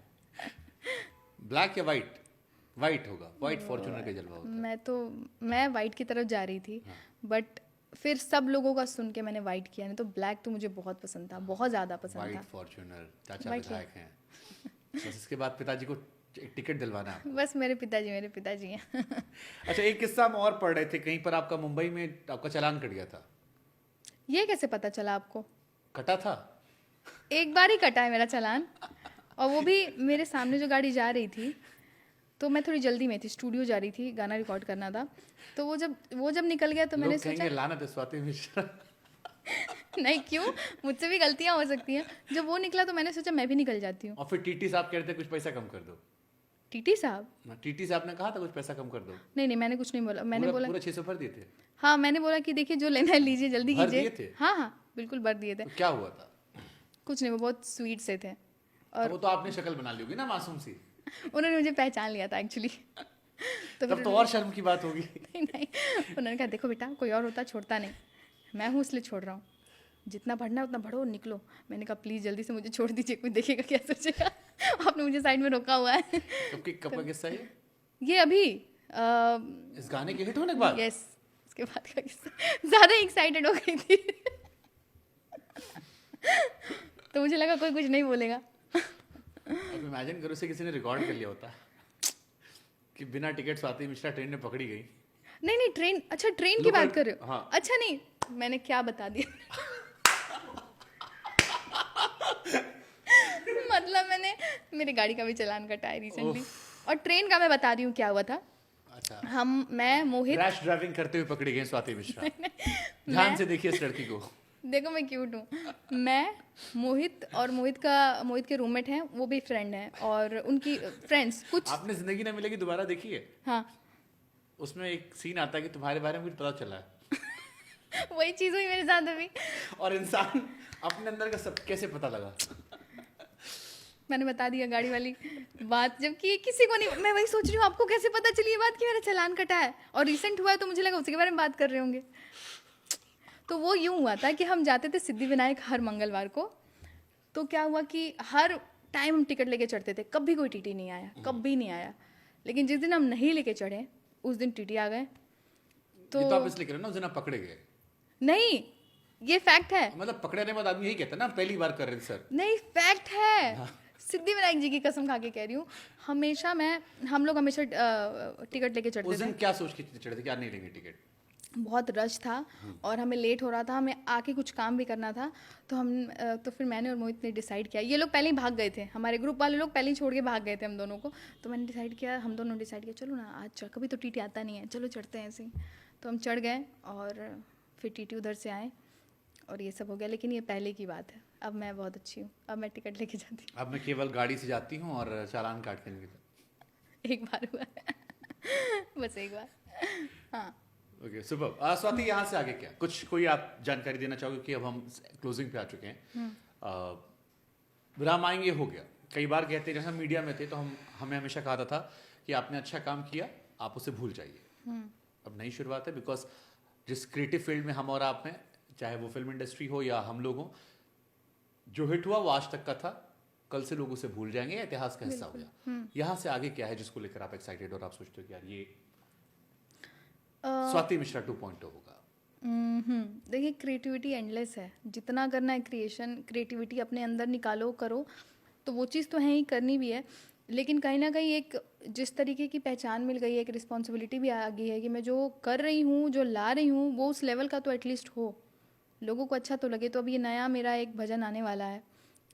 ब्लैक या वाइट? वाइट होगा, वाइट फॉर्च्यूनर का जलवा होता है। मैं वाइट की तरफ जा रही थी, बट फिर सब लोगों का सुन के मैंने वाइट किया। नहीं तो ब्लैक तो मुझे बहुत पसंद था, बहुत ज़्यादा पसंद वाइट था। फॉर्च्यूनर, चाचा White विधायक हैं, बस इसके बाद पिताजी को एक टिकट दिलवाना है। बस मेरे पिताजी हैं। अच्छा, एक किस्सा हम और पढ़ रहे थे कहीं पर, आपका मुंबई में आपका चालान कट गया था। ये कैसे पता चला आपको? कटा था? एक बार ही कटा है मेरा चालान, और वो भी मेरे सामने जो गाड़ी जा रही थी, तो मैं थोड़ी जल्दी में थी, स्टूडियो जा रही थी, गाना रिकॉर्ड करना था। तो वो जब निकल गया तो मैंने लोग सोचा कहेंगे लानत है स्वाति मिश्रा। नहीं, क्यों, मुझसे भी गलतियां हो सकती हैं। जब वो निकला तो मैंने सोचा मैं भी निकल जाती हूँ। और फिर टीटी साहब कहते कुछ पैसा कम कर दो। टीटी साहब? टीटी साहब ने कहा था कुछ पैसा कम कर दो। नहीं, मैंने कुछ नहीं बोला। मैंने बोला पूरा 600 भर दिए थे। हाँ, मैंने बोला कि देखिए जो लेना है लीजिए, जल्दी भर कीजिए। दिए थे? हाँ हाँ, बिल्कुल भर दिए थे। तो क्या हुआ था? कुछ नहीं, वो बहुत स्वीट से थे और वो तो आपने शक्ल बना ली होगी ना मासूम सी, उन्होंने मुझे पहचान लिया था एक्चुअली। तब तो और शर्म की बात होगी। नहीं, उन्होंने कहा देखो बेटा, कोई और होता छोड़ता नहीं, मैं हूँ इसलिए छोड़ रहा हूँ, जितना बढ़ना है उतना बढ़ो, निकलो। मैंने कहा प्लीज़ जल्दी से मुझे छोड़ दीजिए, कोई देखेगा क्या सोचेगा। आपने मुझे साइड में रोका हुआ है। कब का किस्सा है ये अभी इस गाने के हिट होने के बाद? यस, इसके बाद का किस्सा। ज़्यादा एक्साइटेड हो गई थी तो मुझे लगा कोई कुछ नहीं बोलेगा। अब इमेजिन करो से किसी ने रिकॉर्ड कर लिया होता कि बिना टिकट स्वाति मिश्रा ट्रेन में पकड़ी गई। नहीं, ट्रेन, अच्छा ट्रेन की बात कर रहे हो? हाँ। अच्छा नहीं, मैंने क्या बता दिया। मतलब मैंने मेरी गाड़ी का भी चालान कटा है रिसेंटली, और ट्रेन का मैं बता रही हूँ क्या हुआ था। अच्छा, मैं मोहित, रैश ड्राइविंग करते हुए पकड़ी गई स्वाति मिश्रा। ध्यान से देखिए इस लड़की को। देखो मैं क्यूट हूँ। मैं मोहित और मोहित के रूममेट हैं, वो भी फ्रेंड हैं, और उनकी फ्रेंड्स कुछ। आपने जिंदगी ना मिलेगी दोबारा देखी है? हाँ, उसमें एक सीन आता है कि तुम्हारे बारे में कुछ पता चला है। वही चीज़ हुई मेरे साथ अभी। और इंसान अपने अंदर का सब कैसे पता लगा? मैंने बता दिया गाड़ी वाली बात, जबकि किसी को नहीं। मैं वही सोच रही हूँ आपको कैसे पता चली ये बात कि मेरा चालान कटा है, और रिसेंट हुआ है तो मुझे लगा उसी के बारे में बात कर रहे होंगे। तो वो यूँ हुआ था कि हम जाते थे सिद्धि विनायक हर मंगलवार को। तो क्या हुआ कि हर टाइम हम टिकट लेके चढ़ते थे, कभी कोई टीटी नहीं आया, कभी नहीं आया। लेकिन जिस दिन हम नहीं लेके चढ़े उस दिन टीटी आ गए। तो ये तो आप इसलिए कह रहे हो ना, उस दिन आप पकड़े गए। नहीं, ये फैक्ट है। मतलब पकड़ने के बाद आदमी यही कहता है ना, पहली बार कर रहे थे सर। नहीं, फैक्ट है। सिद्धि विनायक जी की कसम खा के कह रही हूँ, हमेशा हम लोग हमेशा टिकट लेके उस चढ़ते दिन थे। क्या सोच के चढ़े थे, क्या नहीं लेंगे टिकट? बहुत रश था और हमें लेट हो रहा था, हमें आके कुछ काम भी करना था। तो फिर मैंने और मोहित ने डिसाइड किया, ये लोग पहले ही भाग गए थे, हमारे ग्रुप वाले लोग पहले ही छोड़ के भाग गए थे हम दोनों को। तो हम दोनों डिसाइड किया चलो ना आज कभी तो टीटी आता नहीं है, चलो चढ़ते हैं ऐसे ही। तो हम चढ़ गए और फिर टीटी उधर से आए और ये सब हो गया। लेकिन ये पहले की बात है, अब मैं बहुत अच्छी हूँ, अब मैं टिकट लेके जाती हूँ। अब मैं केवल गाड़ी से जाती हूँ और चालान काट के निकलता। एक बार हुआ है बस एक बार। हाँ ओके, सुपर। स्वाति, यहाँ से आगे क्या कोई आप जानकारी देना चाहोगे कि अब हम क्लोजिंग पे आ चुके हैं, विराम आएंगे हो गया। कई बार कहते हैं, जैसे हम मीडिया में थे तो हमें हमेशा कहा था कि आपने अच्छा काम किया, आप उसे भूल जाइए। अब नई शुरुआत है, बिकॉज जिस क्रिएटिव फील्ड में हम और आप हैं, चाहे वो फिल्म इंडस्ट्री हो या हम लोग हों, जो हिट हुआ वो आज तक का था, कल से लोग उसे भूल जाएंगे, इतिहास का हिस्सा हो गया। यहाँ से आगे क्या है जिसको लेकर आप एक्साइटेड और आप सोचते हो कि यार ये स्वाति मिश्रा 2.0 होगा? देखिए, क्रिएटिविटी एंडलेस है, जितना करना है क्रिएटिविटी अपने अंदर निकालो, करो। तो वो चीज़ तो है ही, करनी भी है। लेकिन कहीं ना कहीं एक जिस तरीके की पहचान मिल गई है, एक रिस्पॉन्सिबिलिटी भी आ गई है कि मैं जो कर रही हूँ, जो ला रही हूँ, वो उस लेवल का तो एटलीस्ट हो, लोगों को अच्छा तो लगे। तो अब ये नया मेरा एक भजन आने वाला है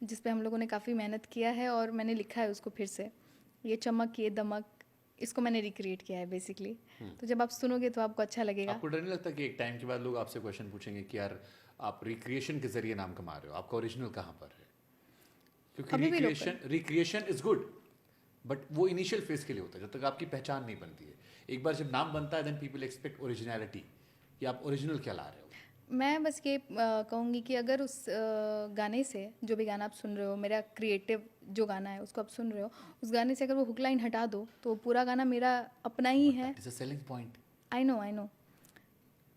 जिस पे हम लोगों ने काफ़ी मेहनत किया है और मैंने लिखा है उसको फिर से। ये चमक ये दमक, इसको मैंने रिक्रिएट किया है बेसिकली। तो जब आप सुनोगे तो आपको अच्छा लगेगा। आपको डर नहीं लगता कि एक टाइम के बाद लोग आपसे क्वेश्चन पूछेंगे कि यार आप रिक्रिएशन के जरिए नाम कमा रहे हो, आपका ओरिजिनल कहाँ पर है? क्योंकि रिक्रिएशन इज गुड, बट वो इनिशियल फेज के लिए होता है, जब तक आपकी पहचान नहीं बनती है। एक बार जब नाम बनता है, देन पीपल एक्सपेक्ट ओरिजिनलिटी, कि आप ओरिजिनल क्या ला रहे हो। मैं बस ये कहूँगी कि अगर उस गाने से, जो भी गाना आप सुन रहे हो, मेरा क्रिएटिव जो गाना है उसको आप सुन रहे हो, उस गाने से अगर वो हुक लाइन हटा दो तो वो पूरा गाना मेरा अपना ही है। It's a selling point. I know.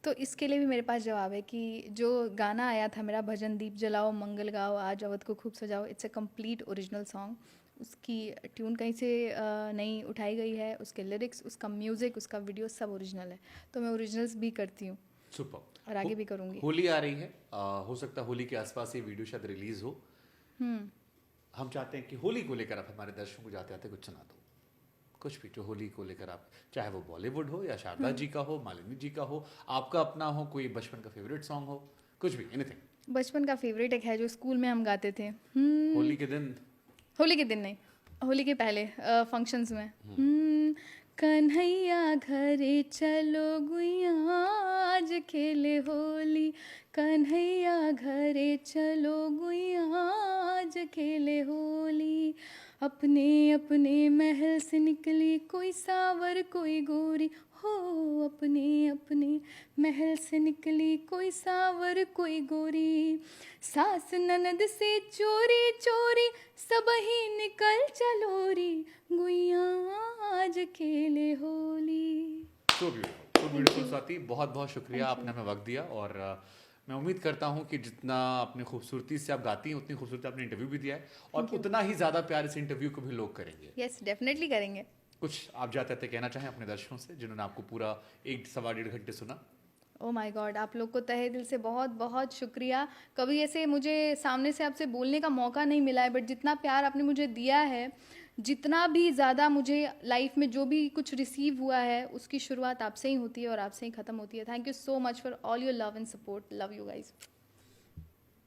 तो इसके लिए भी मेरे पास जवाब है कि जो गाना आया था मेरा, भजन दीप जलाओ मंगल गाओ आज अवध को खूब सजाओ, it's a complete original song. उसकी ट्यून कहीं से नहीं उठाई गई है, उसके लिरिक्स, उसका म्यूज़िक, उसका वीडियो सब ओरिजिनल है। तो मैं ओरिजिनल्स भी करती हूँ सुपर, और आगे भी करूँगी। होली आ रही है, हो सकता है होली के आसपास ये वीडियो शायद रिलीज हो। हम चाहते हैं कि होली को लेकर आप हमारे दर्शकों को जाते आते कुछ सुना दो, कुछ भी जो होली को लेकर आप, चाहे वो बॉलीवुड हो या शारदा जी का हो, मालिनी जी का हो, आपका अपना हो, कोई बचपन का फेवरेट सॉन्ग हो, कुछ भी, एनीथिंग। बचपन का फेवरेट एक है जो स्कूल में हम गाते थे। होली के दिन नहीं, होली के पहले फंक्शंस में। कन्हैया घरे चलो गुइया आज खेले होली, कन्हैया घरे चलो गुइया आज खेले होली। अपने अपने महल से निकली कोई सावर कोई गोरी, हो अपने अपने महल से निकली कोई सावर कोई गोरी। सास ननद से चोरी चोरी सब ही निकल चलोरी, गुइया आज खेले होली। सो ब्यूटीफुल स्वाति, बहुत बहुत शुक्रिया, आपने हमें वक्त दिया। और मैं उम्मीद करता हूँ कि जितना अपनी खूबसूरती से आप गाती हैं, उतनी खूबसूरती आपने इंटरव्यू भी दिया है, और उतना ही ज़्यादा प्यार इस इंटरव्यू को भी लोग करेंगे। यस, डेफिनेटली करेंगे। कुछ आप जाते थे कहना चाहें अपने दर्शकों से जिन्होंने आपको पूरा 1-1.5 घंटे सुना? ओ माय गॉड, आप लोग को तहे दिल से बहुत बहुत शुक्रिया। कभी ऐसे मुझे सामने से आपसे बोलने का मौका नहीं मिला है, बट जितना प्यार आपने मुझे दिया है, जितना भी ज़्यादा मुझे लाइफ में जो भी कुछ रिसीव हुआ है, उसकी शुरुआत आपसे ही होती है और आपसे ही ख़त्म होती है। Thank you so much for all your love and support. Love you guys.